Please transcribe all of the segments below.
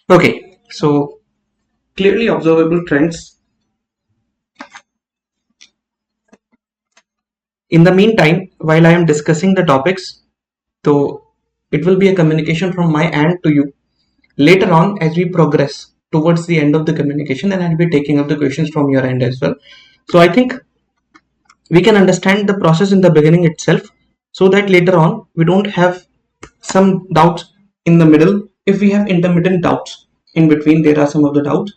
Okay, so clearly observable trends. In the meantime, while I am discussing the topics, so it will be a communication from my end to you. Later on, as we progress towards the end of the communication, then I'll be taking up the questions from your end as well. So I think we can understand the process in the beginning itself so that later on we don't have some doubts in the middle. If we have intermittent doubts in between, there are some of the doubts,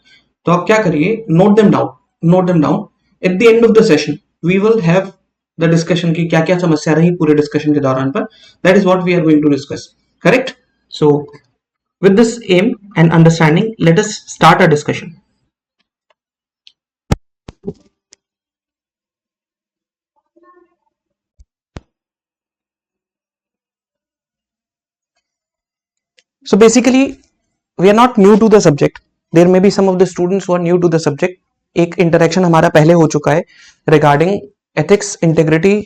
तो आप क्या करिए, note them down at the end of the session we will have the discussion की क्या क्या समस्या रही पूरे डिस्कशन के दौरान पर. That is what we are going to discuss. Correct. So with this aim and understanding, let us start our discussion. So basically, we are not new to the subject. There may be some of the students who are new to the subject. एक interaction हमारा पहले हो चुका है regarding ethics, integrity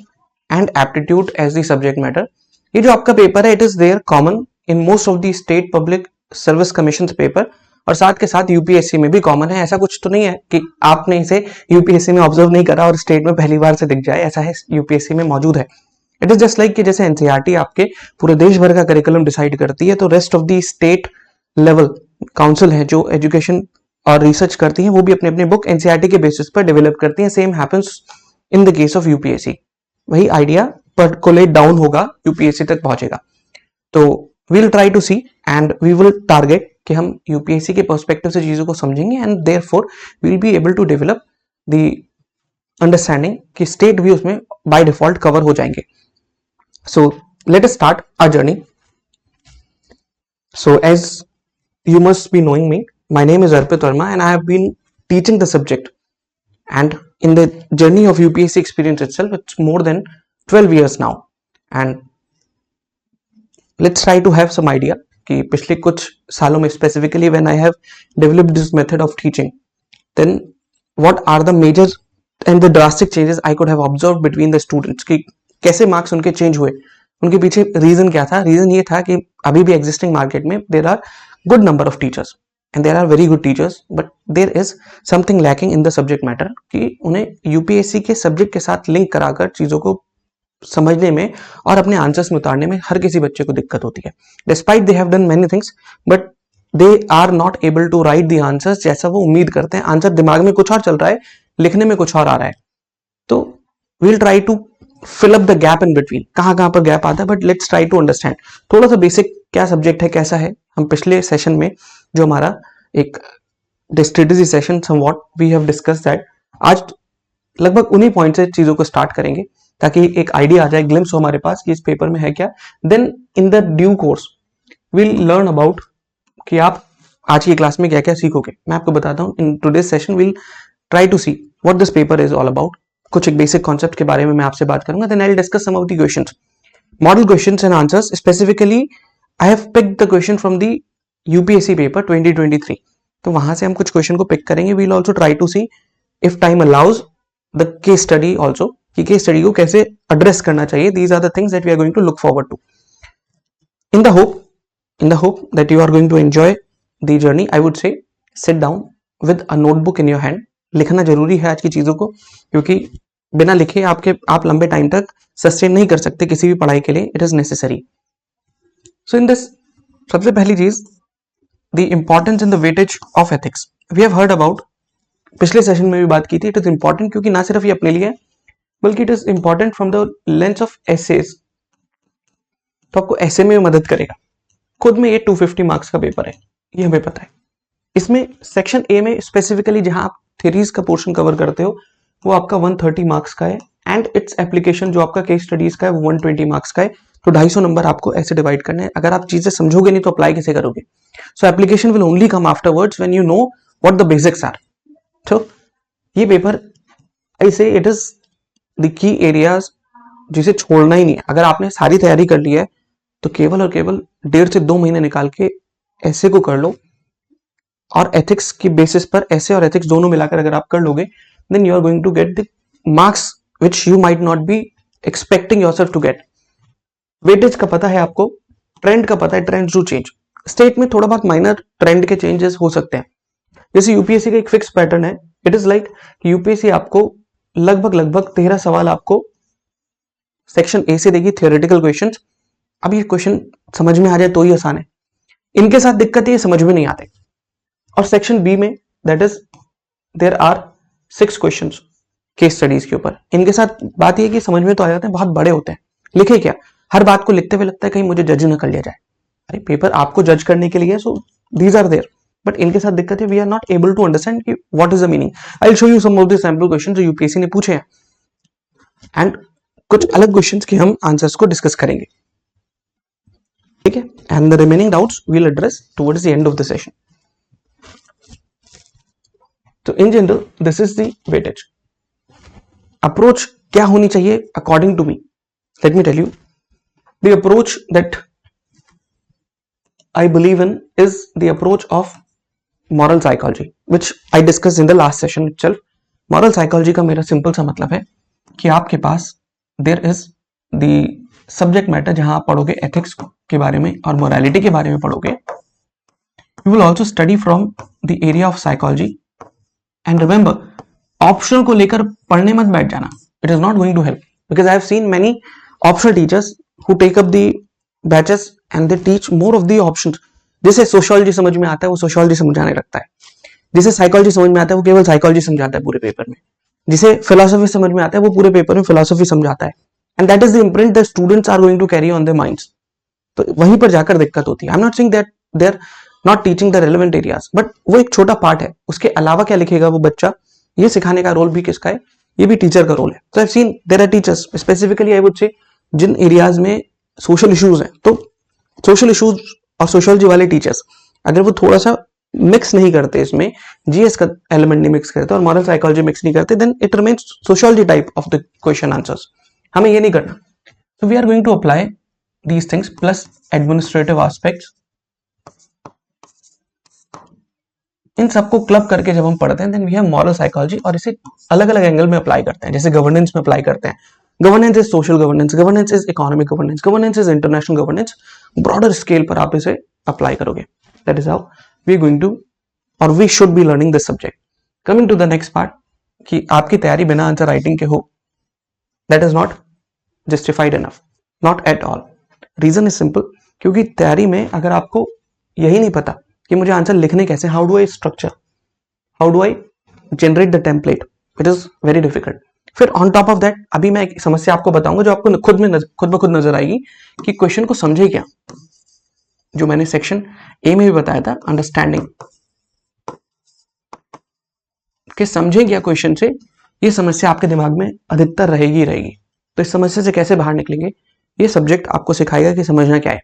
and aptitude as the subject matter. ये जो आपका paper है, it is there common in most of the state public service commission paper, और साथ के साथ यूपीएससी में भी कॉमन है. ऐसा कुछ तो नहीं है कि आपने इसे यूपीएससी में ऑब्जर्व नहीं करा और स्टेट में पहली बार से दिख जाए. ऐसा है, यूपीएससी में मौजूद है. इट इज जस्ट लाइक कि जैसे एनसीईआरटी आपके पूरे देश भर का करिकुलम डिसाइड करती है, तो rest of the state level council है जो एजुकेशन और रिसर्च करती है, वो भी अपने अपने बुक एनसीईआरटी के बेसिस पर डेवलप करती है. Same happens in the case of UPSC. वही आइडिया पर्कोलेट डाउन होगा, यूपीएससी तक पहुंचेगा. तो we will try to see and we will target कि हम यूपीएससी के पर्सपेक्टिव से चीजों को समझेंगे and therefore we will be able to develop the understanding कि स्टेट भी उसमें बाय डिफॉल्ट कवर हो जाएंगे. So let us start our journey. So as you must be knowing me, my name is Arpit Verma and I have been teaching the subject, and in the journey of UPSC experience itself, it's more than 12 years now. And let's try to have some idea कि पिछले कुछ सालों में specifically when I have developed this method of teaching, then what are the major and the drastic changes I could have observed between the students कि कैसे marks उनके change हुए, उनके पीछे रीजन क्या था. रीजन ये था कि अभी भी एग्जिस्टिंग मार्केट में there are good number of teachers and there are very good teachers, but there is something lacking in the subject matter कि उन्हें यूपीएससी के सब्जेक्ट के साथ लिंक कराकर चीजों को समझने में और अपने आंसर्स में उतारने में हर किसी बच्चे को दिक्कत होती है. Despite they have done many things, but they are not able to write the answers जैसा वो उम्मीद करते हैं. आंसर दिमाग में कुछ और चल रहा है, लिखने में कुछ और आ रहा है. तो we'll try to fill up the gap in between. कहां पर गैप आता है, but let's try to understand थोड़ा सा बेसिक क्या सब्जेक्ट है, कैसा है. हम पिछले सेशन में जो हमारा एक strategy session somewhat we have discuss that, आज लगभग उन्हीं पॉइंट से चीजों को स्टार्ट करेंगे ताकि एक आइडिया आ जाए, ग्लिम्स हो हमारे पास कि इस पेपर में है क्या. Then in the due course will learn about कि आप आज की क्लास में क्या क्या सीखोगे. मैं आपको बताता हूँ. In today's session will try to see what this paper is all about. कुछ एक बेसिक कॉन्सेप्ट के बारे में मैं आपसे बात करूंगा. Then I will discuss some of the questions, model questions and answers. Specifically I have picked the question from the UPSC paper 2023. तो वहां से हम कुछ क्वेश्चन को पिक करेंगे. We will also try to see if time allows the case study also, कि case study को कैसे एड्रेस करना चाहिए. These are the things that we are going to look forward to. In the hope that you are going to enjoy the journey, I would say sit down with a notebook in your hand. लिखना जरूरी है आज की चीजों को, क्योंकि बिना लिखे आप लंबे टाइम तक सस्टेन नहीं कर सकते किसी भी पढ़ाई के लिए. It is necessary. So in this, सबसे पहली चीज, the importance in the weightage of ethics. We have heard about, पिछले सेशन में भी बात की थी. इट इज इंपॉर्टेंट क्योंकि ना सिर्फ ये अपने लिए है, बल्कि it is important from the lens of essays. तो आपको ऐसे में मदद करेगा. खुद में ये 250 मार्क्स का पेपर है, ये हमें पता है. इसमें सेक्शन ए में स्पेसिफिकली जहां आप थ्योरीज का पोर्शन कवर करते हो, वो आपका 130 मार्क्स का है. एंड इट्स एप्लीकेशन जो आपका केस स्टडीज का है, वो 120 मार्क्स का है. तो 250 नंबर आपको ऐसे डिवाइड करने हैं. अगर आप चीजें समझोगे नहीं तो अप्लाई कैसे करोगे. So application will only come afterwards when you know what the basics are. तो ये पेपर ऐसे, it is the key areas जिसे छोड़ना ही नहीं है. अगर आपने सारी तैयारी कर ली है तो केवल और केवल 1.5 से 2 महीने निकाल के ऐसे को कर लो, और एथिक्स की बेसिस पर ऐसे और एथिक्स दोनों मिलाकर अगर आप कर लोगे, then you are going to get the marks which you might not be expecting yourself to get. Weightage का पता है आपको, ट्रेंड का पता है, ट्रेंड टू चेंज. स्टेट में थोड़ा बहुत माइनर ट्रेंड के चेंजेस हो सकते हैं। जैसे यूपीएससी का एक फिक्स पैटर्न है, इट इज लाइक यूपीएससी आपको लगभग 13 सवाल आपको सेक्शन ए से देगी, थियोरेटिकल क्वेश्चंस। अब ये क्वेश्चन समझ में आ जाए तो ही आसान है, इनके साथ दिक्कत ये समझ में नहीं आते। और सेक्शन बी में that is there are 6 questions case studies के ऊपर। इनके साथ बात ये कि समझ में तो आ जाते हैं, बहुत बड़े होते हैं। लिखे क्या, हर बात को लिखते हुए लगता है कहीं मुझे जज न कर लिया जाए। अरे पेपर आपको जज करने के लिए, so these are there, but इनके साथ दिक्कत है, we are not able to understand कि what is the meaning. I will show you some of the sample question जो यूपीएससी ने पूछे हैं, एंड कुछ अलग क्वेश्चंस के हम आंसर्स को डिस्कस करेंगे, ठीक है। And the remaining doubts we will address towards the end of the session. तो in general this is the weightage. Approach क्या होनी चाहिए according to me? Let me tell you the approach that I believe in is the approach of moral psychology, which I discussed in the last session itself. Moral psychology का मेरा simple सा मतलब है कि आपके पास there is the subject matter जहां आप पढ़ोगे ethics के बारे में और morality के बारे में पढ़ोगे. You will also study from the area of psychology, and remember optional को लेकर पढ़ने मत बैठ जाना. It is not going to help because I have seen many optional teachers who take up the batches and they teach more of the options. जिसे sociology समझ में आता है वो सोशियोलॉजी समझाने लगता है, जिसे साइकोलॉजी समझ में आता है वो केवल साइकोलॉजी समझाता है पूरे पेपर में, जिसे फिलोसफी समझ में आता है वो पूरे पेपर में फिलोसफी समझाता है, and that is the imprint the students are going to carry on their minds. तो वहीं पर जाकर दिक्कत होती है। I am not saying that they are not teaching the relevant areas, but वो एक छोटा पार्ट है, उसके अलावा क्या लिखेगा वो बच्चा, ये सिखाने का रोल भी किसका है? ये भी टीचर का रोल है। तो I have seen there are teachers specifically I would say जिन एरियाज में सोशल इश्यूज हैं, तो सोशल इश्यूज और सोशियोलॉजी वाले टीचर्स अगर वो थोड़ा सा मिक्स नहीं करते, इसमें जीएस का एलिमेंट नहीं मिक्स करते और मॉरल साइकोलॉजी मिक्स नहीं करते, then it remains sociology type of the question answers. हमें ये नहीं करना। So we are going to apply these things plus administrative aspects. इन सबको क्लब करके जब हम पढ़ते हैं then we have moral psychology, और इसे अलग अलग एंगल में अप्लाई करते हैं। जैसे गवर्नेंस में अप्लाई करते हैं, governance is social governance, governance is economic governance, governance is international governance. Broader scale पर आप इसे अप्लाई करोगे। That is how we going to और we should be learning this subject. Coming to the next part कि आपकी तैयारी बिना answer writing के हो, that is not justified enough, not at all. Reason is simple, क्योंकि तैयारी में अगर आपको यही नहीं पता कि मुझे आंसर लिखने कैसे, how do I structure, how do I generate the template, it is very difficult. फिर ऑन टॉप ऑफ दैट अभी मैं एक समस्या आपको बताऊंगा जो आपको खुद ब खुद नजर आएगी कि क्वेश्चन को समझे क्या, जो मैंने सेक्शन ए में भी बताया था, अंडरस्टैंडिंग कि समझे क्या क्वेश्चन से, ये समस्या आपके दिमाग में अधिकतर रहेगी। तो इस समस्या से कैसे बाहर निकलेंगे, ये सब्जेक्ट आपको सिखाएगा कि समझना क्या है।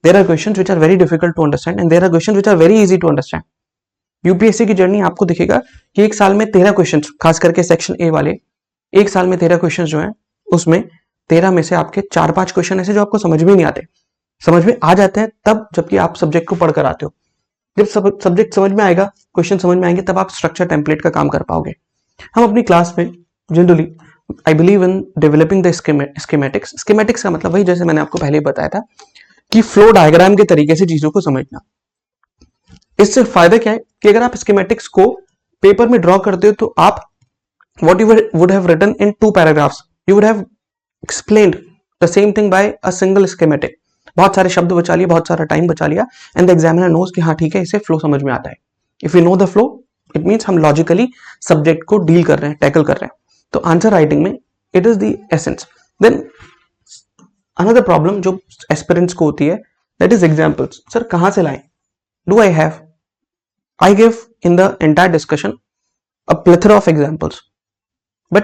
There are questions which are very difficult to understand and there are questions which are very easy to understand. UPSC की जर्नी आपको दिखेगा कि एक साल में 13 क्वेश्चन, खास करके सेक्शन ए वाले, एक साल में 13 क्वेश्चन जो हैं उसमें 13 में से आपके 4-5 क्वेश्चन ऐसे जो आपको समझ में नहीं आते, समझ में आ जाते हैं तब जबकि आप सब्जेक्ट को पढ़कर आते हो। जब सब्जेक्ट समझ में आएगा, क्वेश्चन समझ में आएंगे, तब आप स्ट्रक्चर टेम्पलेट का काम कर पाओगे। हम अपनी क्लास में generally I believe in developing the schematics. Schematics का मतलब वही जैसे मैंने आपको पहले बताया था कि फ्लो डायग्राम के तरीके से चीजों को समझना। इससे फायदा क्या है कि अगर आप स्कीमेटिक्स को पेपर में ड्रॉ करते हो तो आप what you would have written in 2 paragraphs, you would have explained the same thing by a single schematic. बहुत सारे शब्द बचा लिए, बहुत सारा टाइम बचा लिया, and the examiner knows कि हाँ ठीक है, इसे फ्लो समझ में आता है। If we know the flow, it means हम लॉजिकली सब्जेक्ट को डील कर रहे हैं, टैकल कर रहे हैं। तो आंसर राइटिंग में it is the essence. Then another problem जो एस्पिरेंट्स को होती है दैट इज एग्जाम्पल्स। सर कहां से लाएं? Do I have? I give in the entire discussion a plethora of examples, but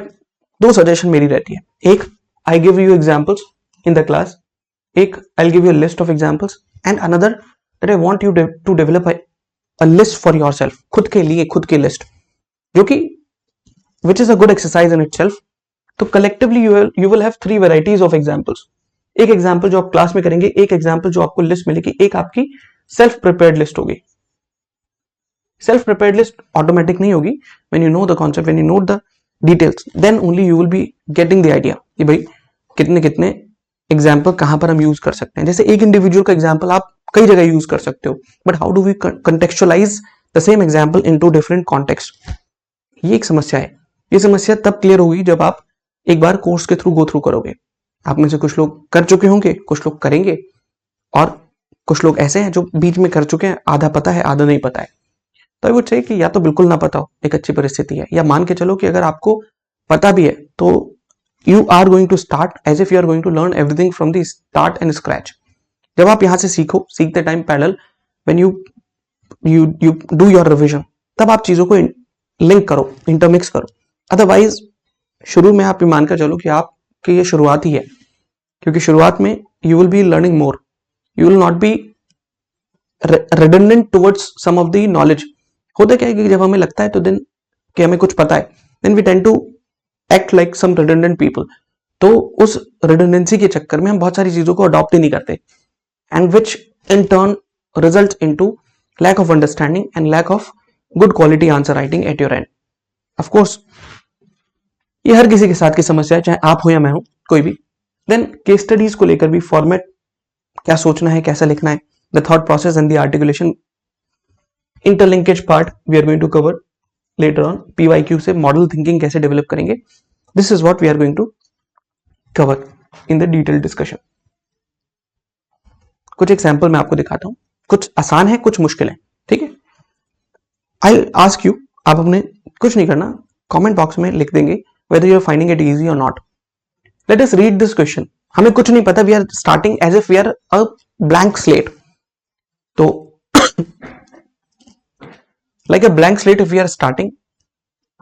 2 suggestion मेरी रहती है। एक, I give you examples in the class, एक I give you list of examples, and another that I want you to develop a list for yourself, खुद के लिए खुद की लिस्ट, जो कि which is a good exercise in itself. तो collectively you will have 3 varieties of examples. एक example जो आप क्लास में करेंगे, एक एग्जाम्पल जो आपको लिस्ट मिलेगी, एक आपकी सेल्फ प्रिपेयर्ड लिस्ट होगी। सेल्फ प्रिपेयर्ड लिस्ट ऑटोमेटिक नहीं होगी। When you know the concept, when you know the details, then only you will be getting the idea कि भाई कितने कितने एग्जाम्पल कहां पर हम यूज कर सकते हैं। जैसे एक इंडिविजुअल का एग्जाम्पल आप कई जगह यूज कर सकते हो, but how do we contextualise the same example into different context, ये एक समस्या है। ये समस्या तब क्लियर होगी जब आप एक बार कोर्स के थ्रू गो थ्रू करोगे। आप में से कुछ लोग कर चुके होंगे, कुछ लोग करेंगे, और कुछ लोग ऐसे हैं जो बीच में कर चुके हैं, आधा पता है आधा नहीं पता है। तो आई वुड से कि या तो बिल्कुल ना पता हो, एक अच्छी परिस्थिति है, या मान के चलो कि अगर आपको पता भी है तो you are going to start as if you are going to learn everything from the start and scratch. जब आप यहां से सीखते time parallel when you do your revision, तब आप चीजों को लिंक करो, इंटरमिक्स करो। अदरवाइज शुरू में आप मान कर चलो कि आपकी ये शुरुआत ही है, क्योंकि शुरुआत में you will be learning more, you will not be redundant towards some of the knowledge। होता क्या है कि जब हमें लगता है तो दिन कि हमें कुछ पता है, then we tend to act like some redundant people। तो उस redundancy के चक्कर में हम बहुत सारी चीजों को अडॉप्ट ही नहीं करते, and which in turn results into lack of understanding and lack of good quality answer writing at your end। of course ये हर किसी के साथ की समस्या है, चाहे आप हो या मैं हूं, कोई भी। देन केस स्टडीज को लेकर भी फॉर्मेट क्या सोचना है, कैसा लिखना है, the thought process and the articulation interlinkage part we are going to cover later on। PYQ से मॉडल थिंकिंग कैसे डेवलप करेंगे, this is what we are going to cover in the detailed discussion। कुछ example मैं आपको दिखाता हूं, कुछ आसान है कुछ मुश्किल है, ठीक है। आई आस्क यू, आप अपने कुछ नहीं करना, कमेंट बॉक्स में लिख देंगे whether you are finding it easy or not। let us read this question। हमें कुछ नहीं पता, we are starting as if we are a blank slate। तो like a blank slate if we are starting,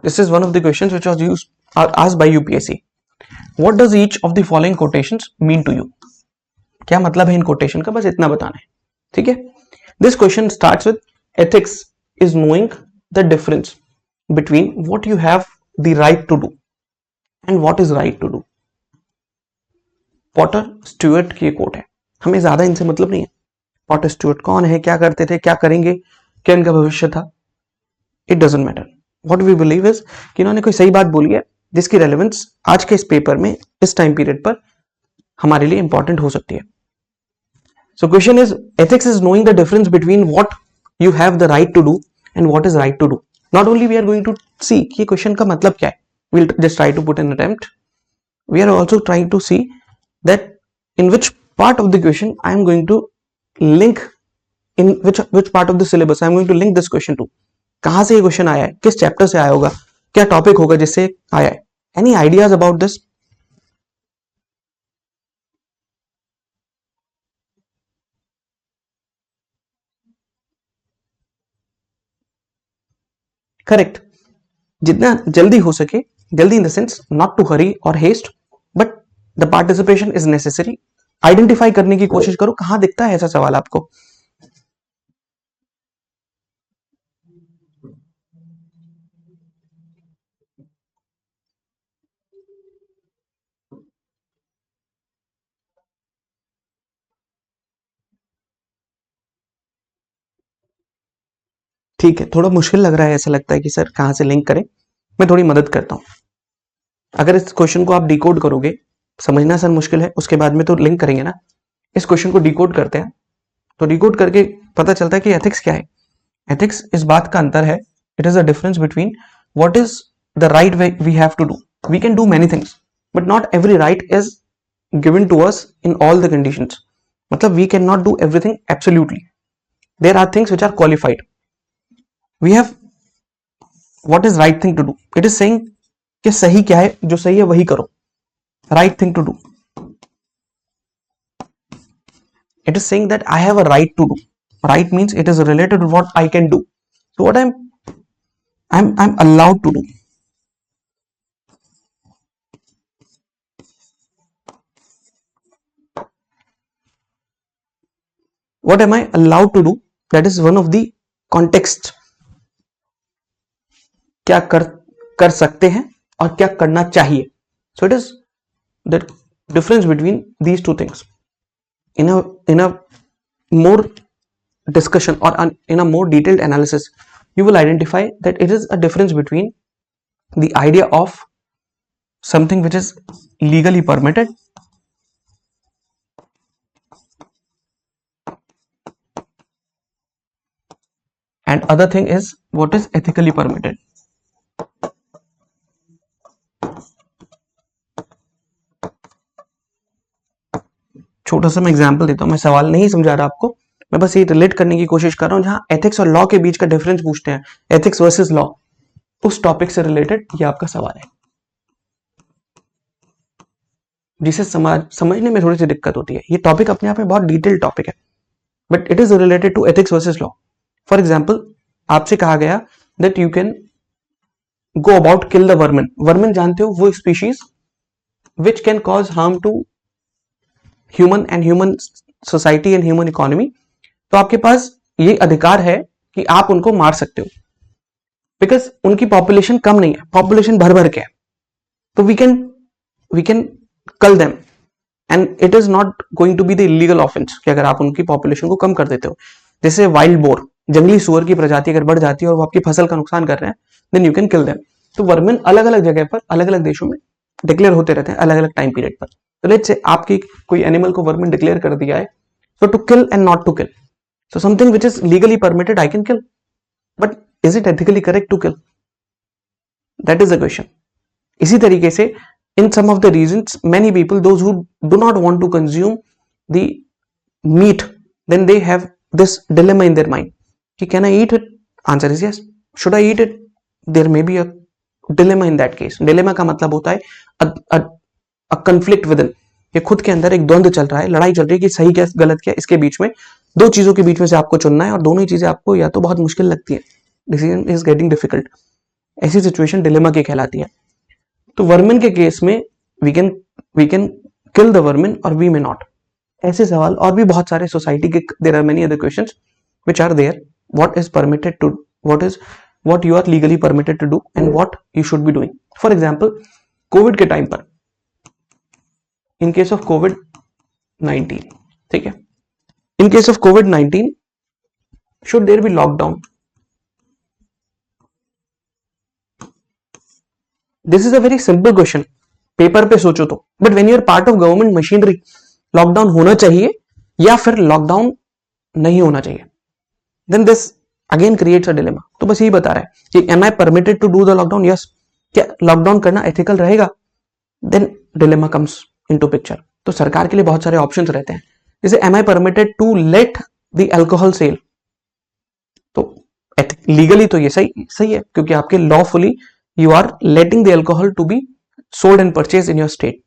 this is one of the questions which was used are asked by UPSC। what does each of the following quotations mean to you? क्या मतलब है इन quotation का, बस इतना बताना है, ठीक है। this question starts with ethics is knowing the difference between what you have the right to do and what is right to do। Potter Stuart की कोट है, हमें ज्यादा इनसे मतलब नहीं है। पॉटर स्टुअर्ट कौन है, क्या करते थे, क्या करेंगे, क्या इनका भविष्य था, it doesn't matter. What we believe is कि इन्होंने कोई सही बात बोली है जिसकी रेलेवेंस आज के इस पेपर में, इस टाइम पीरियड पर हमारे लिए इंपॉर्टेंट हो सकती है। So question is ethics is knowing the difference between what you have the right to do and what is right to do. Not only we are going to see कि question का मतलब क्या है, we will just try to put an attempt, we are also trying to see that in which part of the question I am going to link, in which part of the syllabus I am going to link this question to। कहां से ये question आया है, किस chapter से आया होगा, क्या टॉपिक होगा जिससे आया है। Any ideas about this? Correct, जितना जल्दी हो सके, जल्दी in the sense not to hurry और haste, but the participation is necessary. Identify करने की कोशिश करो कहां दिखता है ऐसा सवाल आपको। ठीक है, थोड़ा मुश्किल लग रहा है, ऐसा लगता है कि सर कहां से लिंक करें, मैं थोड़ी मदद करता हूं। अगर इस क्वेश्चन को आप डिकोड करोगे, समझना सर मुश्किल है, उसके बाद में तो लिंक करेंगे ना। इस क्वेश्चन को डिकोड करते हैं, तो डिकोड करके पता चलता है कि एथिक्स क्या है। एथिक्स इस बात का अंतर है, it is a difference between what is the right way we have to do. We can do many things but not every right is given to us in all the conditions. मतलब we can not do everything absolutely, there are things which are qualified. We have what is right thing to do, it is saying कि सही क्या है, जो सही है वही करो, right thing to do. It is saying that I have a right to do. Right means it is related to what I can do. So what I'm allowed to do. What am I allowed to do? That is one of the context। क्या कर सकते हैं और क्या करना चाहिए। So it is the difference between these two things। In a more discussion or in a more detailed analysis, you will identify that it is a difference between the idea of something which is legally permitted and other thing is what is ethically permitted. छोटा सा मैं example देता हूं, मैं सवाल नहीं समझा रहा आपको, मैं बस ये रिलेट करने की कोशिश कर रहा हूं, जहां एथिक्स और लॉ के बीच का डिफरेंस पूछते हैं, एथिक्स वर्सेस लॉ, उस टॉपिक से रिलेटेड ये आपका सवाल है, जिसे समझने में थोड़ी सी दिक्कत होती है। ये टॉपिक अपने आप में बहुत डिटेल टॉपिक है, but it is related to ethics versus law. For example, आपसे कहा गया that you can go about kill the vermin. Vermin जानते हो, वो species which can cause harm to human and human society and human economy. तो आपके पास ये अधिकार है कि आप उनको मार सकते हो, बिकॉज उनकी पॉपुलेशन कम नहीं है, पॉपुलेशन भर भर के है, तो we can kill them and it is not going to be the illegal offense कि अगर आप उनकी पॉपुलेशन को कम कर देते हो। जैसे वाइल्ड बोर, जंगली सुअर की प्रजाति अगर बढ़ जाती है और वो आपकी फसल का नुकसान कर रहे हैं, then you can kill them. तो वर्मिन अलग अलग जगह पर अलग अलग देशों में डिक्लेयर होते रहते हैं अलग अलग टाइम पीरियड पर। तो लेट्स से आपकी कोई एनिमल को वर्मिन डिक्लेयर कर दिया है, so to kill and not to kill, so something which is legally permitted I can kill, but is it ethically correct to kill? That is the question. इसी तरीके से in some of the regions, many people, those who do not want to consume the meat, then they have this dilemma in their mind कि can I eat it? Answer is yes. Should I eat it? There may be a dilemma in that case. dilemma का मतलब होता है a conflict within, ये खुद के अंदर एक द्वंद्व चल रहा है, लड़ाई चल रही है कि सही क्या गलत क्या, इसके बीच में दो चीजों के बीच में से आपको चुनना है और दोनों ही चीजें आपको या तो बहुत मुश्किल लगती है, डिसीजन इज गेटिंग डिफिकल्ट, ऐसी सिचुएशन डिलेमा की कहलाती है। तो वर्मिन के केस में we can kill the vermin और वी मे नॉट। ऐसे सवाल और भी बहुत सारे सोसाइटी के, there are many other questions which are there, what is permitted to, what you are legally permitted to do and what you should be doing. For example, COVID के time पर, in case of कोविड-19, ठीक है, in case of कोविड-19 should there be lockdown? This is a very simple question paper पे सोचो तो, but when you are part of government machinery, lockdown होना चाहिए या फिर लॉकडाउन नहीं होना चाहिए, then this again creates a dilemma. तो बस यही बता रहा है कि am I permitted to do the lockdown? Yes. क्या लॉकडाउन करना एथिकल रहेगा? Then dilemma comes into picture. तो सरकार के लिए बहुत सारे ऑप्शंस रहते हैं, जैसे am I permitted to let the alcohol sale, तो लीगली तो ये सही है, क्योंकि आपके lawfully you are letting the alcohol to be sold and purchased in your state,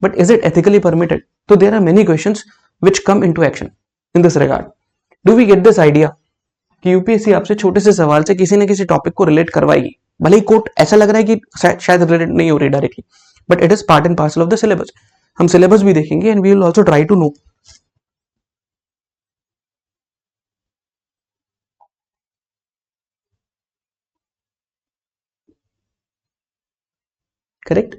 but is it ethically permitted? So there are many questions which come into action in this regard. Do we get this idea कि UPSC आपसे छोटे से सवाल से किसी न किसी topic को रिलेट करवाएगी, भले ही कोट ऐसा लग रहा है कि शायद रिलेटेड नहीं हो रही directly, but it is part and parcel of the syllabus. हम सिलेबस भी देखेंगे and we will also try to know. Correct?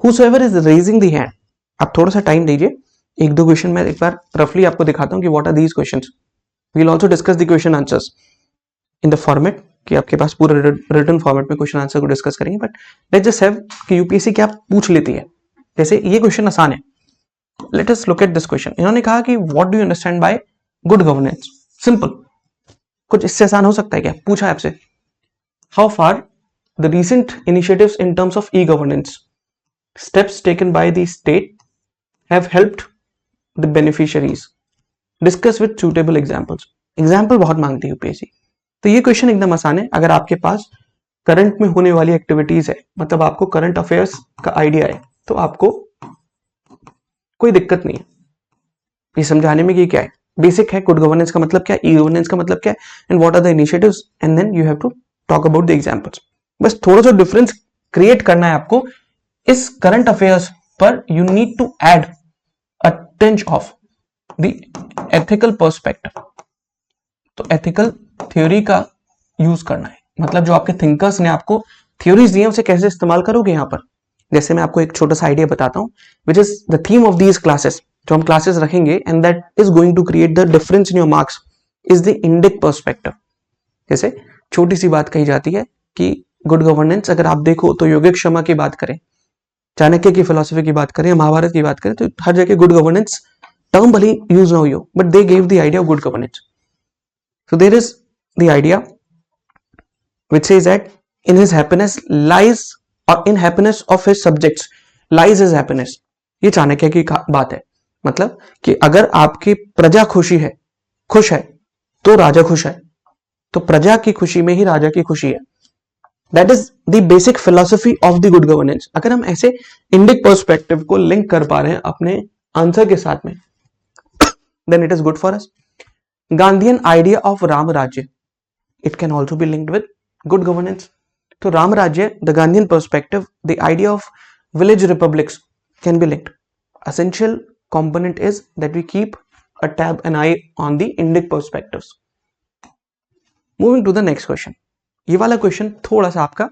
Whosoever is raising the hand, आप थोड़ा सा टाइम दीजिए, एक दो क्वेश्चन मैं एक बार रफली आपको दिखाता हूं कि what are these questions. We will also discuss the question answers in the format कि आपके पास पूरा रिटन फॉर्मेट में क्वेश्चन आंसर को डिस्कस करेंगे, बट लेट्स जस्ट हैव कि यूपीएससी क्या पूछ लेती है। जैसे ये क्वेश्चन आसान है, let us look at this question. इन्होंने कहा कि what do you understand by good governance? Simple, कुछ इससे आसान हो सकता है क्या? पूछा है आपसे, how far the recent initiatives in terms of e-governance steps taken by the state have helped the beneficiaries, discuss with suitable examples। Example बहुत मांगती है यूपीएससी, तो ये क्वेश्चन एकदम आसान है। अगर आपके पास करंट में होने वाली एक्टिविटीज है, मतलब आपको करंट अफेयर्स का आइडिया है, तो आपको कोई दिक्कत नहीं है ये समझाने में कि क्या है, बेसिक है। गुड गवर्नेंस का मतलब क्या, ई गवर्नेंस का मतलब क्या है, and what are the initiatives, and then you have to talk about the examples. बस थोड़ा सा डिफरेंस क्रिएट करना है आपको इस करंट अफेयर्स पर। You need to add a tinge of the ethical perspective. तो एथिकल थ्योरी का यूज करना है, मतलब जो आपके थिंकर्स ने आपको थ्योरीज दी हैं उसे कैसे इस्तेमाल करोगे यहां पर। जैसे मैं आपको एक छोटा सा आइडिया बताता हूं, which is the theme of these classes, जो हम क्लासेस रखेंगे, and that is going to create the difference in your marks, is the Indic perspective. जैसे छोटी सी बात कही जाती है कि गुड गवर्नेंस अगर आप देखो तो योगिक क्षमा की बात करें, चाणक्य की फिलोसफी की बात करें, महाभारत की बात करें, तो हर जगह गुड गवर्नेंस टर्म भले यूज ना हुई हो, but they gave the idea of good governance. So there is the idea which says that in his happiness lies, or in happiness of his subjects lies his happiness. ये चाणक्य की बात है, मतलब कि अगर आपकी प्रजा खुश है तो राजा खुश है, तो प्रजा की खुशी में ही राजा की खुशी है. That is the basic philosophy of the good governance. अगर हम ऐसे इंडिक पर्सपेक्टिव को लिंक कर पा रहे हैं अपने आंसर के साथ में, then it is good for us. Gandhian idea of Ram Rajya, it can also be linked with good governance. तो Ram Rajya, the Gandhian perspective, the idea of village republics can be linked. Essential component is that we keep a tab, an eye on the Indic perspectives. Moving to the next question. ये वाला question थोड़ा सा आपका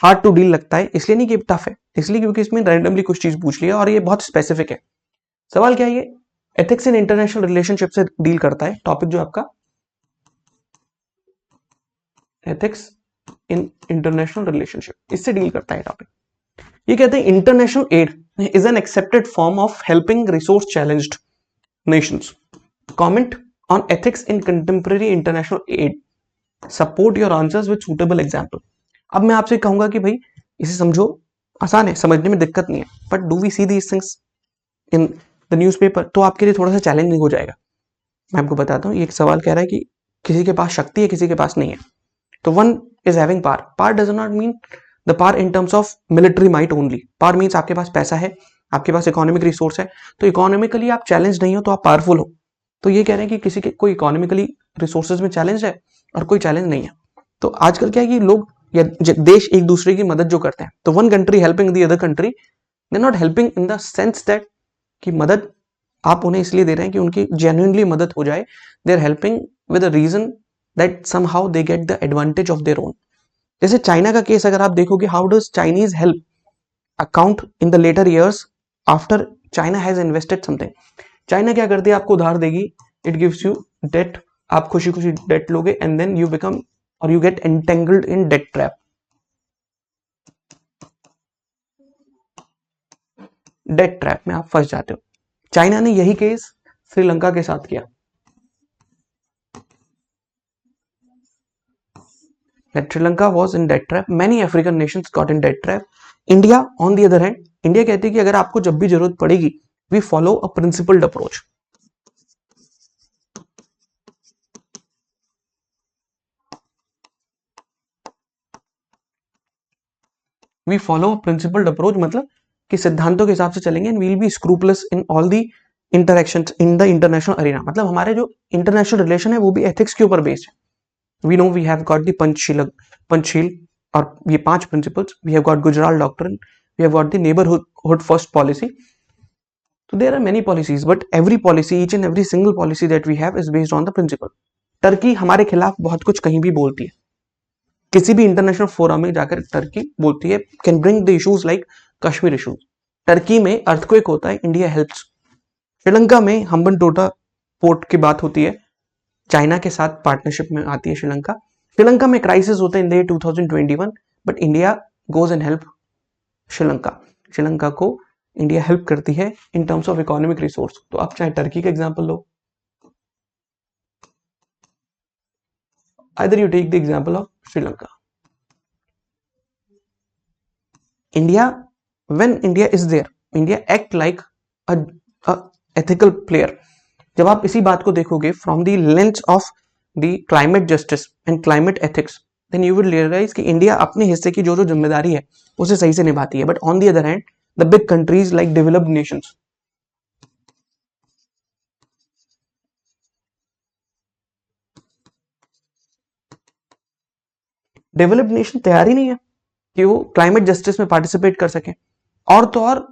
hard to deal लगता है, इसलिए नहीं कि टफ है, इसलिए क्योंकि इसमें रैंडमली कुछ चीज पूछ लिया और ये बहुत स्पेसिफिक है. सवाल क्या है? ये एथिक्स इन इंटरनेशनल रिलेशनशिप से डील करता है. टॉपिक जो आपका एथिक्स इन इंटरनेशनल रिलेशनशिप, इससे डील करता है टॉपिक. ये कहते हैं international aid is an accepted form of helping resource challenged nations. Comment on ethics in contemporary international aid. Support your answers with suitable example. अब मैं आपसे कहूंगा कि भाई इसे समझो, आसान है, समझने में दिक्कत नहीं है, but do we see these things in the newspaper? तो आपके लिए थोड़ा सा चैलेंजिंग हो जाएगा. मैं आपको बताता हूँ. ये एक सवाल कह रहा है कि किसी के पास शक्ति है, किसी के पास नहीं है. तो one is having power. Power does not mean the power in terms of military might only. Power means आपके पास पैसा है, आपके पास इकोनॉमिक रिसोर्स है. तो इकोनॉमिकली आप चैलेंज नहीं हो तो आप पावरफुल हो. तो ये कह रहे हैं कि किसी के कोई इकोनॉमिकली रिसोर्सेज में चैलेंज है और कोई चैलेंज नहीं है. तो आजकल क्या है कि लोग या देश एक दूसरे की मदद जो करते हैं, तो one country helping the other country, they not helping in the sense that कि मदद आप उन्हें इसलिए दे रहे हैं कि उनकी जेन्युइनली मदद हो जाए. They are helping with a region that somehow they get the advantage of their own. जैसे चाइना का केस अगर आप देखोगे, how does Chinese help account in the latter years after China has invested something. China क्या करती है? आपको उधार देगी, इट गिव्स यू डेट, आप खुशी खुशी डेट लोगे, एंड देन यू बिकम और you get entangled in debt trap. Debt trap में आप फंस जाते हो. चाइना ने यही केस श्रीलंका के साथ किया. That Sri Lanka was in debt trap. Many African nations got in debt trap. India, on the other hand, India कहती है कि अगर आपको जब भी जरूरत पड़ेगी, we follow a principled approach. We follow a principled approach मतलब कि सिद्धांतों के हिसाब से चलेंगे, and we'll be scrupulous in all the interactions in the international arena. मतलब हमारे जो इंटरनेशनल रिलेशन है वो भी एथिक्स के ऊपर बेस्ड है. We know we have got the Panchsheel और ये 5 principles. We have got Gujarat Doctrine. We have got the neighborhood first policy. So there are many policies, but every policy, each and every single policy that we have is based on the principle. Turkey हमारे खिलाफ बहुत कुछ कहीं भी बोलती है, किसी भी इंटरनेशनल फोरम में जाकर टर्की बोलती है, can bring the issues like Kashmir issues. Turkey में अर्थक्वेक होता है, इंडिया हेल्प्स. श्रीलंका में हम्बनटोटा पोर्ट की बात होती है, चाइना के साथ पार्टनरशिप में आती है श्रीलंका. श्रीलंका में क्राइसिस होता है in the 2021, but India goes and help Sri Lanka. Sri Lanka को इंडिया हेल्प करती है इन टर्म्स ऑफ इकोनॉमिक रिसोर्स. तो आप चाहे टर्की का example low, either you take the example of Sri Lanka. India, when India is there, India act like a ethical player. जब आप इसी बात को देखोगे from the lens of the climate justice and climate ethics, then you will realize कि India अपने हिस्से की जो जो जिम्मेदारी है उसे सही से निभाती है. But on the other hand, the big countries like developed nations, developed nation तैयार ही नहीं है कि वो क्लाइमेट जस्टिस में पार्टिसिपेट कर सके. और तो और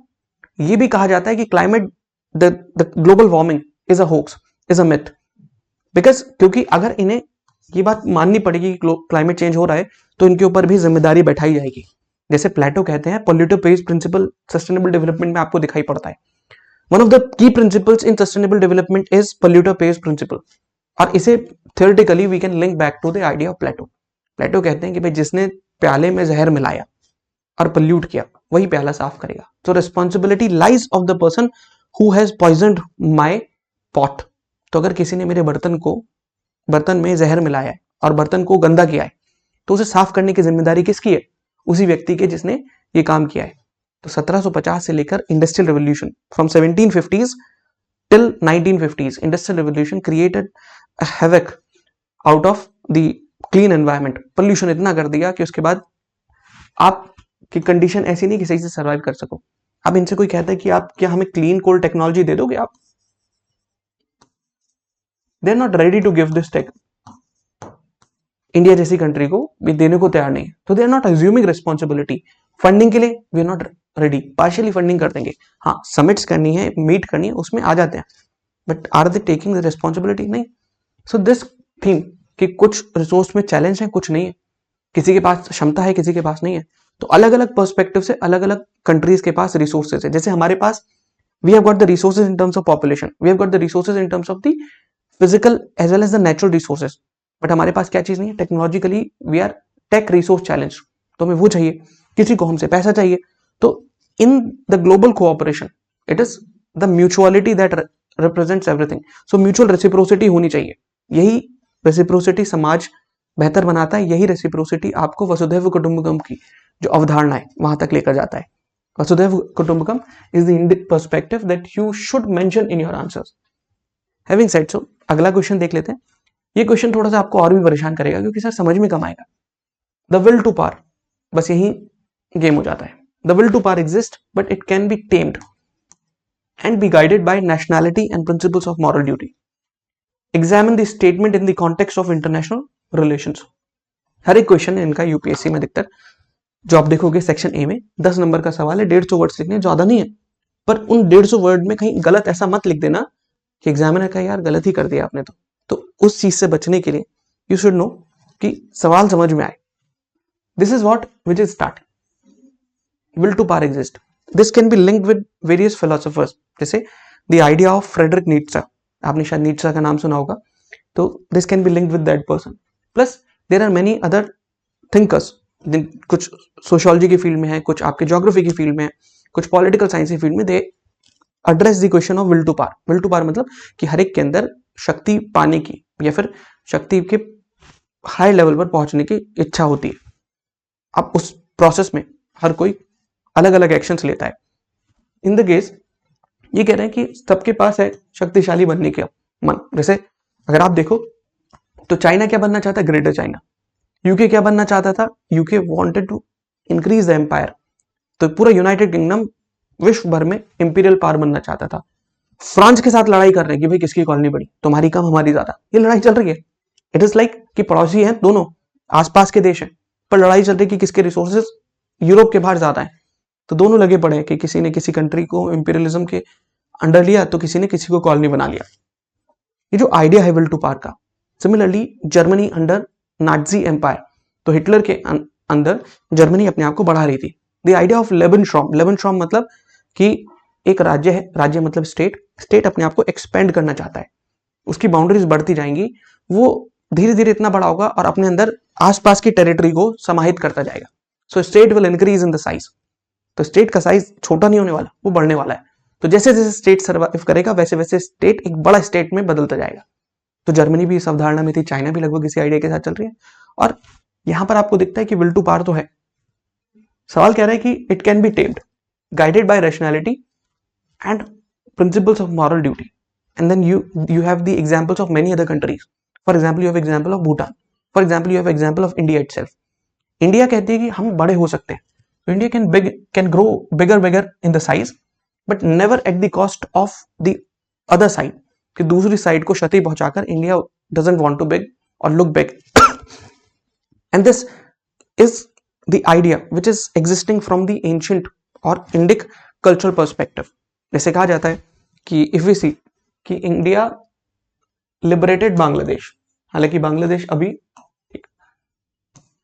ये भी कहा जाता है कि climate the global warming is a hoax, is a myth. Because क्योंकि अगर इन्हें ये बात माननी पड़ेगी कि क्लाइमेट चेंज हो रहा है तो इनके ऊपर भी जिम्मेदारी बैठाई जाएगी. जैसे प्लेटो कहते हैं, polluter pays principle sustainable development में आपको दिखाई पड़ता है. One of the key principles in sustainable development is polluter pays principle. और इसे theoretically we can link back to the idea of Plato. Plato कहते हैं कि भाई जिसने प्याले में जहर मिलाया और पोल्यूट किया वही प्याला साफ करेगा. तो responsibility lies of the person who has poisoned my pot. तो अगर किसी ने मेरे बर्तन को बर्तन में जहर मिलाया है और बर्तन को गंदा किया है, तो उसे साफ करने की जिम्मेदारी किसकी है? उसी व्यक्ति के जिसने ये काम किया है। तो 1750 से लेकर industrial revolution, from 1750s till 1950s, industrial revolution created havoc out of the clean environment. Pollution इतना कर दिया कि उसके बाद आपकी कंडीशन ऐसी नहीं कि सही से सर्वाइव कर सको। अब इनसे कोई कहता है कि आप क्या हमें क्लीन कोल टेक्नोलॉजी दे दोगे? आप they are not ready to give this tech. India जैसी कंट्री को भी देने को तैयार नहीं है, तो they are not assuming responsibility. Funding के लिए we are not ready, partially funding कर देंगे, हाँ समिट्स करनी है, मीट करनी है, उसमें आ जाते हैं, but are they taking the responsibility? नहीं। सो दिस थिंग कि कुछ रिसोर्स में चैलेंज है, कुछ नहीं है, किसी के पास क्षमता है, किसी के पास नहीं है, तो अलग अलग पर्सपेक्टिव से अलग अलग कंट्रीज के पास रिसोर्सेज है। जैसे हमारे पास we have got the resources in terms of population, we have got the resources in terms of the physical as well as the natural resources, but हमारे पास क्या चीज नहीं है? Technologically we are tech resource challenge, तो हमें वो चाहिए, किसी को हमसे पैसा चाहिए। तो in the global cooperation it is the mutuality that represents everything. So mutual reciprocity होनी चाहिए, यही रेसिप्रोसिटी समाज बेहतर बनाता है, यही रेसिप्रोसिटी आपको वसुधैव कुटुंबकम की जो अवधारणा है वहां तक लेकर जाता है। वसुधैव कुटुंबकम is the Indian perspective that you should mention in your answers. Having said so, अगला क्वेश्चन देख लेते हैं। ये क्वेश्चन थोड़ा सा आपको और भी परेशान करेगा क्योंकि सर समझ में कम आएगा। द विल टू पावर, बस यही गेम हो जाता है। The will to power exist but it can be tamed and be guided by nationality and principles of moral duty. Examine the statement in the context of international relations. हर एक question है इनका UPSC में अधिकतर, जो आप देखोगे section A में 10 नंबर का सवाल है, 150 वर्ड्स लिखने, ज्यादा नहीं है, पर उन 150 वर्ड में कहीं गलत ऐसा मत लिख देना कि एग्जामिनर का यार गलत ही कर दिया आपने। तो उस चीज से बचने के लिए यू शुड नो कि सवाल समझ में आए। This is what which is start will to power exist. This can be linked with various philosophers, जैसे the idea of Friedrich Nietzsche, आपने शायद नीट्शे का नाम सुना होगा, तो this can be linked with that person. Plus there are many other thinkers, कुछ sociology की फील्ड में है, कुछ आपके ज्योग्राफी की फील्ड में है, कुछ पॉलिटिकल साइंस की फील्ड में, they address the question of will to power. Will to power मतलब कि हर एक के अंदर शक्ति पाने की या फिर शक्ति के हाई लेवल पर पहुंचने की इच्छा होती है। अब उस प्रोसेस में हर कोई अलग अलग एक्शंस लेता है। इन द केस ये कह रहे हैं कि सबके पास है शक्तिशाली बनने का मन। जैसे अगर आप देखो तो चाइना क्या बनना चाहता है? Greater China. यूके क्या बनना चाहता था? UK wanted to increase the empire. तो पूरा यूनाइटेड किंगडम विश्व भर में इंपीरियल पावर बनना चाहता था। फ्रांस के साथ लड़ाई कर रहे हैं कि भाई किसकी कॉलोनी बड़ी, तुम्हारी कम हमारी ज्यादा, ये लड़ाई चल रही है। इट इज लाइक कि पड़ोसी हैं दोनों, आसपास के देश हैं, पर लड़ाई चल रही है कि किसके रिसोर्सेज यूरोप के बाहर ज्यादा है। तो दोनों लगे पड़े हैं कि किसी ने किसी कंट्री को इंपीरियलिज्म के अंडर लिया तो किसी ने किसी को कॉलोनी बना लिया। ये जो आइडिया है विल टू पावर का, similarly Germany under Nazi empire, तो हिटलर के अंदर जर्मनी अपने आप को बढ़ा रही थी। The idea of Lebensraum, Lebensraum मतलब कि एक राज्य है, राज्य मतलब स्टेट, स्टेट अपने आप को एक्सपेंड करना चाहता है, उसकी बाउंड्रीज बढ़ती जाएंगी, वो धीरे धीरे इतना बड़ा होगा और अपने अंदर आसपास की टेरिटरी को समाहित करता जाएगा। So state will increase in the size. तो स्टेट का साइज छोटा नहीं होने वाला, वो बढ़ने वाला है। तो जैसे जैसे स्टेट सर्वाइव करेगा वैसे वैसे स्टेट एक बड़ा स्टेट में बदलता जाएगा। तो जर्मनी भी इस अवधारणा में थी, चाइना भी लगभग इसी आइडिया के साथ चल रही है। और यहां पर आपको दिखता है कि विल टू पावर तो है। सवाल कह रहा है कि it can be tamed, guided by rationality and principles of moral duty, and then you have the examples of many other countries. For example, you have example of Bhutan, for example you have example of India itself. India कहती है कि हम बड़े हो सकते हैं, तो India can grow bigger in the size, but never at the cost of the other side, कि दूसरी साइड को क्षति पहुंचाकर India doesn't want to big or look big. And this is the idea which is existing from the ancient or Indic cultural perspective. जैसे कहा जाता है कि इफ वी सी कि इंडिया लिबरेटेड बांग्लादेश, हालांकि बांग्लादेश अभी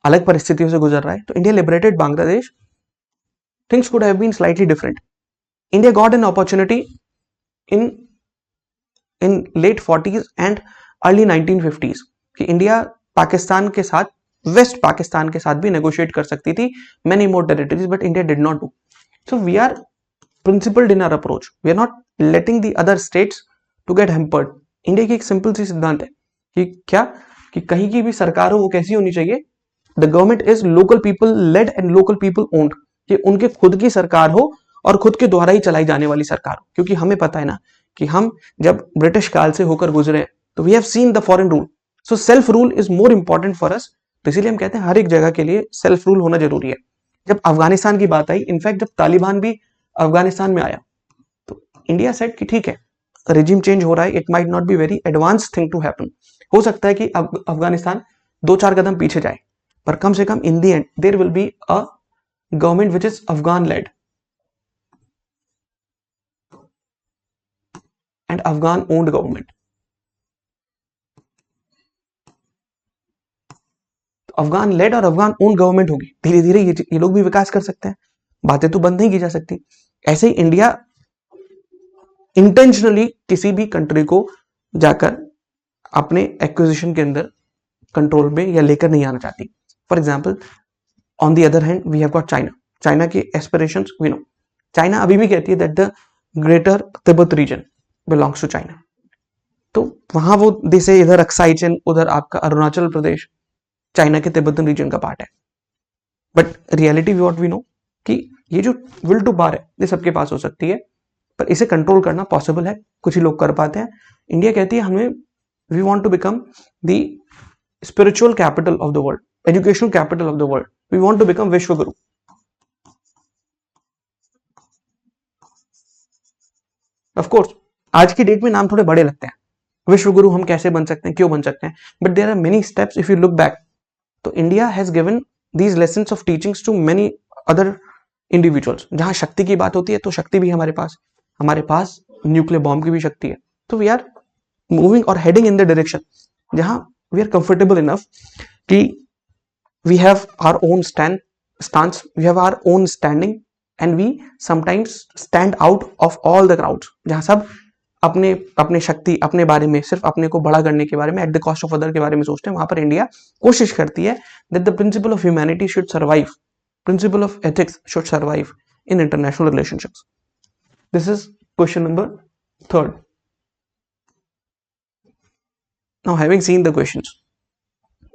अलग परिस्थितियों से गुजर रहा है, तो India liberated Bangladesh, things could have been slightly different. India got an opportunity in late 40s and early 1950s कि इंडिया पाकिस्तान के साथ, वेस्ट पाकिस्तान के साथ भी नेगोशिएट कर सकती थी many more territories, but India did not do so. We are principled in our approach, we are not letting the other states to get hampered. India की एक सिंपल सी सिद्धांत है कि क्या, कि कहीं की भी सरकार हो वो कैसी होनी चाहिए, the government is local people led and local people owned, कि उनके खुद की सरकार हो और खुद के द्वारा ही चलाई जाने वाली सरकार हो। क्योंकि हमें पता है ना कि हम जब ब्रिटिश काल से होकर गुजरे तो we have seen the foreign rule, so self rule is more important for us. तो इसीलिए हम कहते हैं हर एक जगह के लिए सेल्फ रूल होना जरूरी है। जब अफगानिस्तान की बात आई, इनफैक्ट जब तालिबान भी अफगानिस्तान में आया तो इंडिया सेड कि ठीक है, रिजिम चेंज हो रहा है, it might not be very advance thing to happen, हो सकता है कि अफगानिस्तान 2-4 कदम पीछे जाए, पर कम से कम in the end there will be a government which is Afghan led and Afghan owned government. Afghan led और अफगान ओन गवर्नमेंट होगी, धीरे धीरे ये लोग भी विकास कर सकते हैं, बातें तो बंद नहीं की जा सकती। ऐसे ही इंडिया इंटेंशनली किसी भी कंट्री को जाकर अपने एक्विजिशन के अंदर कंट्रोल में या लेकर नहीं आना चाहती। For example, on the other hand we have got China. China की एस्पिरेशंस वी नो, चाइना अभी भी कहती है that the greater Tibet region belongs to China. तो वहां वो देश है, इधर अक्साई चीन, उधर आपका अरुणाचल प्रदेश चाइना के तिब्बतन रीजन का पार्ट है। But reality what we know कि ये जो विल टू पावर है ये सबके पास हो सकती है, पर इसे कंट्रोल करना पॉसिबल है, कुछ ही लोग कर पाते हैं। इंडिया कहती है हमें, we want to become the spiritual capital of the world, educational capital of the world, we want to become vishwa guru. Of course आज की डेट में नाम थोड़े बड़े लगते हैं, विश्व गुरु हम कैसे बन सकते हैं, क्यों बन सकते हैं, but there are many steps if you look back. तो India has given these lessons of teachings to many other individuals. जहां शक्ति की बात होती है तो शक्ति भी हमारे पास न्यूक्लियर बॉम्ब की भी शक्ति है। तो वी आर मूविंग और हेडिंग इन द डायरेक्शन जहां वी आर कंफर्टेबल इनफ कि we have our own stance, we have our own standing and we sometimes stand out of all the crowds. जहां सब अपने अपने शक्ति, अपने बारे में, सिर्फ अपने को बड़ा करने के बारे में, at the cost of other के बारे में सोचते हैं। वहां पर इंडिया कोशिश करती है that the principle of humanity should survive, principle of ethics should survive in international relationships. This is question number 3rd। Now having seen the questions,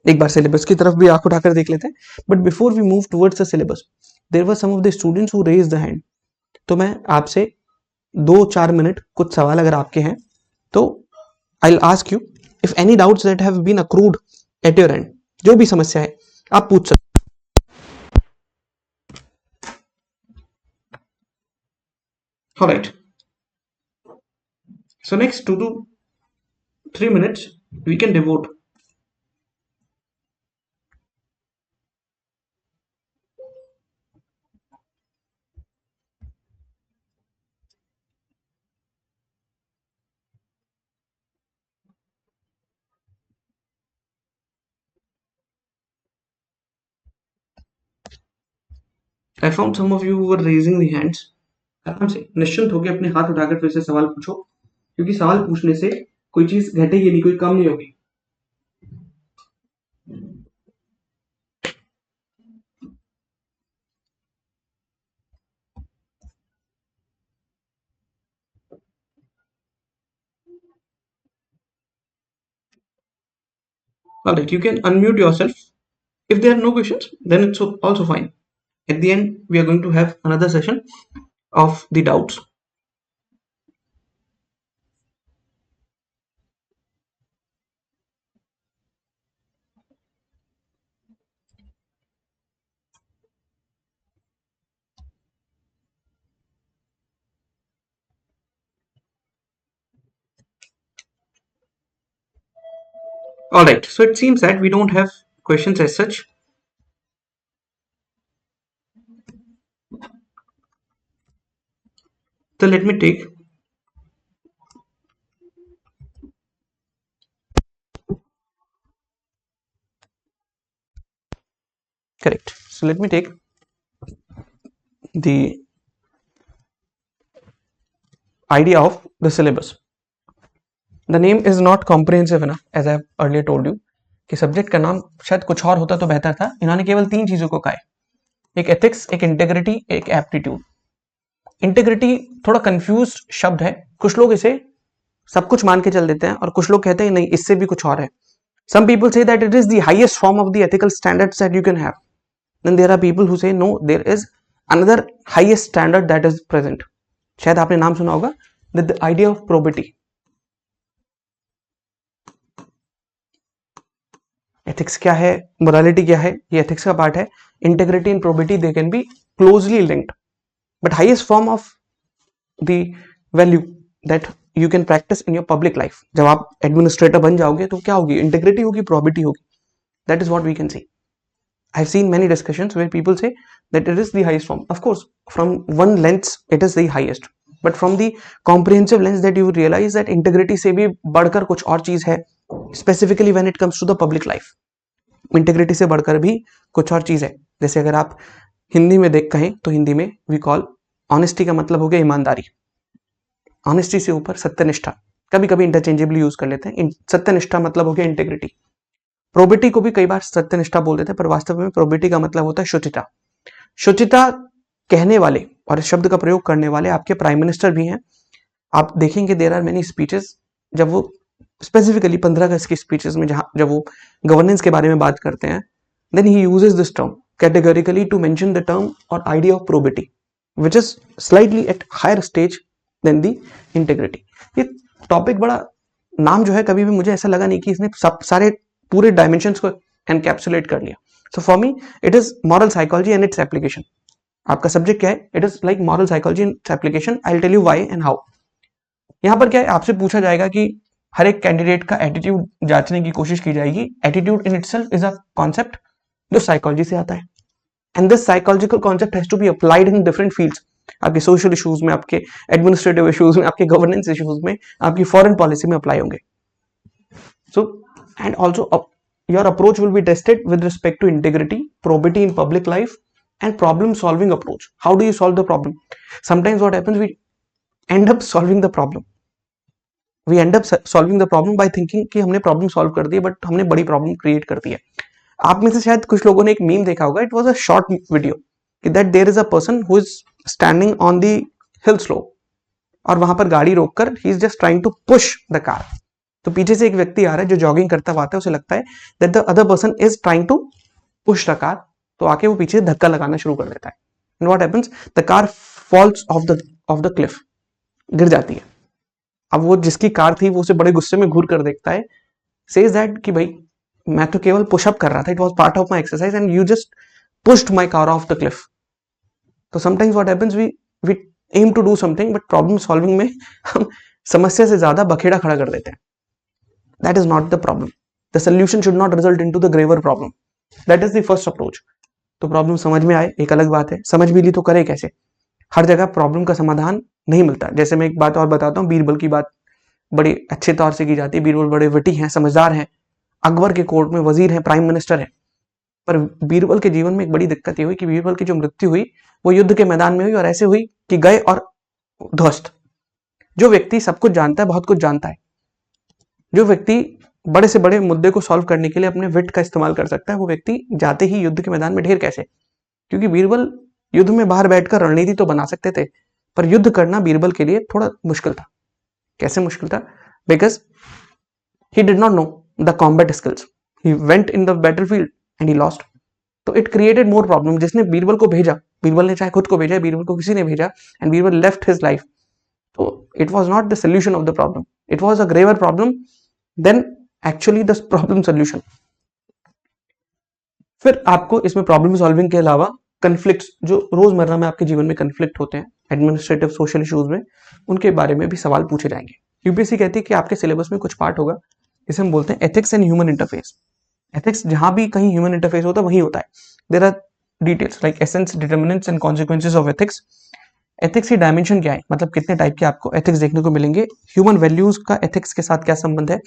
एक बार सिलेबस की तरफ भी आंख उठाकर देख लेते हैं। But before we move towards the syllabus, there were some of the students who raised the hand. तो मैं आपसे 2-4 मिनट कुछ सवाल अगर आपके हैं तो I will ask you if any doubts that have been accrued at your end. जो भी समस्या है आप पूछ सकते। Alright, so next 2 to 3 minutes we can devote I found some of you who were raising the hands। आराम से निश्चिंत होकर अपने हाथ उठाकर फिर से सवाल पूछो, क्योंकि सवाल पूछने से कोई चीज घटेगी नहीं, कोई कम नहीं होगी। Alright, you can unmute yourself. If there are no questions, then it's also fine. At the end, we are going to have another session of the doubts. Alright, so it seems that we don't have questions as such. So let me take correct. So let me take the idea of the syllabus. The name is not comprehensive enough, as I have earlier told you कि subject का नाम शायद कुछ और होता तो बेहतर था। इन्होंने केवल 3 चीजों को कहा है, एक एथिक्स, एक इंटेग्रिटी, एक एप्टीट्यूड। इंटेग्रिटी थोड़ा कंफ्यूज शब्द है, कुछ लोग इसे सब कुछ मान के चल देते हैं और कुछ लोग कहते हैं नहीं इससे भी कुछ और है। Some people say that it is the highest form of the ethical standards that you can have. Then there are people who say no, there is another highest standard that is present. शायद आपने नाम सुना होगा, the idea of probity. Ethics क्या है, morality क्या है, ये एथिक्स का पार्ट है. Integrity and probity they can be closely linked, but highest form of the value that you can practice in your public life, जब आप एडमिनिस्ट्रेटर बन जाओगे तो क्या होगी, इंटेग्रिटी होगी, प्रोबिटी होगी. That is what we can see. I have seen many discussions where people say that it is the highest form. Of course from one lens it is the highest, but from the comprehensive lens that you realise that integrity से भी बढ़कर कुछ और चीज है, specifically when it comes to the public life. Integrity से बढ़कर भी कुछ और चीज है. जैसे अगर आप हिंदी में देख कहें तो हिंदी में वी कॉल ऑनेस्टी का मतलब हो गया ईमानदारी. ऑनेस्टी से ऊपर सत्यनिष्ठा, कभी कभी इंटरचेंजेबली यूज कर लेते हैं. सत्यनिष्ठा मतलब हो गया इंटीग्रिटी. प्रोबिटी को भी कई बार सत्यनिष्ठा बोल देते हैं, पर वास्तव में प्रोबिटी का मतलब होता है शुचिता. शुचिता कहने वाले और इस शब्द का प्रयोग करने वाले आपके प्राइम मिनिस्टर भी हैं. आप देखेंगे देयर आर मेनी स्पीचेस, जब वो स्पेसिफिकली 15 अगस्त की स्पीचेस में जब वो गवर्नेंस के बारे में बात करते हैं, then he uses this term categorically to mention the term और idea of probity which is slightly at higher stage than the integrity. ये टॉपिक बड़ा, नाम जो है कभी भी मुझे ऐसा लगा नहीं कि इसने सब सारे पूरे डायमेंशंस को एनकैप्सुलेट कर लिया. So for me it is moral psychology and its application. आपका सब्जेक्ट क्या है, it is like moral psychology and its application. I will tell you why and how. यहाँ पर क्या है, आपसे पूछा जाएगा कि हर एक कैंडिडेट का एटीट्यूड जांचने की कोशिश की जाएगी. Attitude in itself is a concept जो साइकोलॉजी से आता है, and this psychological concept has to be applied in different fields. आपके सोशल इश्यूज में, आपके एडमिनिस्ट्रेटिव इश्यूज में, आपके गवर्नेंस इश्यूज में, आपकी फॉरेन पॉलिसी में अप्लाई होंगे. So and also your approach will be tested with respect to integrity, probity in public life and problem solving approach. How do you solve the problem? Sometimes what happens, we end up solving the problem. We end up solving the problem by thinking कि हमने problem solve कर दी, but हमने बड़ी problem create कर दी है. आप में से शायद कुछ लोगों ने एक मीम देखा होगा, it was a short video कि that there is a person who is standing on the hill slope, और वहां पर गाड़ी रोककर he is just trying to push the car. तो पीछे से एक व्यक्ति आ रहा है जो जॉगिंग करता हुआ आता है, उसे लगता है that the other person is trying to push the car, तो आके वो पीछे धक्का लगाना शुरू कर देता है. And what happens, the car falls off the cliff, गिर जाती है. अब वो जिसकी कार थी वो उसे बड़े गुस्से में घूर कर देखता है, सेज दैट कि भाई मैं तो केवल पुशअप कर रहा था, it was part of my exercise and you just pushed my car off the cliff. तो sometimes what happens, we am to do something, but problem solving में हम समस्या से ज्यादा बखेड़ा खड़ा कर देते हैं. That is not the problem. The solution should not result into the graver problem. That is the first approach. तो प्रॉब्लम समझ में आए एक अलग बात है, समझ भी ली तो करे कैसे. हर जगह प्रॉब्लम का समाधान नहीं मिलता. जैसे मैं एक बात और बताता हूँ, बीरबल की बात बड़ी अच्छे तौर से की जाती है. बीरबल बड़े विटी हैं, समझदार हैं, अकबर के कोर्ट में वजीर हैं, प्राइम मिनिस्टर हैं. पर बीरबल के जीवन में एक बड़ी दिक्कत ये हुई कि बीरबल की जो मृत्यु हुई वो युद्ध के मैदान में हुई, और ऐसे हुई कि गए और ध्वस्त. जो व्यक्ति सब कुछ जानता है, बहुत कुछ जानता है, जो व्यक्ति बड़े से बड़े मुद्दे को सॉल्व करने के लिए अपने विट का इस्तेमाल कर सकता है, वो व्यक्ति जाते ही युद्ध के मैदान में ढेर कैसे. क्योंकि बीरबल युद्ध में बाहर बैठकर रणनीति तो बना सकते थे, पर युद्ध करना बीरबल के लिए थोड़ा मुश्किल था. कैसे मुश्किल था? Because he did not know the combat skills. He went in the battlefield and he lost. तो इट क्रिएटेड मोर प्रॉब्लम. जिसने बीरबल को भेजा, बीरबल ने चाहे खुद को भेजा, बीरबल को किसी ने भेजा, and Birbal left his life. तो it was not the solution of the problem, it was a graver problem than actually the problem solution. फिर आपको इसमें प्रॉब्लम सॉल्विंग के अलावा कन्फ्लिक्ट, जो रोजमर्रा में आपके जीवन में कन्फ्लिक्ट होते हैं एडमिनिस्ट्रेटिव सोशल इश्यूज में, उनके बारे में भी सवाल पूछे जाएंगे. यूपीएससी कहती है कि आपके सिलेबस में कुछ पार्ट होगा, इसे हम बोलते हैं ethics and human interface. Ethics जहां भी कहीं ह्यूमन इंटरफेस होता है वहीं होता है. There are details like essence, determinants and consequences of ethics. Ethics की डायमेंशन क्या है, मतलब कितने टाइप के आपको एथिक्स देखने को मिलेंगे. ह्यूमन वैल्यूज का एथिक्स के साथ क्या संबंध है.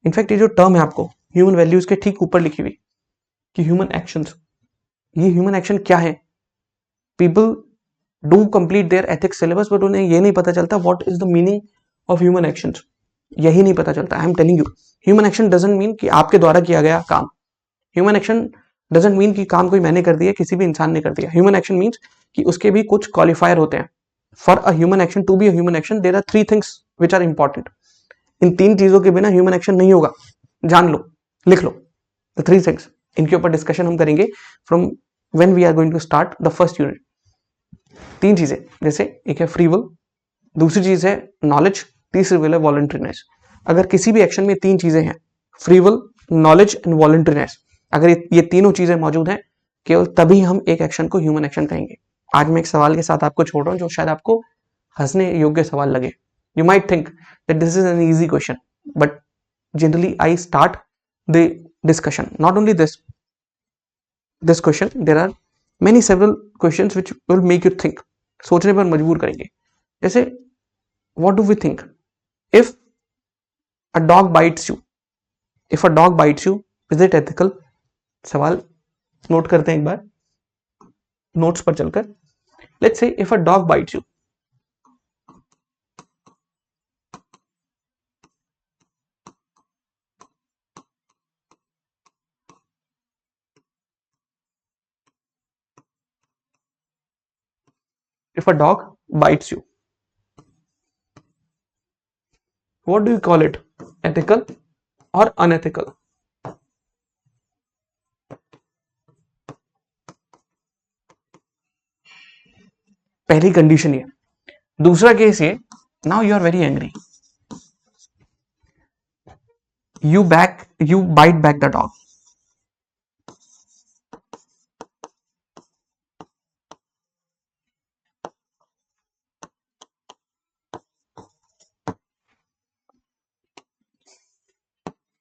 इनफैक्ट ये जो टर्म है आपको ह्यूमन वैल्यूज के ठीक ऊपर लिखी हुई कि ह्यूमन एक्शंस, ये ह्यूमन एक्शन क्या है. People do complete their ethics syllabus, but उन्हें ये नहीं पता चलता what is the meaning of human actions. यही नहीं पता चलता. I am telling you, human action doesn't mean कि आपके द्वारा किया गया काम. ह्यूमन एक्शन डजंट मीन कि काम कोई मैंने कर दिया, किसी भी इंसान ने कर दिया. ह्यूमन एक्शन मीन्स कि उसके भी कुछ क्वालिफायर होते हैं. For a human action to be a human action there are 3 things which are important. इन 3 चीजों के बिना ह्यूमन एक्शन नहीं होगा, जान लो, लिख लो द 3 थिंग्स। इनके ऊपर डिस्कशन हम करेंगे from when we are going to start the first unit. 3 चीजें, जैसे एक है फ्री विल, दूसरी चीज है नॉलेज, तीसरी विल है वॉलंटरीनेस। अगर किसी भी एक्शन में 3 चीजें हैं, फ्री विल, नॉलेज एंड वॉलंटरीनेस, अगर ये तीनों चीजें मौजूद हैं, केवल तभी हम एक एक्शन को ह्यूमन एक्शन कहेंगे। आज मैं एक सवाल के साथ आपको छोड़ रहा हूं जो शायद आपको हंसने योग्य सवाल लगे। You might think that this is an easy question, but generally I start the discussion not only this question, there are many several questions which will make you think, सोचने पर मजबूर करेंगे। जैसे what do we think if a dog bites you, if a dog bites you is it ethical? सवाल note करते हैं एक बार notes पर चलकर। let's say if a dog bites you, if a dog bites you, what do you call it, ethical or unethical? पहली condition ये। दूसरा case ये, now you are very angry, you bite back the dog,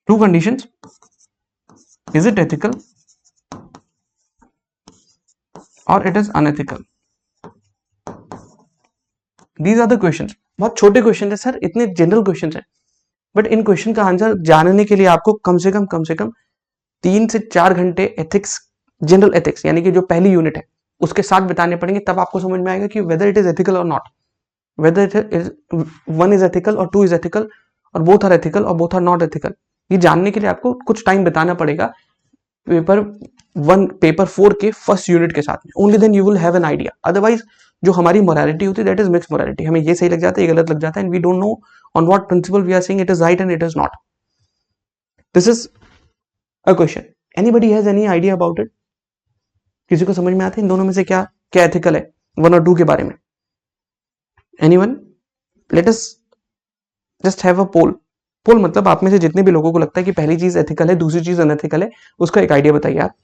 two conditions, is it ethical or it is unethical? These are the questions। बहुत छोटे question है sir, इतने general question है, but in question का answer जानने के लिए आपको कम से कम 3 से 4 घंटे एथिक्स, जनरल एथिक्स यानी कि जो पहली यूनिट है उसके साथ बिताने पड़ेंगे, तब आपको समझ में आएगा कि वेदर इट इज एथिकल और not, whether it is 1 is ethical और 2 इज एथिकल और बोथ आर एथिकल और बोथ आर नॉट एथिकल। ये जानने के लिए आपको कुछ टाइम बिताना पड़ेगा पेपर 4 के फर्स्ट यूनिट के साथ में, only then you will have an idea. Otherwise जो हमारी मोरालिटी होती है दैट इज मिक्स मोरालिटी, हमें ये सही लग जाता है ये गलत लग जाता है, and we don't know on what principle we are saying it is right and it is not. This is a question, anybody has any idea about it? किसी को समझ में आता है इन दोनों में से क्या क्या एथिकल है 1 और 2 के बारे में? Anyone? Let us just have a poll. Poll मतलब आप में से जितने भी लोगों को लगता है कि पहली चीज एथिकल है दूसरी चीज अनएथिकल है, उसका एक आइडिया बताइए आप।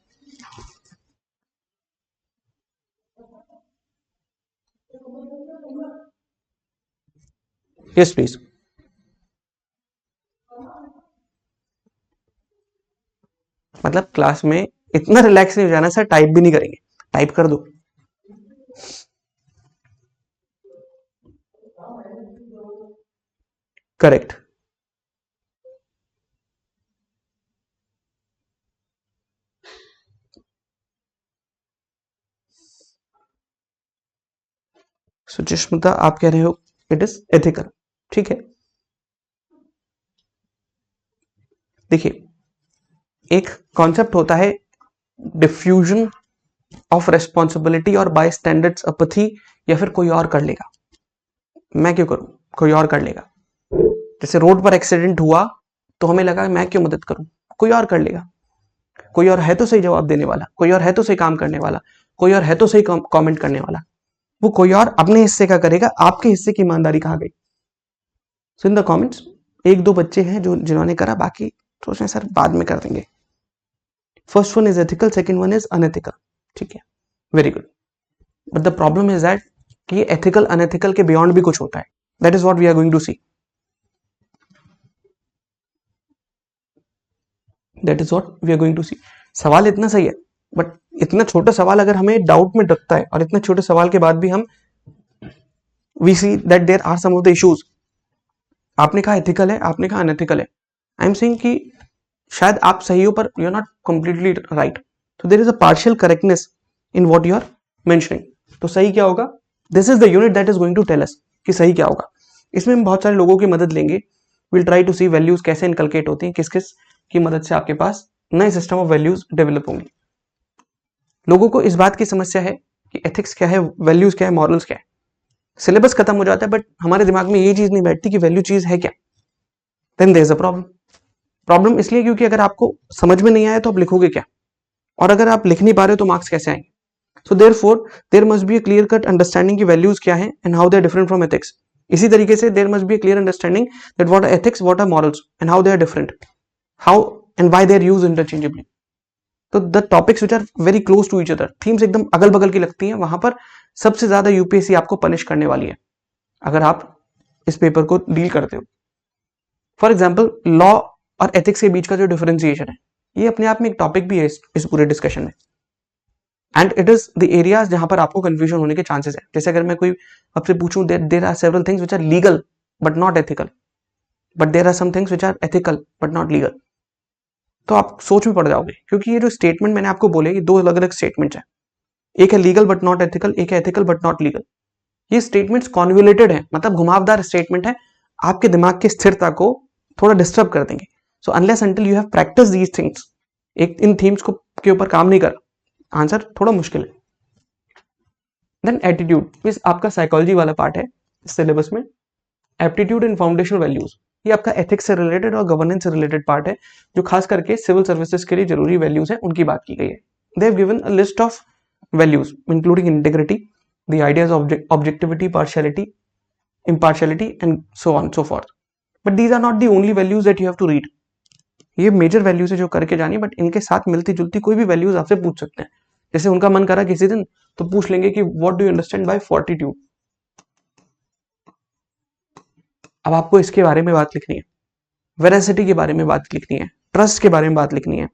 Yes please. मतलब क्लास में इतना रिलैक्स नहीं हो जाना सर, टाइप भी नहीं करेंगे, टाइप कर दो। करेक्ट। सुचिस्मिता आप कह रहे हो इट इज एथिकल, ठीक है। देखिए एक कॉन्सेप्ट होता है डिफ्यूजन ऑफ रेस्पॉन्सिबिलिटी और बाय स्टैंडर्ड्स अपथी, या फिर कोई और कर लेगा, मैं क्यों करूं, कोई और कर लेगा। जैसे रोड पर एक्सीडेंट हुआ तो हमें लगा मैं क्यों मदद करूं, कोई और कर लेगा, कोई और है तो सही जवाब देने वाला, कोई और है तो सही काम करने वाला, कोई और है तो सही कमेंट करने वाला, वो कोई और अपने हिस्से का करेगा, आपके हिस्से की ईमानदारी कहां गई? सो इन द कमेंट्स 1-2 बच्चे हैं जो जिन्होंने करा, बाकी सोच रहे सर बाद में कर देंगे। First one is ethical, second one is unethical, ठीक है, very good. But the problem is that कि एथिकल अनएथिकल के बियॉन्ड भी कुछ होता है, that is what we are going to see, that is what we are going to see. सवाल इतना सही है, बट इतना छोटा सवाल अगर हमें डाउट में रखता है और इतने छोटे सवाल के बाद भी हम we see that there are some of the issues. आपने कहा एथिकल है, आपने कहा अनएथिकल है, आई एम सेइंग कि शायद आप सही हो पर you are not completely right, तो there is a partial correctness in what you are mentioning. तो सही क्या होगा, this is the unit that is going to tell us कि सही क्या होगा। इसमें हम बहुत सारे लोगों की मदद लेंगे, will try to see values कैसे इनकलकेट होती हैं, किस किस की मदद से आपके पास नए सिस्टम ऑफ वैल्यूज डेवलप होंगी। लोगों को इस बात की समस्या है कि एथिक्स क्या है, वैल्यूज क्या है, मॉरल्स क्या है। सिलेबस खत्म हो जाता है बट हमारे दिमाग में ये चीज नहीं बैठती कि वैल्यू चीज है क्या, then there is a problem. Problem इसलिए क्योंकि अगर आपको समझ में नहीं आया तो आप लिखोगे क्या, और अगर आप लिख नहीं पा रहे हो तो मार्क्स कैसे आएंगे? So therefore there must be a clear cut understanding की वैल्यूज क्या है and how they are different from ethics. इसी तरीके से there must be a clear understanding that what are ethics, what are morals and how they are different, how and why they are used interchangeably. तो the topics which are very close to each other, themes एकदम अगल बगल की लगती हैं, वहां पर सबसे ज्यादा यूपीएससी आपको पनिश करने वाली है अगर आप इस पेपर को डील करते हो. फॉर एग्जाम्पल लॉ और एथिक्स के बीच का जो डिफरेंशिएशन है, ये अपने आप में एक टॉपिक भी है इस पूरे डिस्कशन में. And it is the areas जहां पर आपको कंफ्यूजन होने के चांसेस है. जैसे अगर मैं कोई आपसे पूछूं there are several things which are legal but not ethical, but there are some things which are ethical but not legal, तो आप सोच में पड़ जाओगे, क्योंकि ये जो स्टेटमेंट मैंने आपको बोले, ये दो अलग अलग स्टेटमेंट है. एक है लीगल बट नॉट एथिकल, एक है एथिकल बट नॉट लीगल. ये स्टेटमेंट्स कॉन्वोल्यूटेड है, मतलब घुमावदार स्टेटमेंट है, आपके दिमाग की स्थिरता को थोड़ा डिस्टर्ब कर देंगे. So unless until you have practice these things, एक इन थीम्स को के ऊपर काम नहीं कर, आंसर थोड़ा मुश्किल है. देन एटीट्यूड, इस आपका साइकोलॉजी वाला पार्ट है सिलेबस में. एप्टीट्यूड एंड फाउंडेशनल वैल्यूज, ये आपका एथिक्स से रिलेटेड और गवर्नेंस से रिलेटेड पार्ट है, जो खास करके सिविल सर्विसेज के लिए जरूरी वैल्यूज हैं, उनकी बात की गई है. They have given a list of values including integrity, the ideas of objectivity, partiality, impartiality and so on so forth. But these are not the only values that you have to read. ये major values है जो करके जानी, but इनके साथ मिलती जुलती कोई भी वैल्यूज आपसे पूछ सकते हैं. जैसे उनका मन करा किसी दिन तो पूछ लेंगे कि what do you understand bye fortitude. अब आपको इसके बारे में बात लिखनी है, वेरासिटी के बारे में बात लिखनी है, ट्रस्ट के बारे में बात लिखनी है,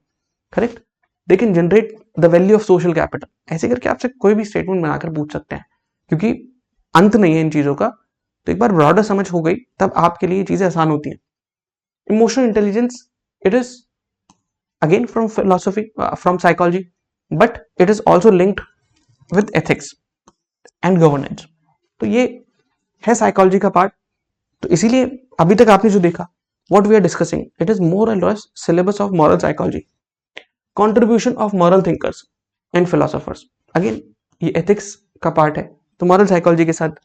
correct. They can generate the value of social capital, ऐसे करके आपसे कोई भी स्टेटमेंट बनाकर पूछ सकते हैं, क्योंकि अंत नहीं है इन चीजों का. तो एक बार ब्रॉडर समझ हो गई तब आपके लिए चीजें आसान होती हैं. Emotional intelligence, it is again from philosophy, from psychology, but it is also linked with ethics and governance. तो ये है साइकोलॉजी का पार्ट. तो इसीलिए अभी तक आपने जो देखा, what we are discussing, it is more and less syllabus of moral psychology, contribution of moral thinkers and philosophers. Again ये एथिक्स का पार्ट है, तो मॉरल साइकोलॉजी के साथ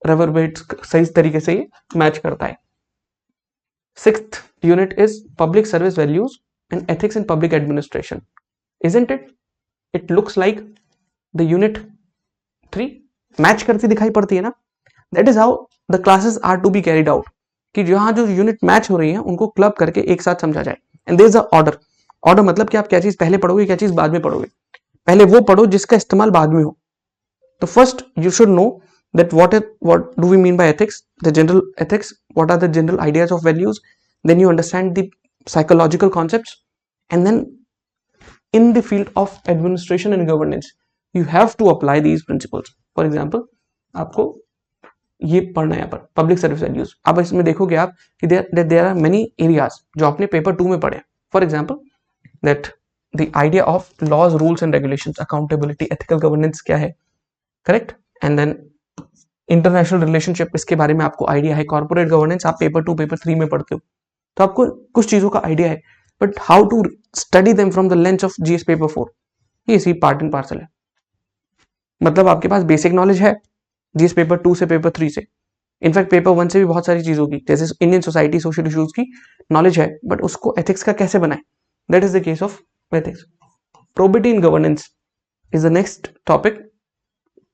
reverberates सही तरीके से ये मैच करता है. Sixth unit is public service values and ethics in public administration. Isn't it? It looks like the unit 3 match करती दिखाई पड़ती है ना. That is how the classes are to be carried out. कि जहां जो यूनिट मैच हो रही है उनको क्लब करके एक साथ समझा जाए. And there is a order. Order मतलब कि आप क्या चीज पहले पढ़ोगे, क्या चीज बाद में पढ़ोगे. पहले वो पढ़ो जिसका इस्तेमाल बाद में हो. तो first you should know that what do we mean by ethics, the general ethics, what are the general ideas of values, then you understand the psychological concepts, and then in the field of administration and governance you have to apply these principles. For example, आपको ये पढ़ना है यहाँ पर public service values. अब इसमें देखोगे आप कि there are many areas जो आपने पेपर 2 में पढ़े. For example, that the idea of laws, rules and regulations, accountability, ethical governance क्या है, correct. And then international relationship, इसके बारे में आपको आइडिया है. कॉर्पोरेट गवर्नेंस आप पेपर 2 पेपर 3 में पढ़ते हो, तो आपको कुछ चीजों का आइडिया है, but how to study them from the lens of GS paper 4, ये इसी पार्ट एंड पार्सल है. मतलब आपके पास बेसिक नॉलेज है जीएस पेपर 2 से पेपर 3 से, इनफैक्ट पेपर 1 से भी बहुत सारी चीजों की, जैसे इंडियन सोसाइटी, सोशल इश्यूज की नॉलेज है, बट उसको एथिक्स का कैसे बनाए, that is the case of ethics. Probity in governance is the next topic.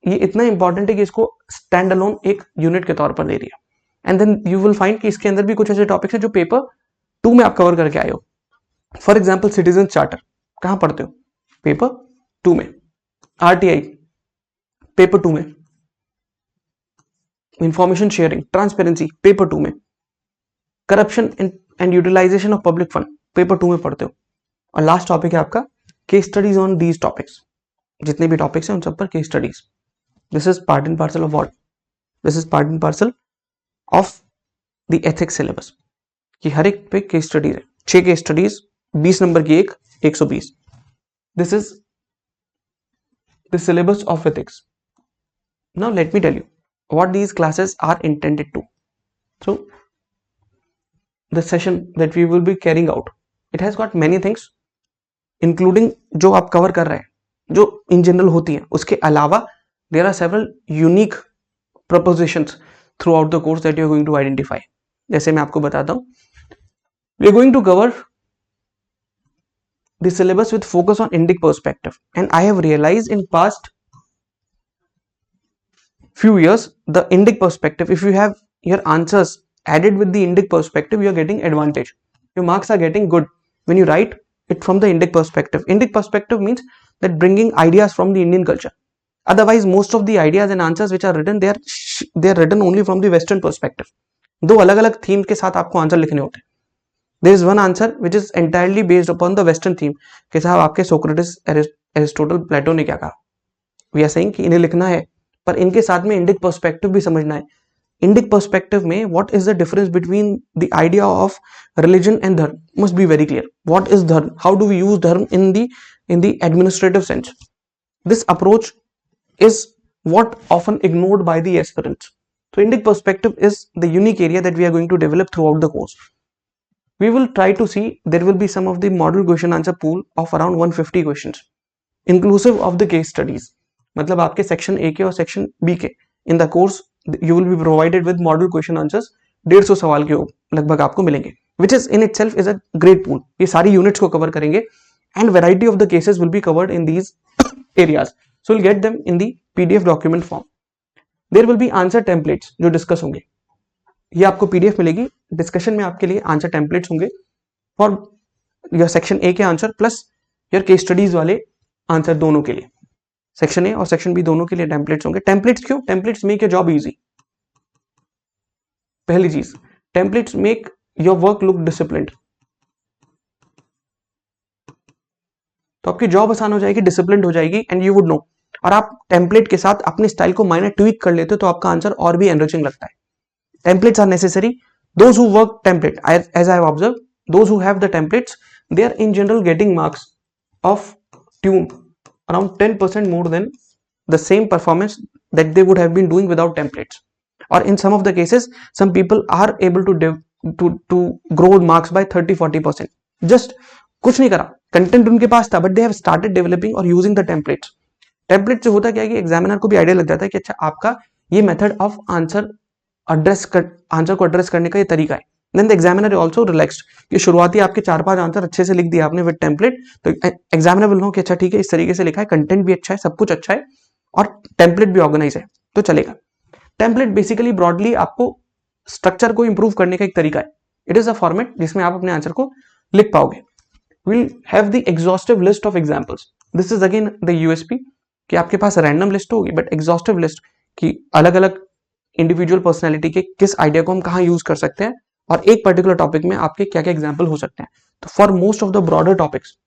ये इतना इंपॉर्टेंट है कि इसको स्टैंड अलोन एक यूनिट के तौर पर दे दिया. And then you will find कि इसके अंदर भी कुछ ऐसे टॉपिक्स हैं जो पेपर 2 में आप कवर करके आए हो. फॉर एग्जांपल सिटीजन चार्टर कहां पढ़ते हो, पेपर 2 में. आरटीआई पेपर 2 में. इंफॉर्मेशन शेयरिंग, ट्रांसपेरेंसी पेपर 2 में. Corruption and utilisation of public fund paper 2 में पढ़ते हो. और लास्ट टॉपिक है आपका case studies on these topics. जितने भी टॉपिक्स हैं उन सब पर case studies. This is part and parcel of what? This is part and parcel of the ethics syllabus. कि हर एक पे केस स्टडीज है, 6 केस स्टडीज, 20 नंबर की एक, 120. This is the syllabus of ethics. Now let me tell you what these classes are intended to. So the session that we will be carrying out, it has got many things, including जो आप cover कर रहे हैं, जो in general होती हैं. उसके अलावा there are several unique propositions throughout the course that you are going to identify. जैसे मैं आपको बताता हूँ, we are going to cover the syllabus with focus on Indic perspective, and I have realized in past few years the Indic perspective, if you have your answers added with the Indic perspective, you are getting advantage. Your marks are getting good when you write it from the Indic perspective. Indic perspective means that bringing ideas from the Indian culture. Otherwise, most of the ideas and answers which are written, they are written only from the Western perspective. दो अलग अलग theme के साथ आपको answer लिखने होते हैं. There is one answer which is entirely based upon the Western theme कि साहब आपके सोक्रेटिस, एरिस्टोटल, प्लेटो ने क्या कहा. We are saying कि इन्हें लिखना है, पर इनके साथ में इंडिक पर्सपेक्टिव भी समझना है. इंडिक पर्सपेक्टिव में what is the difference between the idea of religion and dharma must be very clear. What is dharma? How do we use dharma in the administrative sense? This approach is what often ignored by the aspirants. So Indic perspective is the unique area that we are going to develop throughout the course. We will try to see, there will be some of the model question answer pool of around 150 questions inclusive of the case studies. मतलब आपके section A के और section B के in the course you will be provided with model question answers. 150 सवाल के लगभग आपको मिलेंगे, which is in itself is a great pool. ये सारी यूनिट्स को कवर करेंगे and variety of the cases will be covered in these areas. So will get them in the PDF document form. There will be answer templates जो discuss होंगे. ये आपको PDF मिलेगी. Discussion में आपके लिए आंसर टेम्पलेट्स होंगे फॉर योर सेक्शन ए के answer plus your case studies वाले आंसर दोनों के लिए. सेक्शन ए और सेक्शन बी दोनों के लिए टेम्पलेट्स होंगे. टेम्पलेट्स क्यों? Templates make your job easy. पहली चीज, templates make your work look disciplined. तो आपकी जॉब आसान हो जाएगी, डिसिप्लिन्ड हो जाएगी एंड यू वुड नो. और आप टेम्पलेट के साथ अपने स्टाइल को माइनर ट्वीक कर लेते हो तो आपका आंसर और भी एनरिचिंग लगता है. Templates are necessary. Those who work template, as I have observed, those who have the templates, they are in general getting marks of tune around 10% more than the same performance that they would have been doing without templates. Or in some of the cases, some people are able to grow marks by 30-40%. Just कुछ नहीं करा, content उनके पास था, but they have started developing or using the templates. Template से होता क्या है कि एग्जामिनर को भी आइडिया लग जाता है कि अच्छा आपका ये मेथड ऑफ आंसर को एड्रेस करने का ये तरीका है. Then the examiner also relaxed कि शुरुआती आपके 4-5 आंसर अच्छे से लिख दिया आपने विद टेम्पलेट, तो एग्जामिनर विल नो कि अच्छा ठीक है इस तरीके से लिखा है, कंटेंट भी अच्छा है, सब कुछ अच्छा है और टेम्पलेट भी ऑर्गेनाइज है तो चलेगा. टेम्पलेट बेसिकली ब्रॉडली आपको स्ट्रक्चर को इंप्रूव करने का एक तरीका है. इट इज अ फॉर्मेट जिसमें आप अपने आंसर को लिख पाओगे. Will have the exhaustive list of examples. This is again the USP कि आपके पास रैंडम लिस्ट होगी बट एग्जॉस्टिव लिस्ट की अलग अलग इंडिविजुअल पर्सनैलिटी के किस आइडिया को हम कहाँ यूज कर सकते हैं और एक पर्टिकुलर टॉपिक में आपके क्या क्या एग्जाम्पल हो सकते हैं. तो for most of the broader topics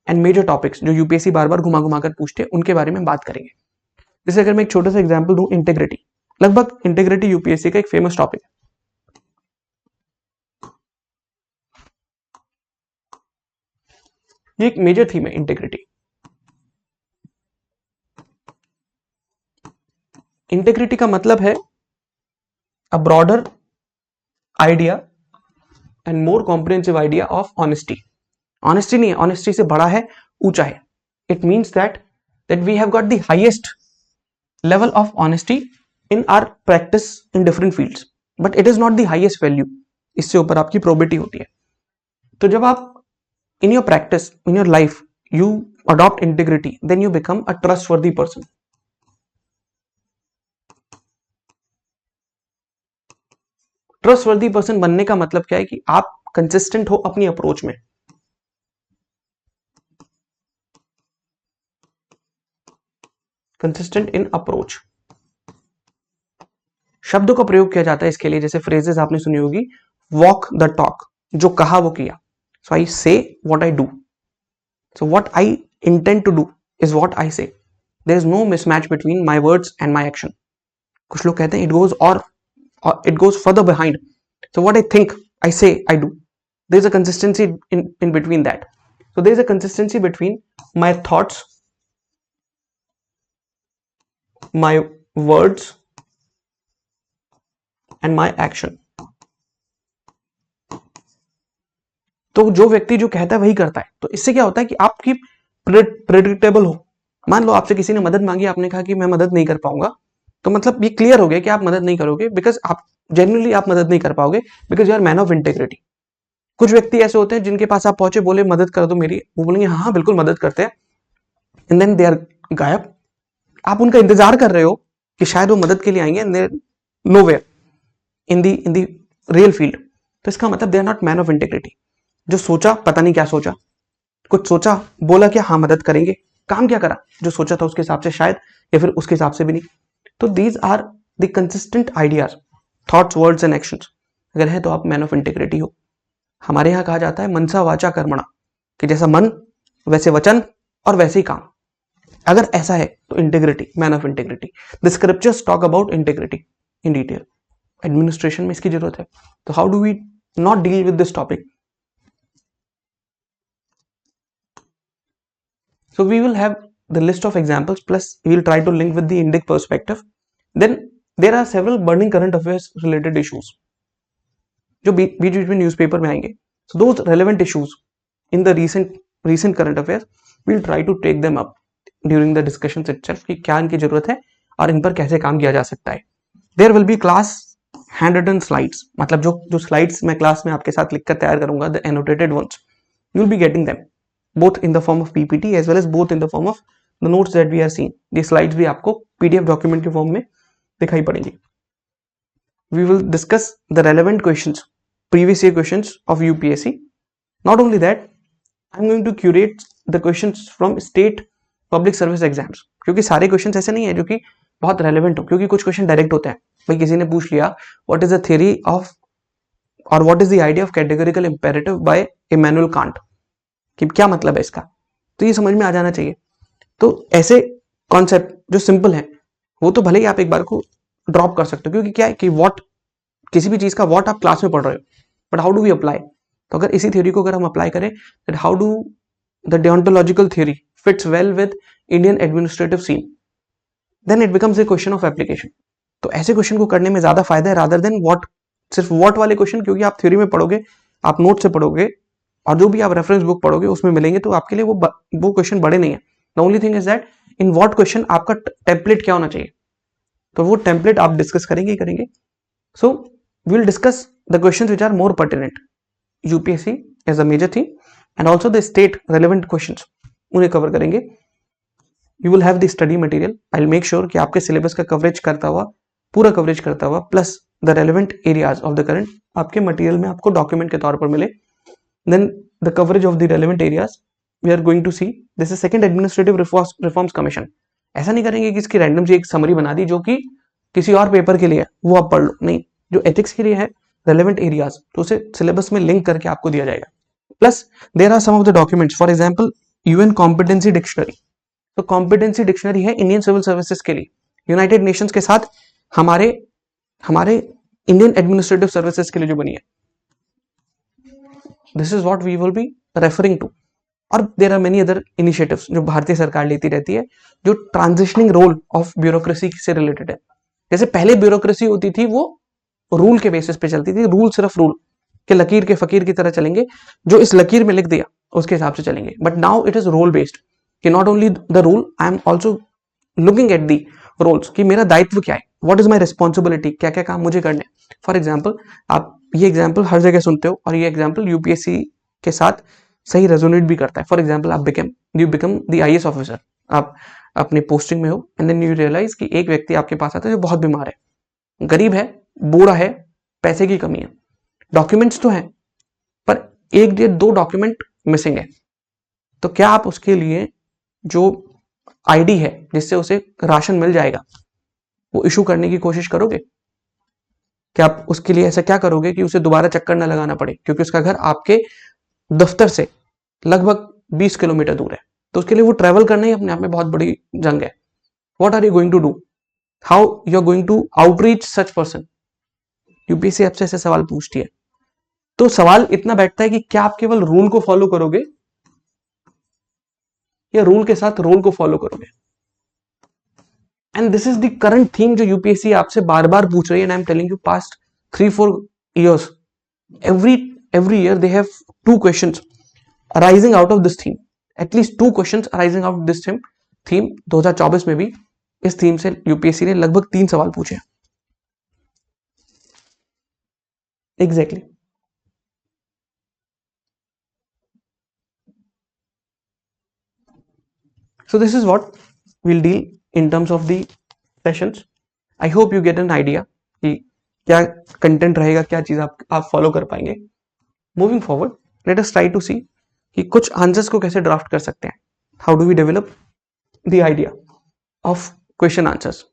and major topics जो यूपीएससी बार बार घुमा घुमा कर पूछते हैं उनके बारे में बात करेंगे. जैसे अगर मैं एक छोटा सा एग्जाम्पल दूं, इंटेग्रिटी. लगभग इंटेग्रिटी यूपीएससी का एक फेमस टॉपिक है. ये एक मेजर थीम है इंटेग्रिटी. इंटेग्रिटी का मतलब है a broader idea and more comprehensive idea of honesty. Honesty नहीं है, honesty से बड़ा है, ऊंचा है. It means that we have got the highest level of honesty in our practice in different fields, but it is not the highest value. इससे ऊपर आपकी probity होती है. तो जब आप in your practice, in your life, you adopt integrity, then you become a trustworthy person. Trustworthy person बनने का मतलब क्या है कि आप कंसिस्टेंट हो अपनी अप्रोच में. कंसिस्टेंट इन अप्रोच शब्दों का प्रयोग किया जाता है इसके लिए. जैसे फ्रेजेस आपने सुनी होगी, वॉक द टॉक, जो कहा वो किया. So I say what I do. So what I intend to do is what I say. There is no mismatch between my words and my action. कुछ लोग कहते हैं it goes further behind. So what I think, I say, I do. There's a consistency in between that. So there's a consistency between my thoughts, my words, and my action. तो जो व्यक्ति जो कहता है वही करता है. तो इससे क्या होता है कि आपकी प्रेडिक्टेबल हो. मान लो आपसे किसी ने मदद मांगी, आपने कहा कि मैं मदद नहीं कर पाऊंगा, तो मतलब ये क्लियर हो गया कि आप मदद नहीं करोगे बिकॉज आप जेन्युइनली आप मदद नहीं कर पाओगे because you are man of integrity. कुछ व्यक्ति ऐसे होते हैं जिनके पास आप पहुंचे, बोले मदद कर दो मेरी, वो बोलेंगे हाँ बिल्कुल मदद करते हैं, एंड देन दे आर गायब। आप उनका इंतजार कर रहे हो कि शायद वो मदद के लिए आएंगे, and they nowhere in the real field. तो इसका मतलब they are not man of integrity. जो सोचा, पता नहीं क्या सोचा, कुछ सोचा, बोला कि हाँ मदद करेंगे, काम क्या करा, जो सोचा था उसके हिसाब से शायद, या फिर उसके हिसाब से भी नहीं। तो these are the consistent ideas, thoughts, words and actions. अगर है तो आप मैन ऑफ इंटेग्रिटी हो। हमारे यहाँ कहा जाता है मनसा वाचा कर्मणा, कि जैसा मन वैसे वचन और वैसे ही काम। अगर ऐसा है तो integrity, man of integrity. The scriptures talk about integrity in detail. Administration में इसकी जरूरत है। तो how do we not deal with this topic? So we will have the list of examples, plus we will try to link with the Indic perspective. Then there are several burning current affairs related issues जो बीच बीच में newspaper में आएंगे. So those relevant issues in the recent current affairs, we'll try to take them up during the discussions itself कि क्या इनकी जरूरत है और इन पर कैसे काम किया जा सकता है. There will be class handwritten slides, मतलब जो slides मैं क्लास में आपके साथ लिखकर तैयार करूंगा, the annotated ones, you'll be getting them both in the form of PPT as well as both in the form of the notes that we are seeing. ये slides भी आपको PDF document के form में दिखाई पड़ेंगी. We will discuss the relevant questions, previous year questions of UPSC. Not only that, I'm going to curate the questions from state public service exams, क्योंकि सारे questions ऐसे नहीं है जो कि बहुत relevant हो, क्योंकि कुछ question direct होते हैं. भाई किसी ने पूछ लिया what is the theory of or what is the idea of categorical imperative by Immanuel Kant, कि क्या मतलब है इसका, तो ये समझ में आ जाना चाहिए. तो ऐसे कॉन्सेप्ट जो सिंपल है वो तो भले ही आप एक बार को ड्रॉप कर सकते हो, क्योंकि क्या है कि व्हाट, किसी भी चीज का व्हाट आप क्लास में पढ़ रहे हो, but how do we apply. तो अगर इसी थ्योरी को अगर हम अप्लाई करें, that how do the deontological theory fits well with Indian administrative scene, then it becomes a question of application. तो ऐसे क्वेश्चन को करने में ज्यादा फायदा है रादर देन व्हाट, सिर्फ व्हाट वाले क्वेश्चन, क्योंकि आप थ्योरी में पढ़ोगे, आप नोट से पढ़ोगे और जो भी आप रेफरेंस बुक पढ़ोगे उसमें मिलेंगे, तो आपके लिए वो क्वेश्चन बड़े नहीं है. The only thing is that in what question आपका टेम्पलेट क्या होना चाहिए, तो वो टेम्पलेट आप डिस्कस करेंगे ही करेंगे. So we will discuss the questions which are more pertinent UPSC as a major theme, and also the state relevant questions, उन्हें कवर करेंगे. You will have the study material. I will make sure कि आपके syllabus का coverage करता हुआ, पूरा coverage करता हुआ, plus the relevant areas of the current आपके मटेरियल में आपको डॉक्यूमेंट के तौर पर मिले. Then the coverage of the relevant areas we are going to see. This is second administrative reforms commission. ऐसा नहीं करेंगे कि इसकी रैंडम जी एक समरी बना दी जो कि किसी और पेपर के लिए है, वो आप पढ़ लो. नहीं, जो एथिक्स के लिए है रेलेवेंट एरियाज, तो उसे सिलेबस में लिंक करके आपको दिया जाएगा. Plus there are some of the documents, for example UN competency dictionary. तो कॉम्पिटेंसी डिक्शनरी है इंडियन सिविल सर्विसेज के लिए, यूनाइटेड नेशंस के साथ हमारे इंडियन एडमिनिस्ट्रेटिव सर्विसेज के लिए जो बनी है. This is what we will be referring to. और there are many other initiatives जो भारतीय सरकार लेती रहती है, जो ट्रांजिशनिंग रोल ऑफ ब्यूरोक्रेसी से रिलेटेड है. जैसे पहले ब्यूरोक्रेसी होती थी वो रूल के बेसिस पे चलती थी, रूल सिर्फ रूल के लकीर के फकीर की तरह चलेंगे, जो इस लकीर में लिख दिया उसके हिसाब से चलेंगे. But now it is role based, कि not only the rule, I am also looking at the roles, कि मेरा दायित्व क्या है, व्हाट इज माई रिस्पॉन्सिबिलिटी, क्या क्या काम मुझे करने. फॉर एग्जाम्पल, आप ये एग्जाम्पल हर जगह सुनते हो और ये एग्जाम्पल यूपीएससी के साथ सही रेजोनेट भी करता है. फॉर एग्जाम्पल, आप you become the IAS officer, आप अपने पोस्टिंग में हो, एंड देन यू रियलाइज कि एक व्यक्ति आपके पास आता है जो बहुत बीमार है, गरीब है, बूढ़ा है, पैसे की कमी है, डॉक्यूमेंट्स तो हैं पर एक या दो डॉक्यूमेंट मिसिंग है. तो क्या आप उसके लिए जो आईडी है जिससे उसे राशन मिल जाएगा वो इशू करने की कोशिश करोगे? क्या आप उसके लिए ऐसा क्या करोगे कि उसे दोबारा चक्कर ना लगाना पड़े, क्योंकि उसका घर आपके दफ्तर से लगभग 20 किलोमीटर दूर है, तो उसके लिए वो ट्रेवल करना ही अपने आप में बहुत बड़ी जंग है. What are you going to do, how you are going to outreach such person. UPSC आपसे ऐसे सवाल पूछती है, तो सवाल इतना बैठता है कि क्या आप केवल रूल को फॉलो करोगे या रूल के साथ रोल को फॉलो करोगे. And this is the current theme जो यूपीएससी आपसे बार बार पूछ रही है. And I am telling you past 3-4 years, every year they have 2 questions arising out of this theme, at least 2 questions arising out of this theme. 2024 में भी इस theme से UPSC ने लगभग 3 सवाल पूछे. Exactly So this is what we'll deal in terms of the sessions. I hope you get an idea कि क्या कंटेंट रहेगा, क्या चीज आप फॉलो कर पाएंगे. Moving forward, let us try to see कि कुछ आंसर्स को कैसे ड्राफ्ट कर सकते हैं. How do we develop the idea of question answers.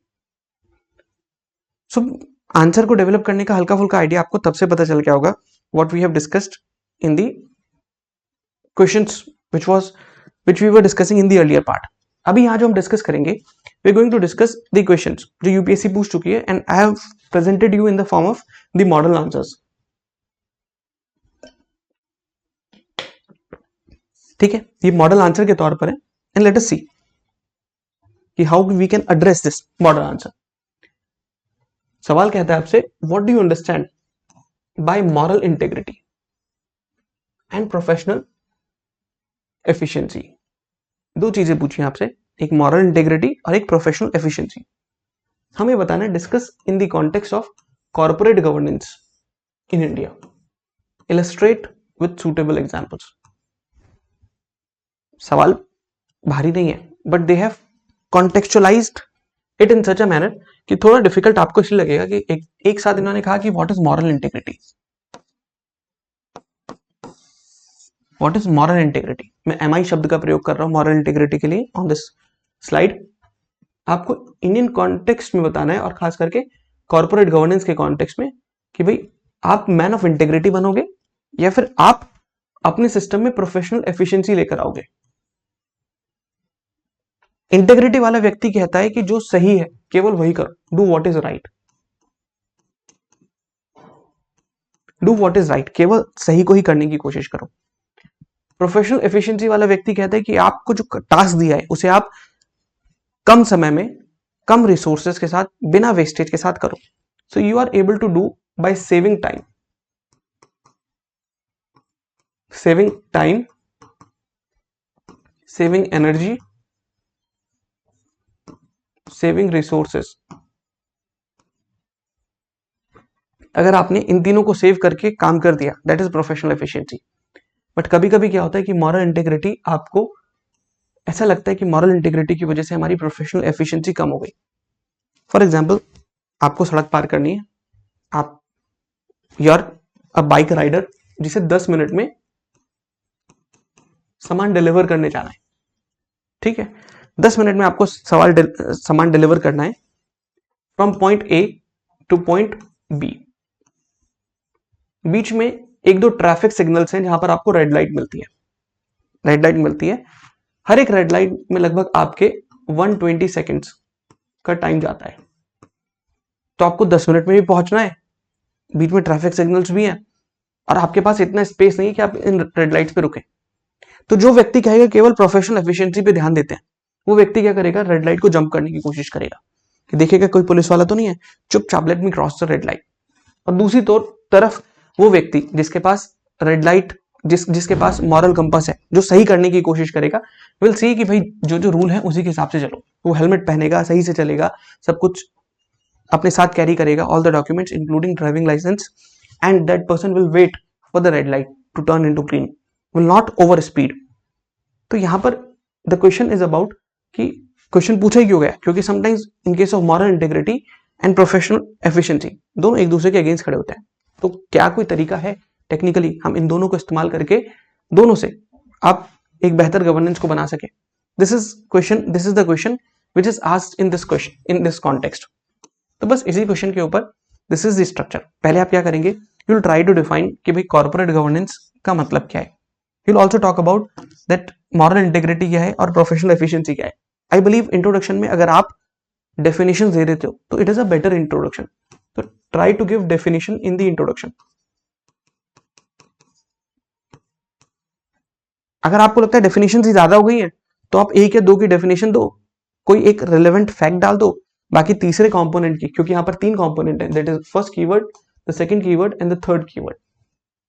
So answer को डेवलप करने का हल्का फुल्का आइडिया आपको तब से पता चल गया होगा what we have discussed in the questions which we were discussing in the earlier part. अभी यहाँ जो हम डिस्कस करेंगे, we are going to discuss the questions जो यूपीएससी पूछ चुकी है, and I have presented you in the form of the model answers. ठीक है, ये मॉडल आंसर के तौर पर है, and let us see कि how we can address this model answer. सवाल कहता है आपसे, what do you understand by moral integrity and professional efficiency. दो चीजें पूछी आपसे, एक मॉरल इंटेग्रिटी और एक प्रोफेशनल एफिशिएंसी. हमें बताना है discuss in the context of corporate governance in India. Illustrate with suitable examples. सवाल भारी नहीं है, but they have contextualised it in such a manner कि थोड़ा डिफिकल्ट आपको इसलिए लगेगा कि एक साथ इन्होंने कहा कि what is moral integrity. What is moral integrity. मैं एमआई शब्द का प्रयोग कर रहा हूं मॉरल इंटेग्रिटी के लिए ऑन दिस स्लाइड. आपको इंडियन कॉन्टेक्स्ट में बताना है और खास करके कॉर्पोरेट गवर्नेंस के कॉन्टेक्स्ट में कि भाई आप मैन ऑफ इंटेग्रिटी बनोगे या फिर आप अपने सिस्टम में प्रोफेशनल एफिशिएंसी लेकर आओगे. इंटेग्रिटी वाला व्यक्ति कहता है कि जो सही है केवल वही करो, do what is right. Do what is right, केवल सही को ही करने की कोशिश करो. प्रोफेशनल एफिशिएंसी वाला व्यक्ति कहता है कि आपको जो टास्क दिया है उसे आप कम समय में कम रिसोर्सेज के साथ बिना वेस्टेज के साथ करो. So you are able to do by saving time, saving energy, saving resources. अगर आपने इन तीनों को सेव करके काम कर दिया, that is professional efficiency. But कभी कभी क्या होता है कि मॉरल इंटेग्रिटी, आपको ऐसा लगता है कि मॉरल इंटेग्रिटी की वजह से हमारी प्रोफेशनल एफिशिएंसी कम हो गई. फॉर एग्जांपल, आपको सड़क पार करनी है, आप यार अ बाइक राइडर जिसे 10 मिनट में सामान डिलीवर करने जाना है. ठीक है, 10 मिनट में आपको सामान डिलीवर करना है from point A to point B. बीच में एक दो ट्रैफिक सिग्नल्स हैं जहां पर आपको रेड लाइट मिलती है. हर एक रेड लाइट में लगभग आपके 120 सेकेंड्स का टाइम जाता है. तो आपको 10 मिनट में भी पहुंचना है, बीच में ट्रैफिक सिग्नल्स भी हैं और आपके पास इतना स्पेस नहीं है कि आप इन रेड लाइट्स पे रुकें. तो जो व्यक्ति कहेगा केवल प्रोफेशनल एफिशिएंसी पे ध्यान देते हैं, वो व्यक्ति क्या करेगा, रेड लाइट को जंप करने की कोशिश करेगा कि देखेगा कोई पुलिस वाला तो नहीं है, चुपचाप let me cross the red light. और दूसरी तरफ वो व्यक्ति जिसके पास रेड लाइट, जिसके पास मॉरल कंपास है, जो सही करने की कोशिश करेगा, विल सी कि भाई जो रूल है उसी के हिसाब से चलो. वो हेलमेट पहनेगा, सही से चलेगा, सब कुछ अपने साथ कैरी करेगा, all the documents including driving license, and that person will wait for the red light to turn into green, will not over speed. तो यहां पर द क्वेश्चन इज अबाउट कि क्वेश्चन पूछा ही क्यों गया, क्योंकि sometimes in case of moral integrity and professional efficiency दोनों एक दूसरे के अगेंस्ट खड़े होते हैं. तो क्या कोई तरीका है टेक्निकली हम इन दोनों को इस्तेमाल करके दोनों से आप एक बेहतर गवर्नेंस को बना सके. This is the question which is asked in this context. तो बस इसी क्वेश्चन के ऊपर दिस इज द स्ट्रक्चर. पहले आप क्या करेंगे, you will try to define कि भाई कॉर्पोरेट गवर्नेंस का मतलब क्या है. You will also talk about that moral integrity क्या है और प्रोफेशनल एफिशिएंसी क्या है. आई बिलीव इंट्रोडक्शन में अगर आप डेफिनेशन दे देते हो तो it is a better introduction. तो try to give definition in the introduction. अगर आपको लगता है डेफिनेशन ही ज्यादा हो गई है तो आप एक या दो की डेफिनेशन दो, कोई एक रिलेवेंट फैक्ट डाल दो, बाकी तीसरे कंपोनेंट की, क्योंकि यहाँ पर 3 कंपोनेंट है, that is first keyword, the second keyword and the third keyword.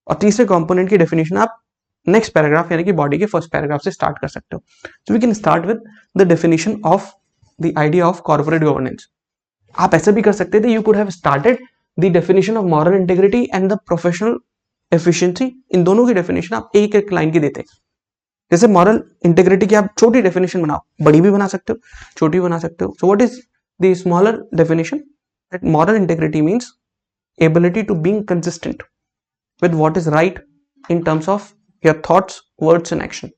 और तीसरे कंपोनेंट की डेफिनेशन आप नेक्स्ट पैराग्राफ यानी कि बॉडी के फर्स्ट पैराग्राफ से स्टार्ट कर सकते हो. So we can start with the definition of the idea of corporate governance. आप ऐसे भी कर सकते थे, you could have started the definition of moral integrity and the professional efficiency. इन दोनों की डेफिनेशन आप एक एक लाइन की देते, जैसे मॉरल इंटीग्रिटी की आप छोटी डेफिनेशन बनाओ, बड़ी भी बना सकते हो, छोटी भी बना सकते हो. So what is the smaller definition? That moral integrity means ability to being consistent with what is right in terms of your thoughts, words and action.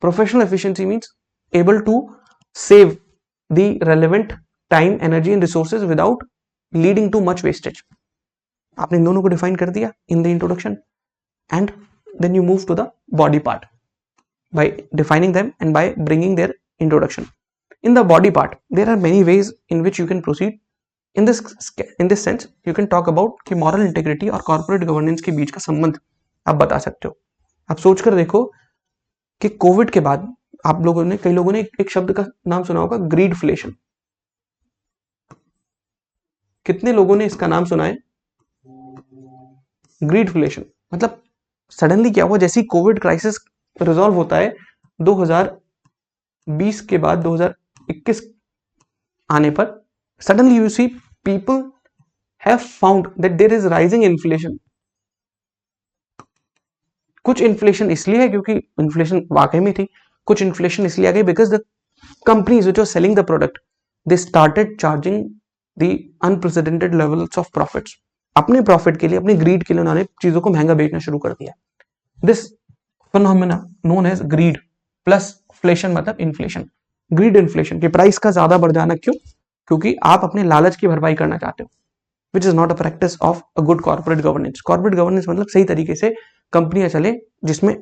Professional efficiency means able to save the relevant time, energy and resources without leading to much wastage. आपने इन दोनों को define कर दिया in the introduction, and then you move to the body part by defining them and by bringing their introduction. In the body part, there are many ways in which you can proceed. In this sense, you can talk about कि moral integrity और corporate governance के बीच का संबंध आप बता सकते हो. आप सोच कर देखो कि कोविड के बाद आप लोगों ने, कई लोगों ने एक शब्द का नाम सुना होगा, ग्रीडफ्लेशन. कितने लोगों ने इसका नाम सुना है? ग्रीडफ्लेशन मतलब सडनली क्या हुआ, जैसे कोविड क्राइसिस रिजॉल्व होता है 2020 के बाद 2021 आने पर, suddenly you see people have found that there is rising inflation. कुछ इन्फ्लेशन इसलिए है क्योंकि इन्फ्लेशन वाकई में थी, कुछ इन्फ्लेशन इसलिए आ गई because the companies which are selling the product they started charging the unprecedented levels of profits. अपने प्रॉफिट के लिए, अपने ग्रीड के लिए उन्होंने चीजों को महंगा बेचना शुरू कर दिया. This phenomena known as greed plus flation मतलब इन्फ्लेशन. ग्रीड इन्फ्लेशन की प्राइस का ज्यादा बढ़ जाना, क्यों? क्योंकि आप अपने लालच की भरपाई करना चाहते हो, which is not a practice of a good corporate governance. Corporate governance मतलब सही तरीके से कंपनियां चले, जिसमें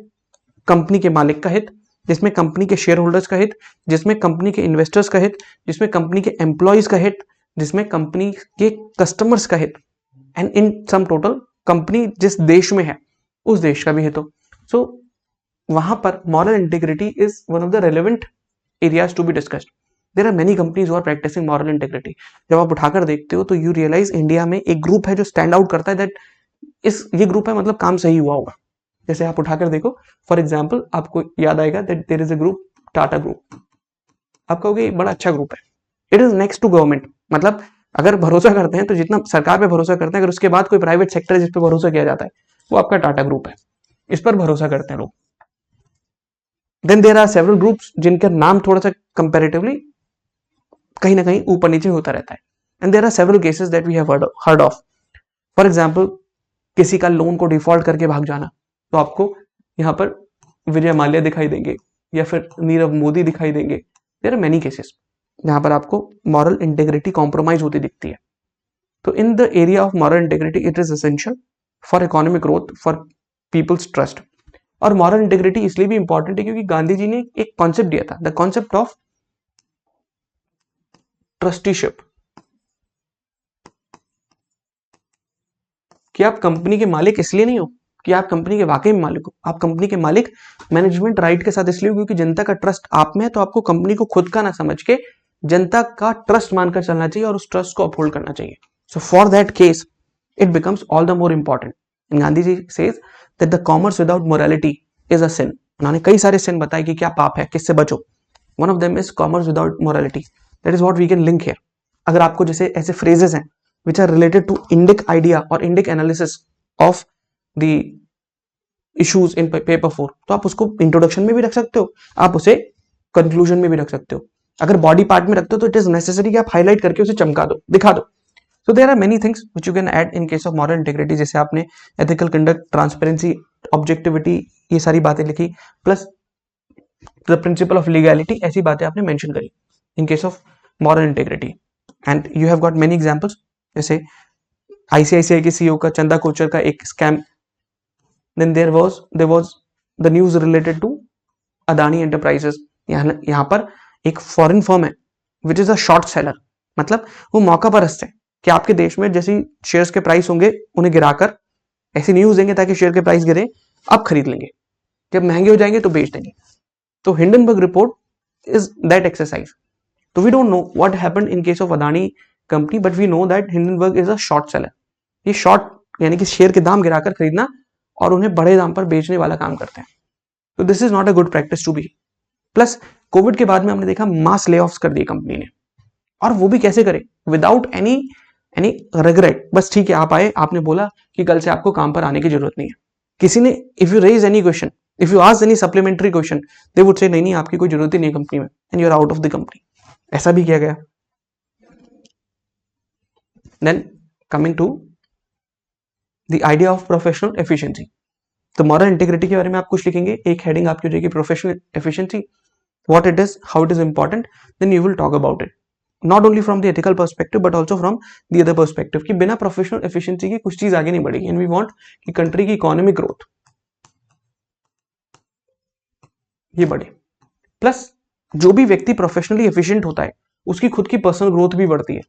कंपनी के मालिक का हित, जिसमें कंपनी के शेयर होल्डर्स का हित, जिसमें कंपनी के इन्वेस्टर्स का हित, जिसमें कंपनी के एम्प्लॉयज का हित, जिसमें कंपनी के कस्टमर्स का हित, and in sum total company जिस देश में है उस देश का भी हित हो. सो वहां पर moral integrity is one of the relevant areas to be discussed. There are many companies who are practicing moral integrity. जब आप उठाकर देखते हो तो you realize इंडिया में एक ग्रुप है जो स्टैंड आउट करता है, दैट ये ग्रुप है मतलब काम सही हुआ होगा. जैसे आप उठाकर देखो, फॉर एग्जाम्पल आपको याद आएगा that there is a group, Tata group. आप कहोगे बड़ा अच्छा ग्रुप है, it is next to government. मतलब अगर भरोसा करते हैं तो जितना सरकार पे भरोसा करते हैं, अगर उसके बाद कोई प्राइवेट सेक्टर जिस पे भरोसा किया जाता है वो आपका टाटा ग्रुप है, इस पर भरोसा करते हैं लोग. Then there are several groups जिनका नाम थोड़ा सा कंपैरेटिवली कहीं ना कहीं ऊपर नीचे होता रहता है. And there are several cases that we have heard of. For example किसी का लोन को डिफॉल्ट करके भाग जाना, तो आपको यहाँ पर विजय माल्या दिखाई देंगे या फिर नीरव मोदी दिखाई देंगे. देयर आर मेनी केसेस जहां पर आपको मॉरल इंटीग्रिटी कॉम्प्रोमाइज होती दिखती है. तो in the area of moral integrity it is essential for economic growth, for people's trust. और मॉरल इंटीग्रिटी इसलिए भी इंपॉर्टेंट है क्योंकि गांधी जी ने एक कॉन्सेप्ट दिया था, द कॉन्सेप्ट ऑफ ट्रस्टीशिप, कि आप कंपनी के मालिक इसलिए नहीं हो कि आप कंपनी के वाकई में मालिक हो, आप कंपनी के मालिक मैनेजमेंट राइट के साथ इसलिए हो क्योंकि जनता का ट्रस्ट आप में है. तो आपको कंपनी को खुद का ना समझ के जनता का ट्रस्ट मानकर चलना चाहिए और उस ट्रस्ट को अपहोल्ड करना चाहिए. So for that case it becomes all the more important. Gandhi ji says that the commerce without morality is a sin. उन्होंने कई सारे सिन बताए कि क्या पाप है, किससे बचो. One of them is commerce without morality. That is what we can link here. अगर आपको जैसे ऐसे फ्रेजेस हैं which are related to Indic idea or Indic analysis of the issues in paper 4, तो आप उसको इंट्रोडक्शन में भी रख सकते हो, आप उसे कंक्लूजन में भी रख सकते हो. अगर बॉडी पार्ट में रखते हो तो इट इज नेसेसरी कि आप हाईलाइट करके उसे चमका दो, दिखा दो. So there are many things which you can add in case of moral integrity. जैसे आपने एथिकल कंडक्ट, ट्रांसपेरेंसी, ऑब्जेक्टिविटी, ये सारी बातें लिखी, plus the principle of legality, ऐसी बातें आपने मेंशन करी in case of moral integrity. And you have got many examples. जैसे आईसीआईसीआई के सीईओ का, चंदा कोचर का एक scam. Then there was the news related to Adani enterprises. यहाँ पर एक फॉरेन फर्म है which is a short seller. मतलब वो मौका परस्त है कि आपके देश में जैसे शेयर्स के प्राइस होंगे उन्हें गिराकर ऐसी न्यूज देंगे ताकि शेयर के प्राइस गिरे, अब खरीद लेंगे, जब महंगे हो जाएंगे तो बेच देंगे. तो Hindenburg report is that exercise. तो we don't know what happened in case of Adani company, but we know that Hindenburg is a short seller. ये शॉर्ट यानी कि शेयर के दाम गिराकर खरीदना और उन्हें बड़े दाम पर बेचने वाला काम करते हैं. तो this is not a good practice to be. Plus covid के बाद में हमने देखा मास ले ऑफ्स कर दिए कंपनी ने, और वो भी कैसे करे, विदाउट एनी रिग्रेट. बस ठीक है, आप आए, आपने बोला कि कल से आपको काम पर आने की जरूरत नहीं है. किसी ने, if you raise any question if you ask any supplementary question they would say नहीं आपकी कोई जरूरत ही नहीं कंपनी में and you are out of the company. ऐसा भी किया गया. Then coming to the idea of professional efficiency. तो मॉरल इंटीग्रिटी के बारे में आप कुछ लिखेंगे, एक हेडिंग आपकी हो जाएगी professional efficiency, what it is, how it is important, then you will talk about it not only from the ethical perspective but also from the other perspective कि बिना प्रोफेशनल एफिशिएंसी के कुछ चीज आगे नहीं बढ़ेगी. एंड वी वांट कि country की इकोनॉमिक ग्रोथ ये बढ़े, प्लस जो भी व्यक्ति प्रोफेशनली एफिशिएंट होता है उसकी खुद की पर्सनल ग्रोथ भी बढ़ती है.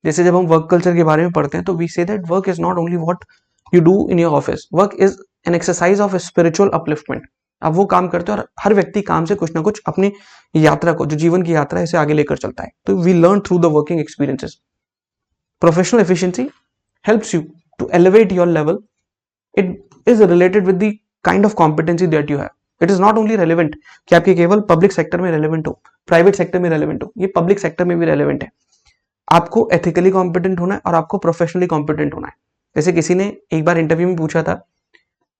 जैसे जब हम वर्क कल्चर के बारे में पढ़ते हैं तो we say that work is not only what you do in your office, work is an exercise of spiritual upliftment. आप वो काम करते हो और हर व्यक्ति काम से कुछ ना कुछ अपनी यात्रा को, जो जीवन की यात्रा है, इसे आगे लेकर चलता है. तो we learn through the working experiences. Professional efficiency helps you to elevate your level. It is related with the kind of competency that you have. It is not only relevant कि आपके केवल पब्लिक सेक्टर में relevant हो, private sector में relevant हो, ये public sector में भी रेलेवेंट है. आपको एथिकली कॉम्पिटेंट होना है और आपको प्रोफेशनली कॉम्पिटेंट होना है. जैसे किसी ने एक बार इंटरव्यू में पूछा था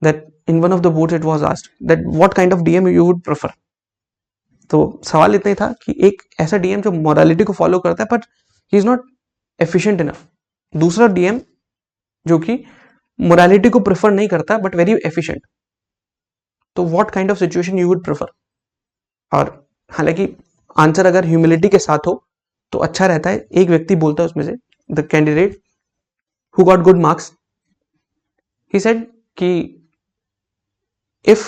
that in one of the boards it was asked that what kind of DM you would prefer. तो सवाल इतना ही था कि एक ऐसा डीएम जो मोरालिटी को फॉलो करता है but he is not efficient enough, दूसरा डीएम जो कि मोरालिटी को प्रेफर नहीं करता बट वेरी एफिशिएंट. तो what kind of situation you would prefer. और हालांकि आंसर अगर ह्यूमिलिटी के साथ हो तो अच्छा रहता है. एक व्यक्ति बोलता है उसमें से, the candidate who got good marks, he said कि if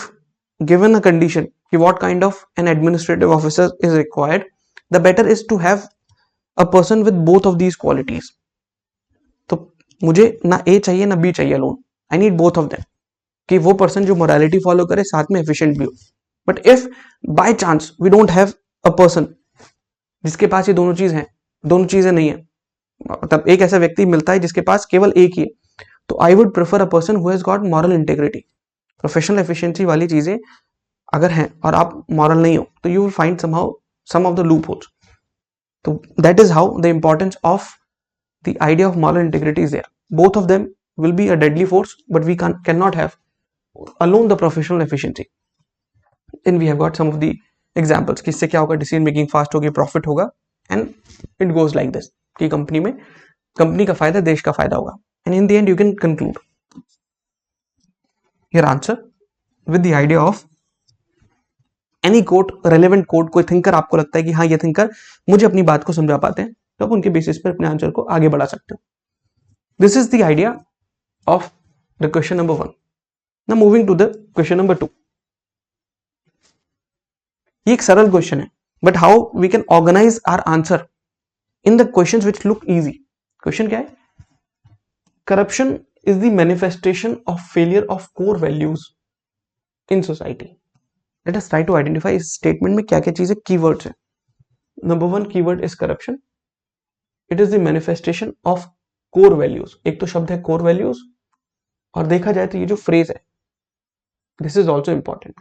given a condition कि what kind of an administrative officer is required, the better is to have a person with both of these qualities. तो मुझे ना A चाहिए ना B चाहिए alone, I need both of them. कि वो person जो मोरालिटी फॉलो करे साथ में एफिशिएंट भी हो. But if by chance we don't have a person जिसके पास ये दोनों चीजें नहीं है, मतलब एक ऐसा व्यक्ति मिलता है जिसके पास केवल एक ही है, तो I would prefer a person who has got moral integrity. Professional efficiency वाली चीजें अगर हैं और आप मॉरल नहीं हो तो you will find some of the loopholes. तो that is how the importance of the idea of moral integrity is there. Both of them will be a deadly force but we can not have alone the professional efficiency. Then we have got some of the examples कि इससे क्या होगा, decision making fast होगी, profit होगा, and it goes like this कि company का फायदा देश का फायदा होगा. And in the end you can conclude your answer with the idea of any quote, relevant quote. कोई थिंकर आपको लगता है कि हाँ ये थिंकर मुझे अपनी बात को समझा पाते हैं, तो आप उनके बेसिस पर अपने आंसर को आगे बढ़ा सकते हो. This is the idea of the question number 1. Now moving to the question number 2. ये एक सरल क्वेश्चन है, but how we can organise our answer in the questions which look easy. Question क्या है? Corruption is the manifestation of failure of core values in society. Let us try to identify इस statement में क्या क्या चीजें keywords हैं. Number 1 keyword is corruption. It is the manifestation of core values. एक तो शब्द है कोर वैल्यूज, और देखा जाए तो ये जो फ्रेज है दिस इज ऑल्सो इंपॉर्टेंट.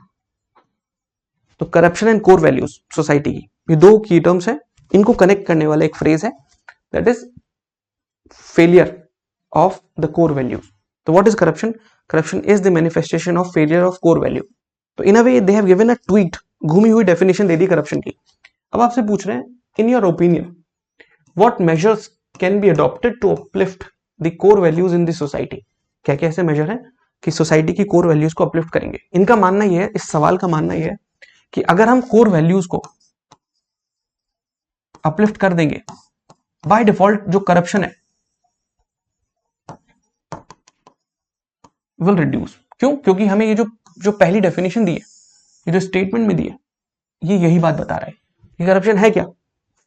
तो corruption and core values society की, ये दो की टर्म्स हैं, इनको कनेक्ट करने वाला एक फ्रेज है that is failure of the core values. तो what is corruption? Corruption is the manifestation of failure of core value. तो in a way they have given a tweet, घूमी हुई डेफिनेशन दे दी करप्शन की. अब आपसे पूछ रहे हैं, in your opinion what measures can be adopted to uplift the core values in the society. क्या क्या ऐसे मेजर है कि सोसाइटी की कोर वैल्यूज को अपलिफ्ट करेंगे. इनका मानना यह है, इस सवाल का मानना यह है कि अगर हम कोर वैल्यूज को अपलिफ्ट कर देंगे बाय डिफॉल्ट जो करप्शन है विल रिड्यूस. क्यों? क्योंकि हमें ये जो पहली डेफिनेशन दी है, ये जो स्टेटमेंट में दी है, ये यही बात बता रहा है कि करप्शन है क्या?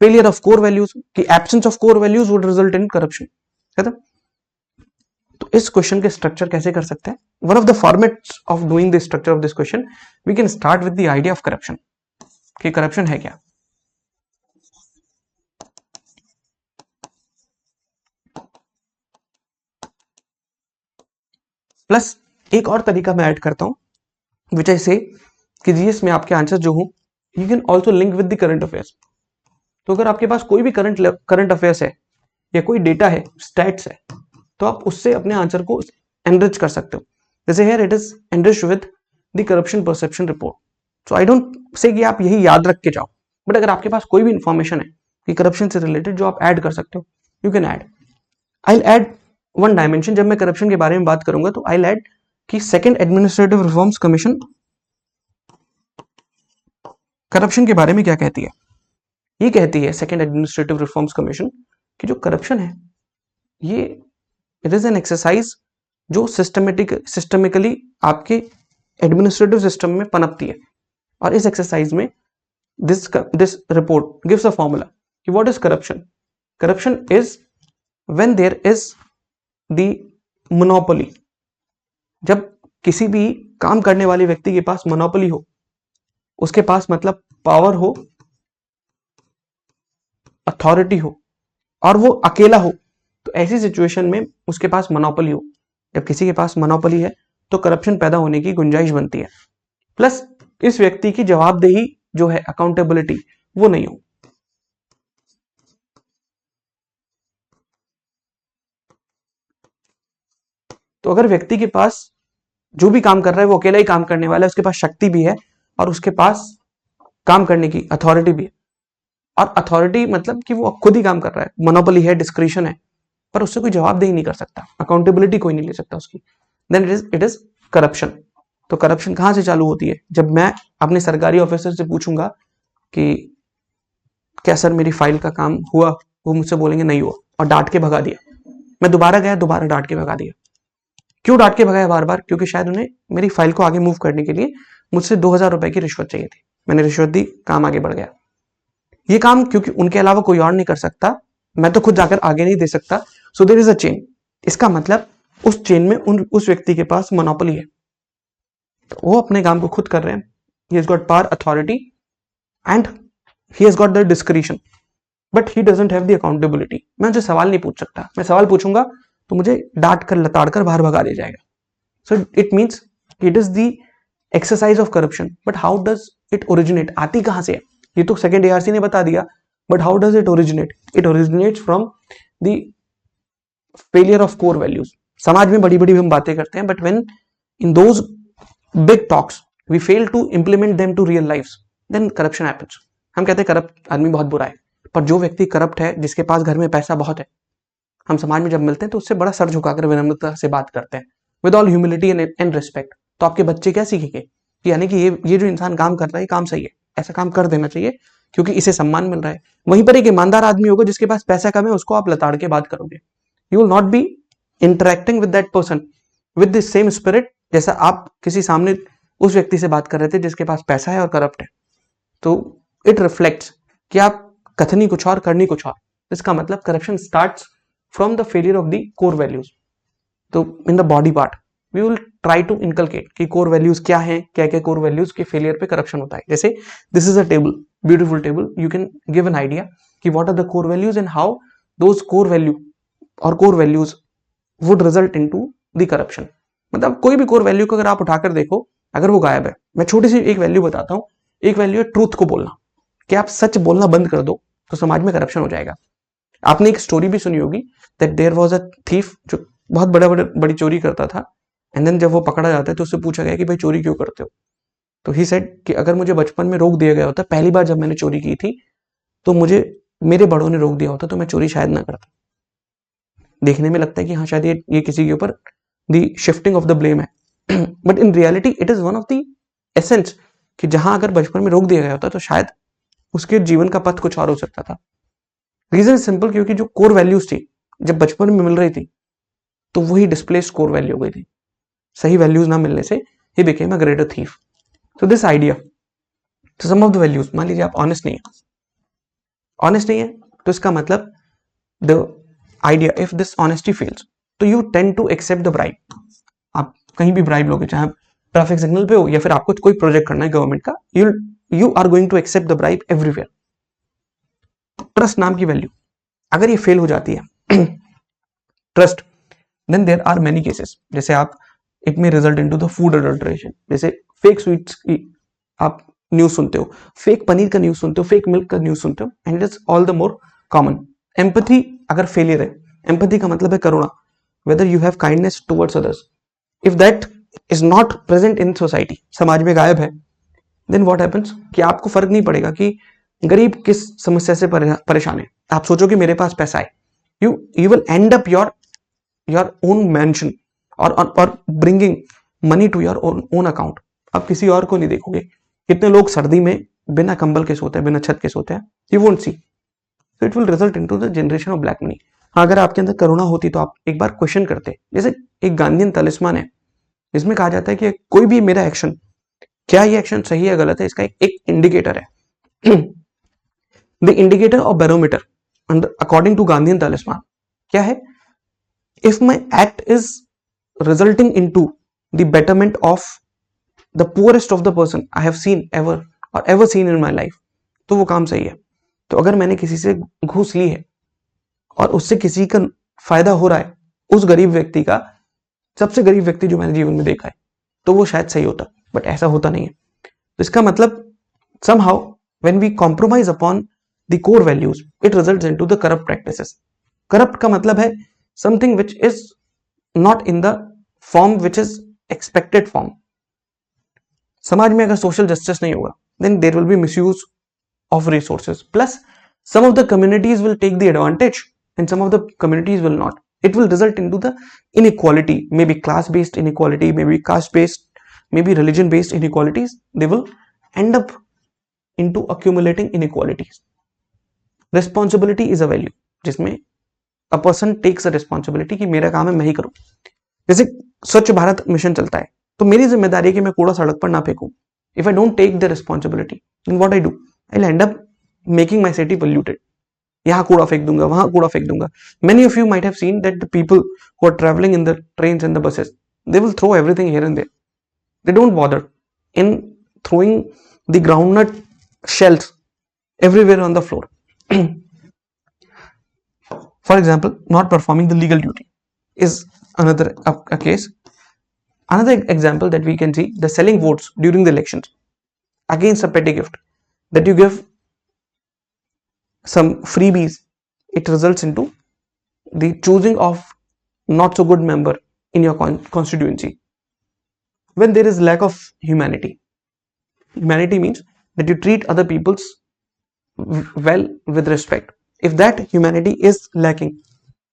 Failure of core values. की absence of core values would result in corruption. तो इस क्वेश्चन के स्ट्रक्चर कैसे कर सकते हैं? One of the formats of doing the structure of this question, we can start with the idea of corruption. कि corruption है क्या? प्लस एक और तरीका मैं ऐड करता हूं विच आई से कि जीएस में आपके आंसर जो हो, you can also link with the current affairs. तो अगर आपके पास कोई भी करंट अफेयर्स है या कोई डेटा है, स्टैट्स है, तो आप उससे अपने आंसर को एनरिच कर सकते हो। जैसे here it is enriched with the corruption perception report. So I don't say कि आप यही याद रख के जाओ, बट अगर आपके पास कोई भी इंफॉर्मेशन है कि करप्शन से रिलेटेड जो आप ऐड कर सकते हो, you can add. I add one dimension. जब मैं करप्शन के बारे में बात करूंगा तो आई ऐड कि second administrative reforms commission corruption के बारे में क्या कहती है। ये कहती है सेकंड एडमिनिस्ट्रेटिव रिफॉर्म्स कमीशन कि जो करप्शन है ये इट इज एन एक्सरसाइज जो सिस्टमिकली आपके एडमिनिस्ट्रेटिव सिस्टम में पनपती है। और इस एक्सरसाइज में this report gives a formula कि what is corruption. Corruption is when there is the monopoly, जब किसी भी काम करने वाले व्यक्ति के पास मोनोपोली हो, उसके पास मतलब पावर हो, अथॉरिटी हो और वो अकेला हो, तो ऐसी सिचुएशन में उसके पास मोनोपोली हो। जब किसी के पास मोनोपोली है तो करप्शन पैदा होने की गुंजाइश बनती है। प्लस इस व्यक्ति की जवाबदेही जो है, अकाउंटेबिलिटी, वो नहीं हो। तो अगर व्यक्ति के पास जो भी काम कर रहा है वो अकेला ही काम करने वाला है, उसके पास शक्ति भी है और उसके पास काम करने की अथॉरिटी भी है, और अथॉरिटी मतलब कि वो खुद ही काम कर रहा है, मोनोपोली है, डिस्क्रिशन है, पर उससे कोई जवाबदेही नहीं कर सकता, अकाउंटेबिलिटी कोई नहीं ले सकता उसकी, देन इट इज करप्शन। तो करप्शन कहां से चालू होती है? जब मैं अपने सरकारी ऑफिसर से पूछूंगा कि क्या सर मेरी फाइल का काम हुआ, वो मुझसे बोलेंगे नहीं हुआ और डांट के भगा दिया। मैं दोबारा गया, दोबारा डांट के भगा दिया। क्यों डांट के भगाया बार बार? क्योंकि शायद उन्हें मेरी फाइल को आगे मूव करने के लिए मुझसे 2000 रुपए की रिश्वत चाहिए थी। मैंने रिश्वत दी, काम आगे बढ़ गया। ये काम क्योंकि उनके अलावा कोई और नहीं कर सकता, मैं तो खुद जाकर आगे नहीं दे सकता, so there is a chain. इसका मतलब उस चेन में उस व्यक्ति के पास मोनोपोली है, तो वो अपने काम को खुद कर रहे हैं। He has got power, authority and he has got the discretion, but he doesn't have the accountability. मैं उनसे सवाल नहीं पूछ सकता, मैं सवाल पूछूंगा तो मुझे डांट कर लताड़ कर बाहर भगा दिया जाएगा। So it means it is the exercise of corruption. But how does it originate? आती कहां से है? ये तो सेकंड एआरसी ने बता दिया, but how does it originate? It originates from the failure of core values. समाज में बड़ी बड़ी हम बातें करते हैं, but when in those big talks we fail to implement them to real life, then corruption happens. हम कहते हैं करप्ट आदमी बहुत बुरा है, पर जो व्यक्ति करप्ट है, जिसके पास घर में पैसा बहुत है, हम समाज में जब मिलते हैं तो उससे बड़ा सर झुकाकर विनम्रता से बात करते हैं, with all humility and respect. तो आपके बच्चे क्या सीखेंगे? यानी कि ये जो इंसान काम कर रहा है, काम सही है, ऐसा काम कर देना चाहिए क्योंकि इसे सम्मान मिल रहा है। वहीं पर एक ईमानदार आदमी होगा जिसके पास पैसा कम है, उसको आप लताड़ के बात करोगे, you will not be interacting with that person with the same spirit जैसा आप किसी सामने उस व्यक्ति से बात कर रहे थे जिसके पास पैसा है और करप्ट है। तो इट रिफ्लेक्ट्स कि आप कथनी कुछ और, करनी कुछ और। इसका मतलब corruption starts from the failure of the core values. तो in the body part we will try to inculcate कि कोर वैल्यूज क्या है, क्या क्या कोर वैल्यूज के फेलियर पे करप्शन होता है। जैसे this is a table, beautiful table, you can give an idea कि what are the core values and how those core value और core values would result into the corruption. मतलब कोई भी कोर वैल्यू को अगर आप उठाकर देखो, अगर वो गायब है, मैं छोटी सी एक वैल्यू बताता हूँ। एक वैल्यू है ट्रूथ को बोलना, कि आप सच बोलना बंद कर दो तो समाज में करप्शन हो जाएगा। आपने एक स्टोरी भी सुनी होगी that there was a thief जो बहुत बड़ी चोरी करता था, एंड देन जब वो पकड़ा जाता है तो उससे पूछा गया कि भाई चोरी क्यों करते हो? तो ही सेड कि अगर मुझे बचपन में रोक दिया गया होता, पहली बार जब मैंने चोरी की थी तो मुझे मेरे बड़ों ने रोक दिया होता तो मैं चोरी शायद ना करता। देखने में लगता है कि हाँ शायद ये किसी के ऊपर the shifting of the blame है, but in reality it is one of the essence कि जहां अगर बचपन में रोक दिया गया होता तो शायद उसके जीवन का पथ कुछ और हो सकता था। रीजन सिंपल, क्योंकि जो कोर वैल्यूज थी जब बचपन में मिल रही थी तो वही डिस्प्लेस कोर वैल्यू हो गई थी। सही वैल्यूज ना मिलने से he became a greater thief. So this idea, तो सम ऑफ द वैल्यूज, मान लीजिए आप ऑनेस्ट नहीं है तो इसका मतलब the idea, if this honesty fails तो you tend to accept the bribe. आप कहीं भी ब्राइब लोगे, चाहे ट्रैफिक सिग्नल पे हो या फिर आपको कोई प्रोजेक्ट करना है गवर्नमेंट का, you are going to accept the bribe everywhere. Trust नाम की वैल्यू अगर ये फेल हो जाती है, trust, then there are many cases. जैसे आप, it may result into the food adulteration. जैसे फेक स्वीट्स की आप न्यूज सुनते हो, फेक पनीर का न्यूज सुनते हो, फेक मिल्क का न्यूज सुनते हो, and it is all the more common. Empathy अगर फेलियर है, एम्पैथी का मतलब है करुणा, whether you have kindness towards others. If that is not present in society, समाज में गायब है, then what happens कि आपको फर्क नहीं पड़ेगा कि गरीब किस समस्या से परेशान है. आप सोचो कि मेरे पास पैसा है, you will end up your own mansion or bringing money to your own account. आप किसी और को नहीं देखोगे. कितने लोग सर्दी में बिना कंबल के सोते हैं, बिना छत के सोते हैं, you won't see. So it will result into the generation of black money. अगर आपके अंदर करुणा होती तो आप एक बार क्वेश्चन करते. जैसे एक गांधीयन तलिस्मान है जिसमें कहा जाता है कि कोई भी मेरा एक्शन, क्या ये एक्शन सही है गलत है, इसका एक इंडिकेटर है. The indicator of barometer according to Gandhian talisman क्या है? If my act is resulting in to the betterment of the poorest of the person I have seen ever seen in my life, तो वो काम सही है. तो अगर मैंने किसी से घूस ली है और उससे किसी का फायदा हो रहा है, उस गरीब व्यक्ति का, सबसे गरीब व्यक्ति जो मैंने जीवन में देखा है, तो वो शायद सही होता, बट ऐसा होता नहीं है. तो इसका मतलब somehow when we compromise upon the core values it results into the corrupt practices. corrupt का मतलब है something which is not in the form which is expected form. समाज में अगर social justice नहीं होगा then there will be misuse of resources, plus some of the communities will take the advantage and some of the communities will not. It will result into the inequality, maybe class based inequality, maybe caste based, maybe religion based inequalities. They will end up into accumulating inequalities. Responsibility is a value जिसमें a person takes a responsibility कि मेरा काम है मैं ही करूं. जैसे स्वच्छ Bharat mission चलता है तो मेरी जिम्मेदारी है कि मैं कूड़ा सड़क पर ना फेंकूं. If I don't take the responsibility, then what I do? I'll end up making my city polluted. यहाँ कूड़ा फेंक दूंगा, वहां कूड़ा फेंक दूंगा. Many of you might have seen that the people who are traveling in the trains and the buses, they will throw everything here and there. They don't bother in throwing the groundnut shells everywhere on the floor. For example, not performing the legal duty is another a case. Another example that we can see, the selling votes during the elections against a petty gift, that you give some freebies, it results into the choosing of not so good member in your constituency. When there is lack of humanity means that you treat other people's well with respect. If that humanity is lacking,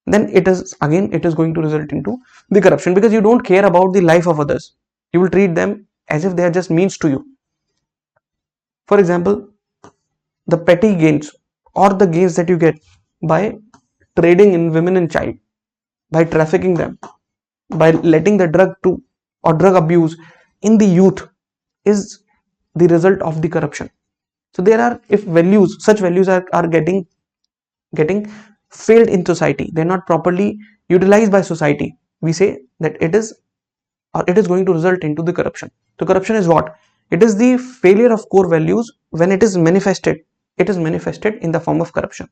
then it is going to result into the corruption, because you don't care about the life of others. You will treat them as if they are just means to you. For example, the petty gains or the gains that you get by trading in women and child, by trafficking them, by letting the drug abuse in the youth is the result of the corruption. So there are, if such values are getting failed in society, they're not properly utilized by society, we say that it is going to result into the corruption. So corruption is what? It is the failure of core values. When it is manifested in the form of corruption.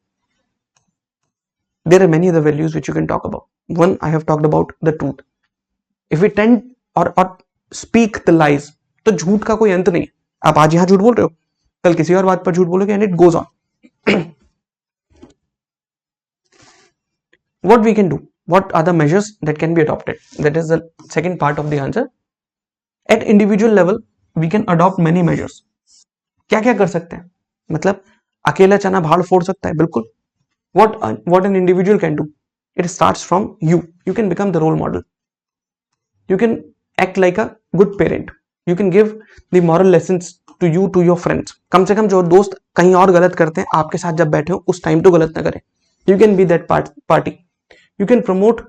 There are many other values which you can talk about. One, I have talked about the truth. If we tend or speak the lies, तो झूठ का कोई अंत नहीं है. आप आज यहाँ झूठ बोल रहे हो, कल किसी और बात पर झूठ बोलोगे, and it goes on. What we can do? What are the measures that can be adopted? That is the second part of the answer. At individual level, we can adopt many measures. क्या क्या कर सकते हैं? मतलब अकेला चना भाड़ फोड़ सकता है? बिल्कुल. What an individual can do? It starts from you. You can become the role model. You can act like a good parent. You can give the moral lessons to your friends. कम से कम जो दोस्त कहीं और गलत करते हैं, आपके साथ जब बैठे हो उस टाइम तो गलत ना करें. You can be that party. You can promote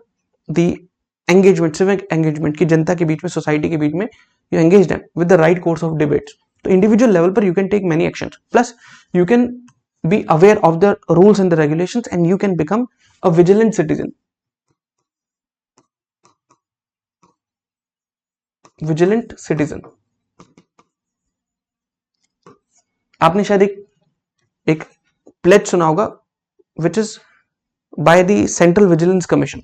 the engagement, civic engagement, की जनता के बीच में, सोसाइटी के बीच में, you engage them with the right course of debates. तो individual level पर you can take many actions. Plus you can be aware of the rules and the regulations, and you can become a vigilant citizen. Vigilant citizen. आपने शायद एक pledge सुना होगा, which is by the Central Vigilance Commission,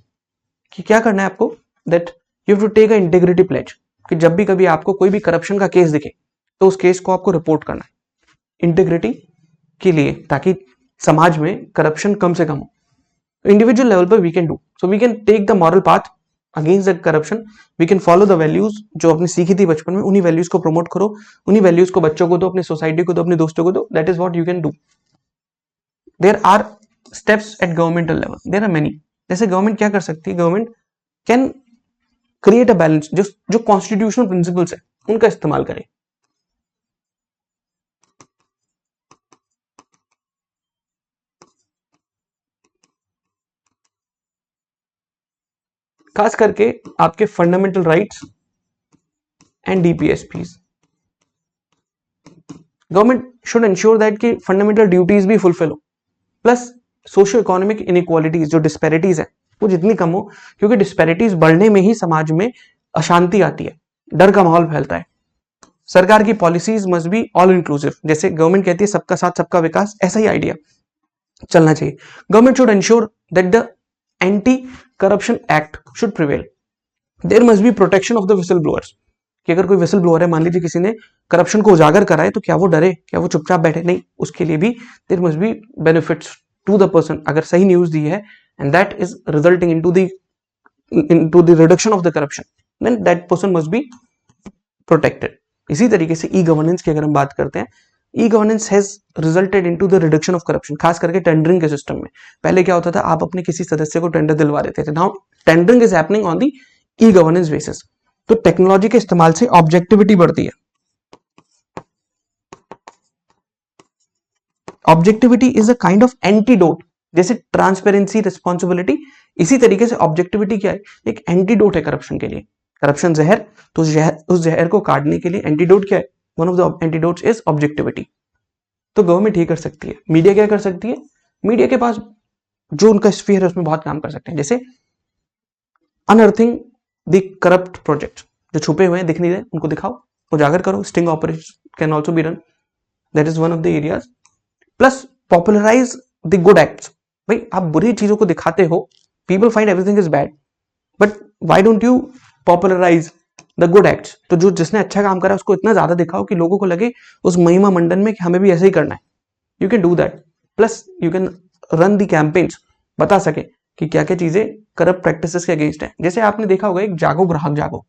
कि क्या करना है आपको, that you have to take a integrity pledge, कि जब भी कभी आपको कोई भी करप्शन का केस दिखे तो उस केस को आपको रिपोर्ट करना है इंटीग्रिटी के लिए, ताकि समाज में करप्शन कम से कम हो. इंडिविजुअल लेवल पर we can do. So we can take the moral path against the corruption, we can follow the values जो आपने सीखी थी बचपन में, उन्हीं वैल्यूज को प्रमोट करो, उन्हीं वैल्यूज को बच्चों को दो, अपनी सोसाइटी को दो, अपने दोस्तों को दो. That is what you can do. There are steps at governmental level, there are many. जैसे गवर्नमेंट क्या कर सकती है, government can create a balance, जो कॉन्स्टिट्यूशनल प्रिंसिपल्स है उनका इस्तेमाल करें. खास करके आपके fundamental rights and DPSPs. Government should ensure that कि फंडामेंटल ड्यूटीज भी फुलफिल हो, प्लस सोशियो इकोनॉमिक इनइक्वालिटीज, जो डिस्पैरिटीज है वो जितनी कम हो, क्योंकि डिस्पैरिटीज बढ़ने में ही समाज में अशांति आती है, डर का माहौल फैलता है. सरकार की policies must be all inclusive. जैसे गवर्नमेंट कहती है सबका साथ सबका विकास, ऐसा ही आइडिया चलना चाहिए. Government should ensure that the anti corruption act should prevail. There must be protection of the whistle blowers, कि अगर कोई विसल ब्लोअर है, मान लीजिए किसी ने करप्शन को उजागर करा है, तो क्या वो डरे, क्या वो चुपचाप बैठे? नहीं, उसके लिए भी there must be benefits to the person. अगर सही न्यूज दी है and that is resulting into the reduction of the corruption, then that person must be protected. इसी तरीके से ई गवर्नेंस की अगर हम बात करते हैं, e governance has resulted into the reduction of corruption. खास करके टेंडरिंग के सिस्टम में पहले क्या होता था, आप अपने किसी सदस्य को टेंडर दिलवा देते थे. Now tendering is happening on the e governance basis. तो टेक्नोलॉजी के इस्तेमाल से ऑब्जेक्टिविटी बढ़ती है. Objectivity is a kind of antidote. जैसे ट्रांसपेरेंसी, रिस्पॉन्सिबिलिटी, इसी तरीके से ऑब्जेक्टिविटी क्या है, एक एंटीडोट है करप्शन के लिए. करप्शन जहर, तो उस जहर को काटने के लिए एंटीडोट क्या है, one of the antidotes is objectivity. तो गवर्नमेंट ये कर सकती है. मीडिया क्या कर सकती है, मीडिया के पास जो उनका स्फीयर है उसमें बहुत काम कर सकते हैं. जैसे अनअर्थिंग द करप्ट प्रोजेक्ट, जो छुपे हुए हैं, दिख नहीं रहे, उनको दिखाओ, उजागर करो. Sting operation can also be run, that is one of the areas. Plus popularise the good acts. भाई आप बुरी चीजों को दिखाते हो, people find everything is bad, but why don't you popularise the good acts. तो जो जिसने अच्छा काम करा उसको इतना ज्यादा दिखाओ कि लोगों को लगे उस महिमा मंडन में कि हमें भी ऐसे ही करना है. You can do that. Plus you can run the campaigns, बता सके कि क्या क्या चीजें करप्ट प्रैक्टिसेस के अगेंस्ट है. जैसे आपने देखा होगा एक जागो ग्राहक जागो,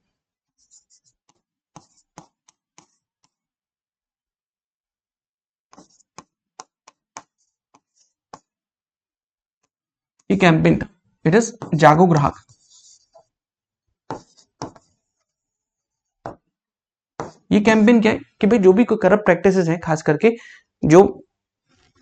ये कैंपेन, इट इज जागो ग्राहक. ये कैंपेन क्या है कि भाई जो भी कोई करप्ट प्रैक्टिसेस हैं, खास करके जो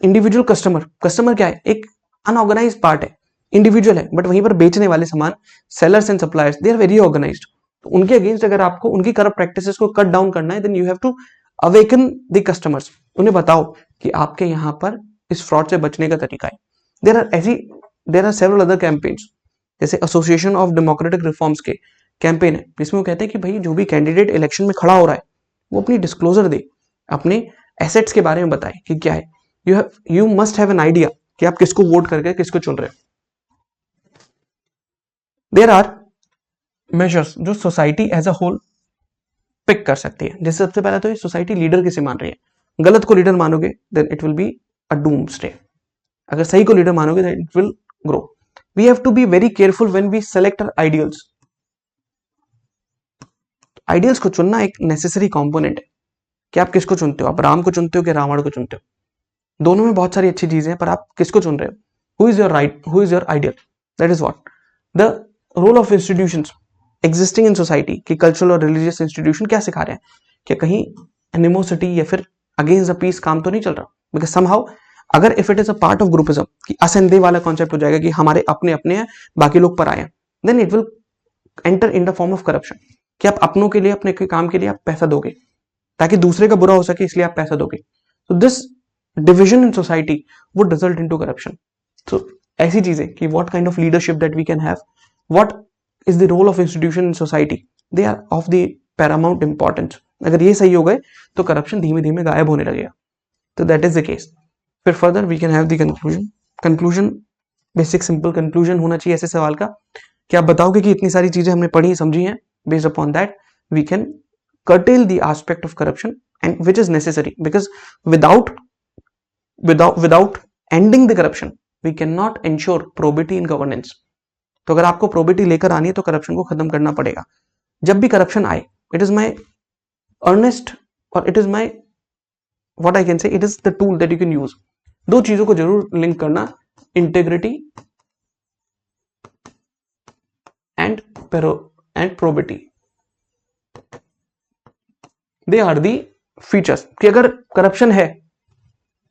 इंडिविजुअल कस्टमर क्या है, एक अनऑर्गेनाइज पार्ट है, इंडिविजुअल है, बट वहीं पर बेचने वाले सामान, sellers and suppliers, they are very organised. तो उनके अगेंस्ट अगर आपको उनकी करप्ट प्रैक्टिसेस को कट डाउन करना है, then you have to awaken the customers. उन्हें बताओ कि आपके यहाँ पर इस फ्रॉड से बचने का तरीका है. There are several other campaigns. जैसे एसोसिएशन ऑफ डेमोक्रेटिक रिफॉर्म्स के कैंपेन है, जिसमें वो कहते हैं कि भाई जो भी कैंडिडेट इलेक्शन में खड़ा हो रहा है वो अपनी डिस्क्लोजर दे, अपने एसेट्स के बारे में बताए कि क्या है. You must have an idea कि आप किसको वोट करके किसको चुन रहे हो. देयर आर मेजर्स जो society as a whole pick कर सकती है. जैसे सबसे पहले तो ये सोसाइटी लीडर किसे मान रही है. गलत को लीडर मानोगे then it will be a doomsday. अगर सही को लीडर मानोगे then it will grow. We have to be very careful when we select our ideals. Ideals को चुनना एक नेसेसरी कंपोनेंट है कि आप किसको चुनते हो. आप राम को चुनते हो कि रावण को चुनते हो. दोनों में बहुत सारी अच्छी चीजें हैं, पर आप किसको चुन रहे हो. Who is your ideal, that is what the role of institutions existing in society. कि कल्चरल और रिलीजियस इंस्टीट्यूशन क्या सिखा रहे हैं, क्या कहीं एनिमोसिटी या फिर अगेंस्ट द पीस काम तो नहीं चल रहा. बिकॉज समहाउ अगर if it is a part of groupism, कि अस एंड दे वाला कॉन्सेप्ट हो जाएगा कि हमारे अपने अपने हैं, बाकी लोग पर आए हैं, then it will enter in the form of corruption. कि आप अपनों के लिए, अपने काम के लिए आप पैसा दोगे ताकि दूसरे का बुरा हो सके, इसलिए आप पैसा दोगे. तो this division in society would result into corruption. तो ऐसी चीजें कि what kind of leadership that we can have, what is the role of institution in society, they are of the paramount importance. अगर ये सही हो गए तो करप्शन धीमे धीमे गायब होने लगेगा. तो दैट इज द केस. फिर further we can have the conclusion. Basic simple conclusion होना चाहिए ऐसे सवाल का कि आप बताओगे कि इतनी सारी चीजें हमने पढ़ी समझी हैं. Based upon that, we can curtail the aspect of corruption, and which is necessary, because without ending the corruption, we cannot ensure probity in governance. तो अगर आपको प्रोबिटी लेकर आनी है तो करप्शन को खत्म करना पड़ेगा. जब भी करप्शन आए, इट इज माई अर्नेस्ट और it is my what I can say, it is the tool that you can use. दो चीजों को जरूर लिंक करना, integrity and probity. They are the features कि अगर करप्शन है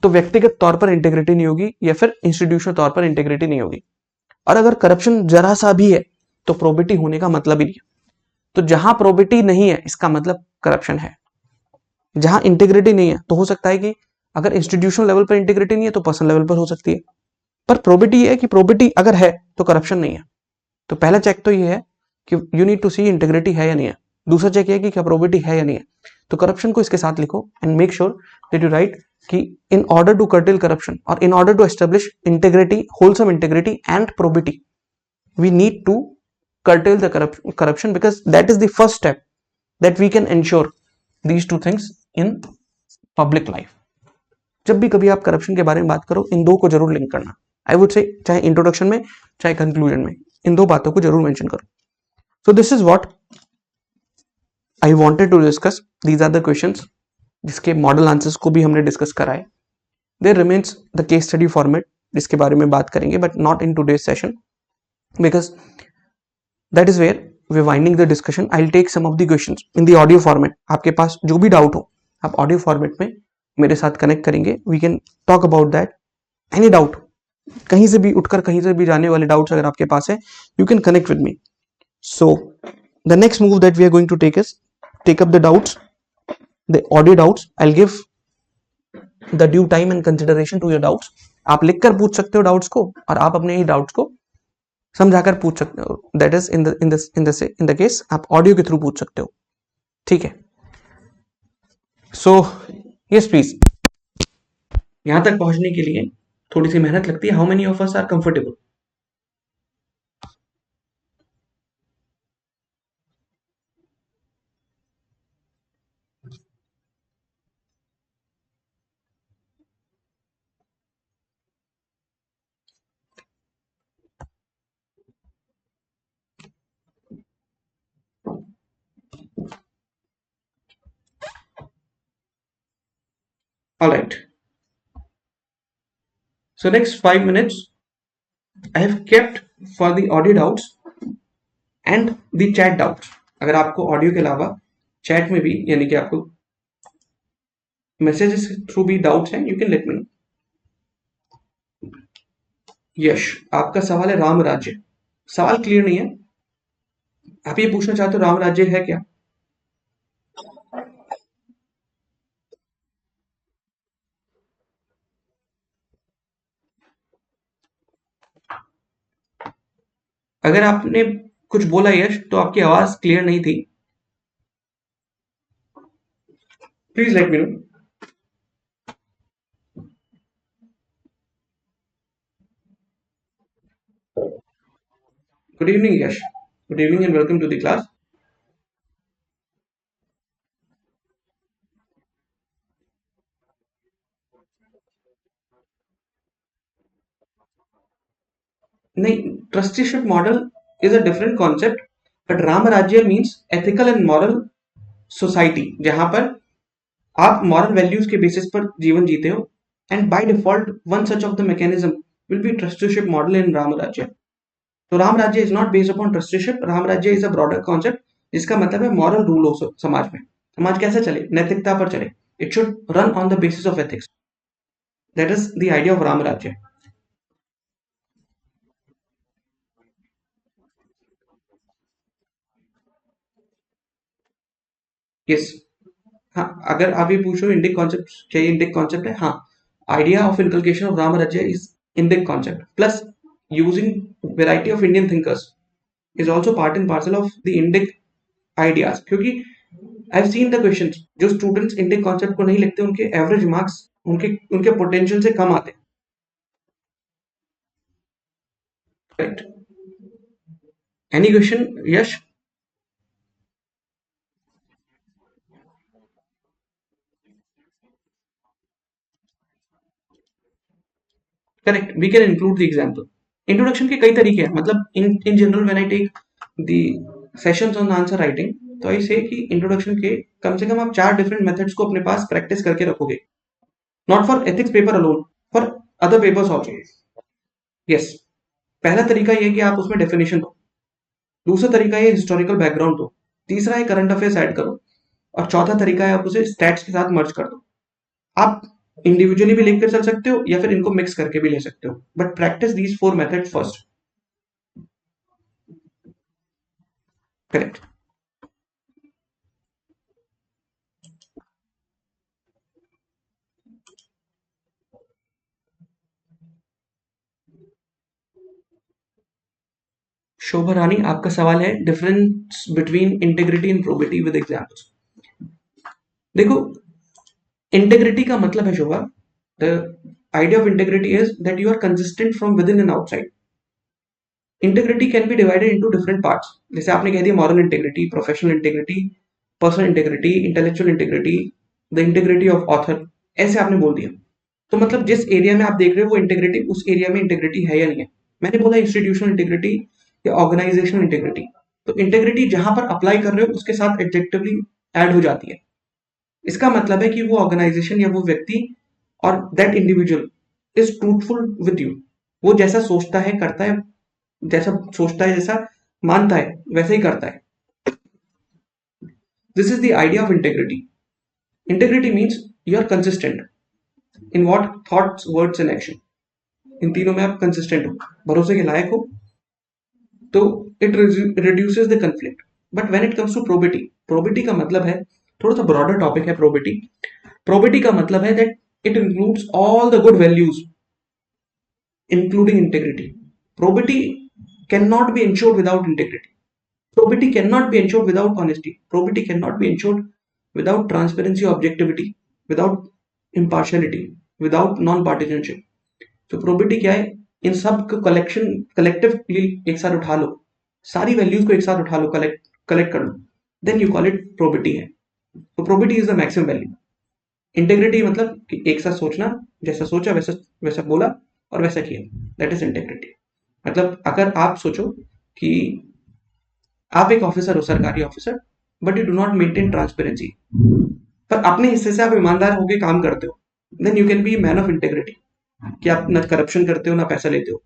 तो व्यक्तिगत तौर पर इंटेग्रिटी नहीं होगी या फिर इंस्टीट्यूशनल तौर पर इंटेग्रिटी नहीं होगी. और अगर करप्शन जरा सा भी है तो प्रोबिटी होने का मतलब ही नहीं है. तो जहां प्रोबिटी नहीं है इसका मतलब करप्शन है. जहां इंटेग्रिटी नहीं है तो हो सकता है कि अगर इंस्टीट्यूशनल लेवल पर इंटेग्रिटी नहीं है तो पर्सनल लेवल पर हो सकती है. पर प्रोबिटी है कि प्रोबिटी अगर है तो करप्शन नहीं है. तो पहला चेक तो ये है कि you need to see integrity है या नहीं है. दूसरा चेक है कि क्या प्रोबिटी है या नहीं है. तो करप्शन को इसके साथ लिखो and make sure that you write कि in order to curtail corruption और in order to establish integrity, wholesome integrity and probity, we need to curtail the corruption because that is the first step that we can ensure these two things in public life. जब भी कभी आप corruption के बारे में बात करो इन दो को जरूर लिंक करना. आई वुड से चाहे इंट्रोडक्शन में चाहे कंक्लूजन में इन दो बातों को जरूर मेंशन करो. So this is what I wanted to discuss. These are the questions जिसके मॉडल आंसर्स को भी हमने डिस्कस कराए. There remains the case study format जिसके बारे में बात करेंगे but not in today's session because that is where we're winding the discussion. I'll take some of the questions in the audio format. आपके पास जो भी डाउट हो आप ऑडियो फॉर्मेट में मेरे साथ कनेक्ट करेंगे. We can talk about that. Any doubt, कहीं से भी उठकर कहीं से भी जाने वाले डाउट्स अगर आपके पास है you can connect with me. So the next move that we are going to take is take up the doubts, the audio doubts. I will give the due time and consideration to your doubts. आप लिखकर पूछ सकते हो doubts को और आप अपने ही doubts को समझाकर पूछ सकते हो. That is in the case आप ऑडियो के थ्रू पूछ सकते हो. ठीक है. So yes please. यहां तक पहुंचने के लिए थोड़ी सी मेहनत लगती है. How many of us are comfortable? All right. So next 5 minutes I have kept for the audio doubts and the chat doubts. अगर आपको ऑडियो के अलावा चैट में भी यानी कि आपको मैसेजेस थ्रू भी डाउट्स हैं you can let me know. Yash, आपका सवाल है राम राज्य. सवाल क्लियर नहीं है. आप ये पूछना चाहते हो राम राज्य है क्या? अगर आपने कुछ बोला यश तो आपकी आवाज क्लियर नहीं थी. Please let me know. Good evening Yash. Good evening and welcome to the class. नहीं, trusteeship model is a different concept but Ram Rajya means ethical and moral society जहां पर आप मॉरल वैल्यूज के बेसिस पर जीवन जीते हो and by default one such of the mechanism will be trusteeship model in Ram Rajya. तो Ram Rajya is not based upon trusteeship. Ram Rajya is a broader concept जिसका मतलब है मॉरल रूल हो समाज में. समाज कैसे चले? नैतिकता पर चले. It should run on the basis of ethics. That is the idea of Ram राज्य. यस. हाँ, अगर आप ये पूछो इंडिक कॉन्सेप्ट क्या ये इंडिक कॉन्सेप्ट है? हाँ. Idea of inculcation of Ram Rajya is Indic concept plus using variety of Indian thinkers is also part and parcel of the Indic ideas. क्योंकि I have seen the question जो students Indic concept को नहीं लिखते उनके average marks उनके उनके potential से कम आते. Right. Any question Yash? Correct. We can include the example. Introduction के कई तरीके हैं, मतलब in general when I take the sessions on answer writing, तो आई से कि इंट्रोडक्शन के कम से कम आप 4 डिफरेंट मेथड्स को अपने पास प्रैक्टिस करके रखोगे, not for ethics paper alone, for other papers also. Yes, पहला तरीका ये है कि आप उसमें डेफिनेशन दो, दूसरा तरीका ये हिस्टोरिकल बैकग्राउंड दो, तीसरा है करंट अफेयर्स ऐड करो, और चौथा तरीका है आप उसे स्टैट्स के साथ मर्ज कर दो। आप इंडिविजुअली भी लेकर चल सकते हो या फिर इनको मिक्स करके भी ले सकते हो, but practice these 4 methods first. Correct. Shobha Rani, आपका सवाल है difference between integrity and probity with examples. देखो, इंटेग्रिटी का मतलब है Shobha, the idea of integrity is that you are consistent from within and outside. Integrity can be divided into different parts, जैसे आपने कह दिया moral integrity, professional integrity, personal integrity, intellectual integrity, the integrity of author, ऐसे आपने बोल दिया। तो मतलब जिस एरिया में आप देख रहे हो वो इंटेग्रिटी, उस एरिया में इंटेग्रिटी है या नहीं है। मैंने बोला इंस्टीट्यूशनल इंटेग्रिटी या ऑर्गेनाइजेशनल इंटेग्रिटी, तो इंटेग्रिटी जहां पर अप्लाई कर रहे हो उसके साथ एडजेक्टिवली ऐड हो जाती है। इसका मतलब है कि वो ऑर्गेनाइजेशन या वो व्यक्ति और that individual is truthful with you, वो जैसा सोचता है करता है, जैसा सोचता है जैसा मानता है वैसे ही करता है। This is the idea of integrity. Integrity means you are consistent in what thoughts words and action, इन तीनों में आप कंसिस्टेंट हो, भरोसे के लायक हो, तो it reduces the conflict. But when it comes to probity, probity का मतलब है, थोड़ा सा ब्रॉडर टॉपिक है प्रोबिटी। प्रोबिटी का मतलब है that it includes all the good values including integrity. Probity can not be ensured without integrity, probity cannot be ensured without honesty, probity cannot be ensured without transparency, objectivity, without impartiality, without non partisanship। तो probity क्या है, इन सब को collection collectively एक साथ उठा लो, सारी values को एक साथ उठा लो, कलेक्ट कलेक्ट कर लो, then you call it probity है। तो probity is the maximum value. Integrity मतलब कि एक साथ सोचना, जैसा सोचा वैसा वैसा बोला और वैसा किया, दैट इज इंटेग्रिटी। मतलब अगर आप सोचो कि आप एक ऑफिसर हो, सरकारी officer, but you do not maintain transparency, पर अपने हिस्से से आप ईमानदार होकर काम करते हो, then you can be man of integrity, कि आप ना करप्शन करते हो ना पैसा लेते हो,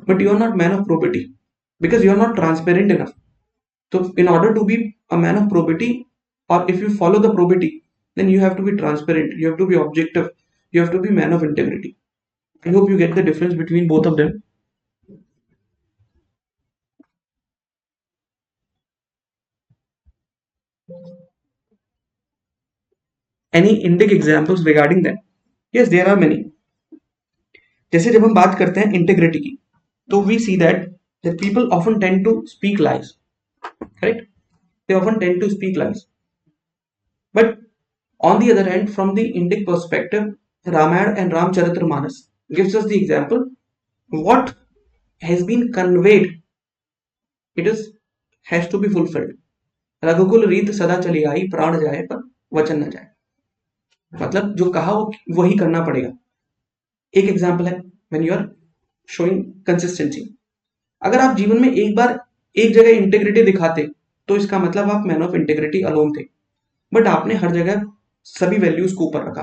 but you are not man of probity because you are not transparent enough. तो in order to be a man of probity, और if you follow the probity, then you have to be transparent, you have to be objective, you have to be man of integrity. I hope you get the difference between both of them. Any indic examples regarding that? Yes, there are many. जैसे जब हम बात करते हैं integrity की, तो we see that people often tend to speak lies, correct, they often tend to speak lies, but on the other hand, from the Indic perspective, Ramayana and Ramcharitramanas gives us the example what has been conveyed, it is has to be fulfilled. रघुकुल रीत सदा चली आई, प्राण जाए पर वचन न जाए, मतलब जो कहा वो वही करना पड़ेगा। एक एग्जाम्पल है when you are showing consistency. अगर आप जीवन में एक बार एक जगह इंटेग्रिटी दिखाते तो इसका मतलब आप मैन ऑफ इंटेग्रिटी अलोन थे, बट आपने हर जगह सभी वैल्यूज को ऊपर रखा,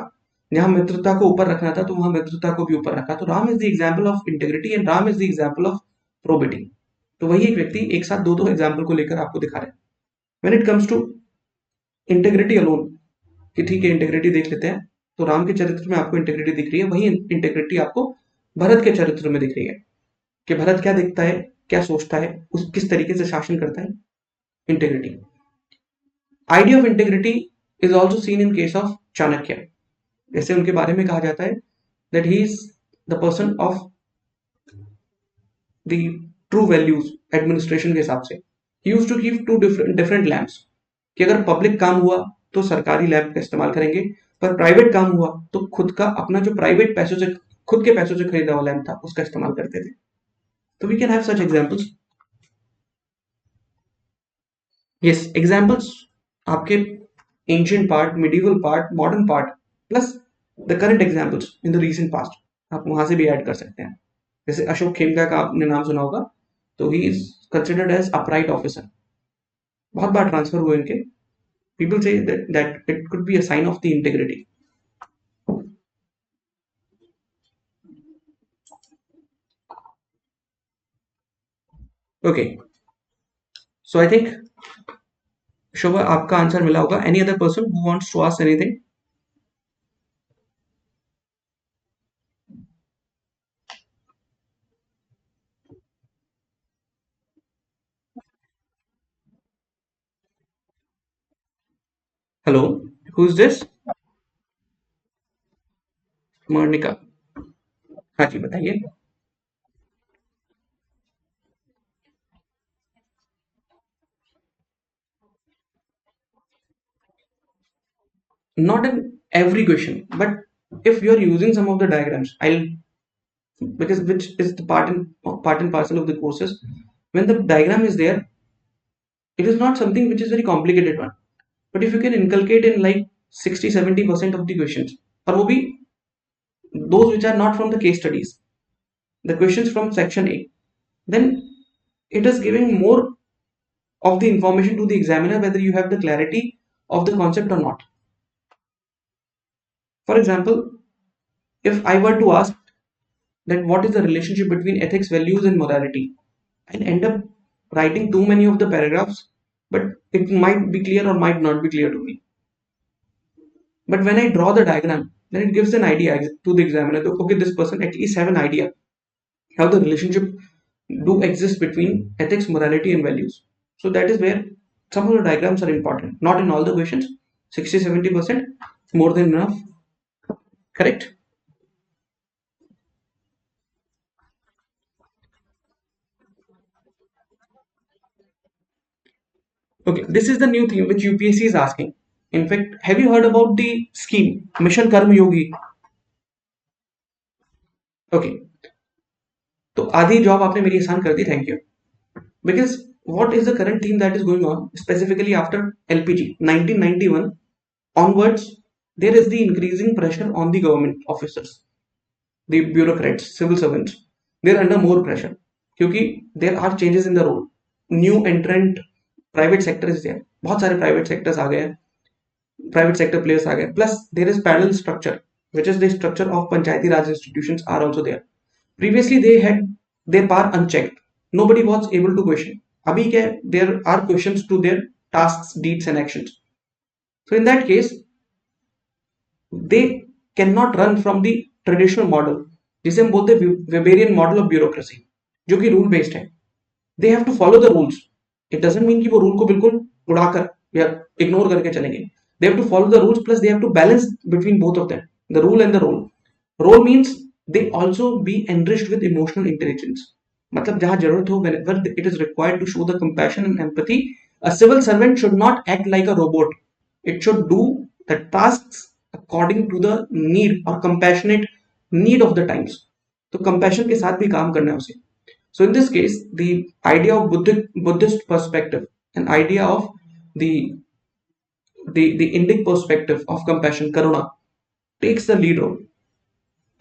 जहां मित्रता को ऊपर रखना था तो वहां मित्रता को भी ऊपर रखा। तो Ram is the example of integrity and Ram is the example of probity. तो वही एक व्यक्ति एक साथ दो एग्जाम्पल को लेकर आपको दिखा रहे हैं। When it comes to integrity alone, कि ठीक है इंटेग्रिटी देख लेते हैं, तो राम के चरित्र में आपको इंटेग्रिटी दिख रही है, वही इंटेग्रिटी आपको भरत के चरित्र में दिख रही है, कि भरत क्या दिखता है, क्या सोचता है, उस किस तरीके से शासन करता है, integrity. Idea of integrity is also seen in case of Chanakya. जैसे उनके बारे में कहा जाता है that he is the person of the true values administration के हिसाब से। He used to keep two different lamps, कि अगर पब्लिक काम हुआ तो सरकारी लैम्प का इस्तेमाल करेंगे, पर प्राइवेट काम हुआ तो खुद का अपना जो प्राइवेट पैसों से, खुद के पैसों से खरीदा हुआ लैम्प था उसका इस्तेमाल करते थे। तो we can have such examples. Yes, examples आपके ancient part, medieval part, modern part, plus the current examples in the recent past, आप वहां से भी ऐड कर सकते हैं। जैसे अशोक खेमका का आपने नाम सुना होगा, तो he is considered as upright officer, बहुत बार ट्रांसफर हुए इनके. People say that it could be a sign of the integrity. Okay, so I think Shobha आपका आंसर मिला होगा. Any other person who wants to ask anything? Hello, who is this? Monika. हाँ जी, बताइए. Not in every question, but if you are using some of the diagrams, I'll, because which is the part and parcel of the courses. When the diagram is there, it is not something which is very complicated one. But if you can inculcate in like 60-70% of the questions, or maybe those which are not from the case studies, the questions from section A, then it is giving more of the information to the examiner whether you have the clarity of the concept or not. For example, if I were to ask that what is the relationship between ethics, values, and morality, and end up writing too many of the paragraphs, but it might be clear or might not be clear to me. But when I draw the diagram, then it gives an idea to the examiner that okay, this person at least have an idea how the relationship do exist between ethics, morality, and values. So that is where some of the diagrams are important. Not in all the questions, 60-70%, more than enough. Correct? Okay, this is the new theme which UPSC is asking. In fact, have you heard about the scheme Mission Karma Yogi? Okay, तो आधी job आपने मेरी आसान कर दी. Thank you. Because what is the current theme that is going on specifically after LPG 1991 onwards, there is the increasing pressure on the government officers, the bureaucrats, civil servants. They're under more pressure क्योंकि there are changes in the role, new entrant private sector is there, बहुत सारे private sectors आ गए हैं, private sector players आ गए, plus there is parallel structure which is the structure of panchayati raj institutions are also there. Previously they had their power unchecked, nobody was able to question. Abhi क्या है, there are questions to their tasks, deeds and actions. So in that case they cannot run from the traditional model जिसे हम बोलते हैं Weberian model of bureaucracy, जो कि rule based है. They have to follow the rules. It doesn't mean कि वो rule को बिल्कुल उड़ाकर या इग्नोर करके चलेंगे. They have to follow the rules plus they have to balance between both of them, the rule and the role. Role means they also be enriched with emotional intelligence. मतलब जहां जरूरत हो, whenever it is required to show the compassion and empathy, a civil servant should not act like a robot. It should do the tasks according to the need or compassionate need of the times. तो compassion के साथ भी काम करना है उसे. So in this case, the idea of Buddhist perspective, an idea of the the Indic perspective of compassion, karuna, takes the lead role.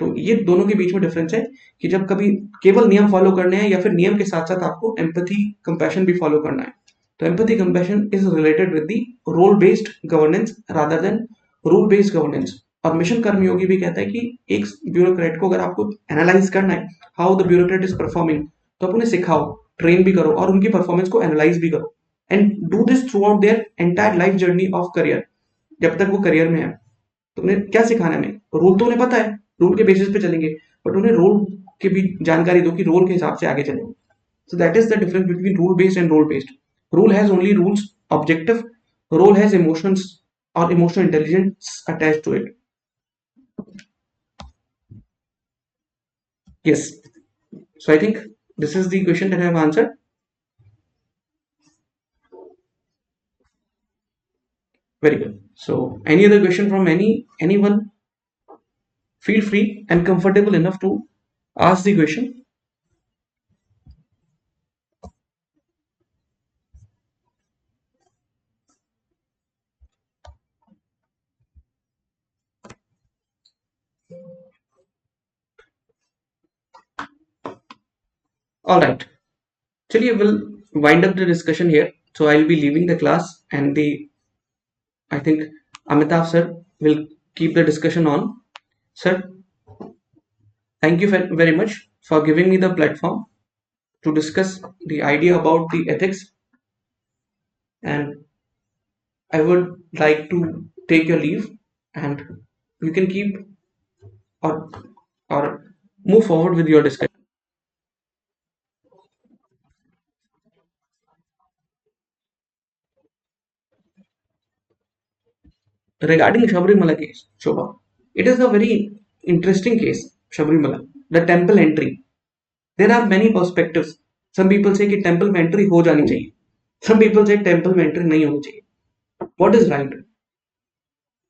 तो ये दोनों के बीच में डिफरेंस है कि जब कभी केवल नियम फॉलो करने हैं या फिर नियम के साथ साथ आपको एम्पैथी कंपैशन भी फॉलो करना है. तो empathy compassion is related with the role based governance rather than rule based governance. और मिशन कर्मयोगी भी कहता है कि एक ब्यूरोक्रेट को अगर आपको एनालाइज करना है how the bureaucrat is performing, तो आप उन्हें सिखाओ, ट्रेन भी करो और उनकी परफॉर्मेंस को एनालाइज भी करो. And do this through out their entire life journey of career. जब तक वो करियर में है तो उन्हें क्या सिखाना है? रूल तो उन्हें पता है, रूल के बेसिस पे चलेंगे, बट उन्हें रोल की भी जानकारी दो कि रोल के हिसाब से आगे चलेंगे. So that is the difference between rule based and role based. Rule has only rules, objective. Role has emotions और emotional intelligence attached to it. Yes, so I think this is the question that I have answered. Very good. So any other question from anyone? Feel free and comfortable enough to ask the question. All right, chaliye we'll wind up the discussion here. So I'll be leaving the class, and the I think Amitav sir will keep the discussion on. Sir, thank you very much for giving me the platform to discuss the idea about the ethics, and I would like to take your leave, and you can keep or or move forward with your discussion. Regarding Shabrimala case, Shobha, it is a very interesting case, Shabrimala, the temple entry. There are many perspectives. Some people say कि temple में entry हो जानी चाहिए. Some people say temple में entry नहीं होनी चाहिए. What is right?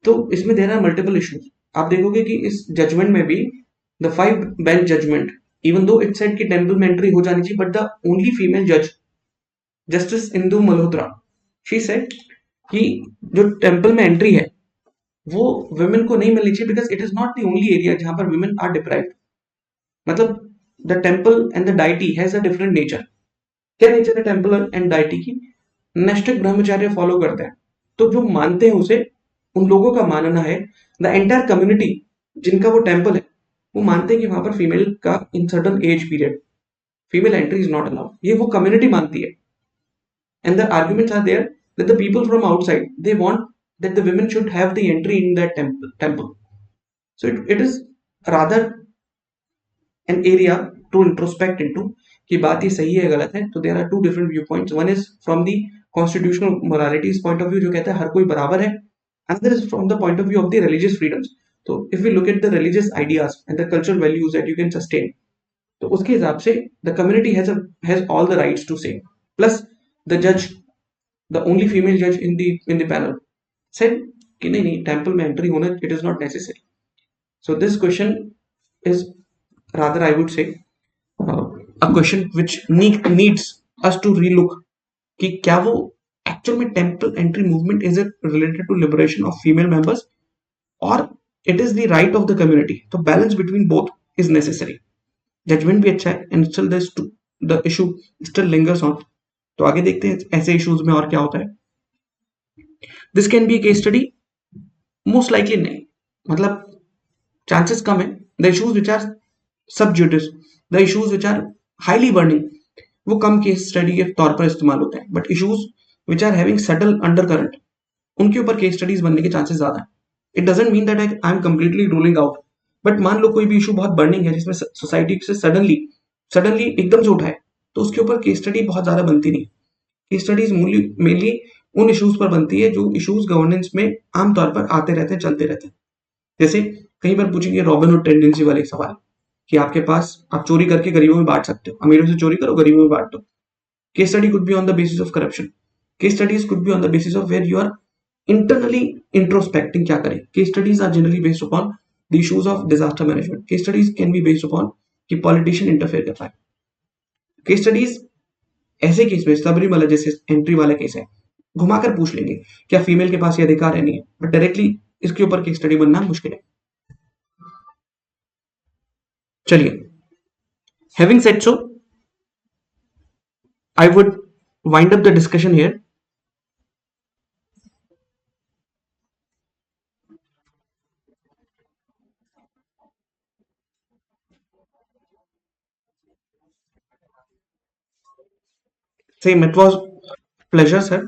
तो इसमें देर आर मल्टीपल इश्यूज. आप देखोगे कि इस जजमेंट में भी the 5 bench judgement, even though it said कि टेम्पल में एंट्री हो जानी चाहिए, बट द ओनली फीमेल जज justice Indu Malhotra, she said कि जो टेम्पल में एंट्री है वो वुमेन को नहीं मिलनी चाहिए, because it is not the only area जहां पर वुमेन आर डिप्राइव्ड. मतलब the temple and the deity has a different nature. क्या नेचर है टेम्पल एंड डाइटी की? नैष्ठिक ब्रह्मचार्य फॉलो करते हैं. तो जो मानते हैं उसे, उन लोगों का मानना है, द एंटायर कम्युनिटी जिनका वो टेम्पल है, वो मानते हैं कि वहां पर फीमेल का in certain age period female entry is not allowed. ये वो कम्युनिटी मानती है. And the arguments are there that the people from outside they want that the women should have the entry in that temple. So it is rather an area to introspect into कि बात ये सही है गलत है. तो there are two different view points. One is from the constitutional morality's point of view, जो कहता है हर कोई बराबर है. Another is from the point of view of the religious freedoms. So if we look at the religious ideas and the cultural values that you can sustain, तो उसके हिसाब से the community has all the rights to say. Plus the judge, the only female judge in the panel, said कि नहीं temple में entry होना it is not necessary. So this question is rather, I would say, a question which needs us to relook कि क्या वो actual में temple entry movement is it related to liberation of female members और it is the right of the community. तो balance between both is necessary. Judgement भी अच्छा है and still the issue still lingers on. तो आगे देखते हैं ऐसे इश्यूज में और क्या होता है. This can B case study, most likely नहीं, मतलब चांसेस कम है. The issues which are sub judice, the issues which are highly burning, वो कम केस स्टडी के तौर पर इस्तेमाल होते हैं. But issues which are having subtle undercurrent, उनके ऊपर केस स्टडीज बनने के चांसेस ज्यादा है. It doesn't mean that I am completely ruling out. But मान लो कोई भी इशू बहुत बर्निंग है जिसमें सोसाइटी से सडनली एकदम से उठाए, तो उसके ऊपर केस स्टडी बहुत ज्यादा बनती नहीं. केस स्टडीज मेनली उन इश्यूज पर बनती है जो इश्यूज गवर्नेंस में आमतौर पर आते रहते हैं, चलते रहते हैं. जैसे कहीं पर पूछेंगे रॉबिनहुड टेंडेंसी वाले सवाल कि आपके पास, आप चोरी करके गरीबों में बांट सकते हो, अमीरों से चोरी करो, गरीबों में बांट दो. Case study could be on the basis of corruption. Case studies could be on the basis of where you are internally introspecting क्या करें. Case studies are generally based upon the issues of disaster management. Case studies can be based upon कि politician interfere कर रहा है. Case studies ऐसे case में, सबरीमला जैसे entry वाला केस है, घुमाकर पूछ लेंगे क्या फीमेल के पास ये अधिकार है, नहीं है. बट डायरेक्टली इसके ऊपर केस स्टडी बनना मुश्किल है. चलिए, having said so, I would wind up the discussion here. Same, it was pleasure, sir.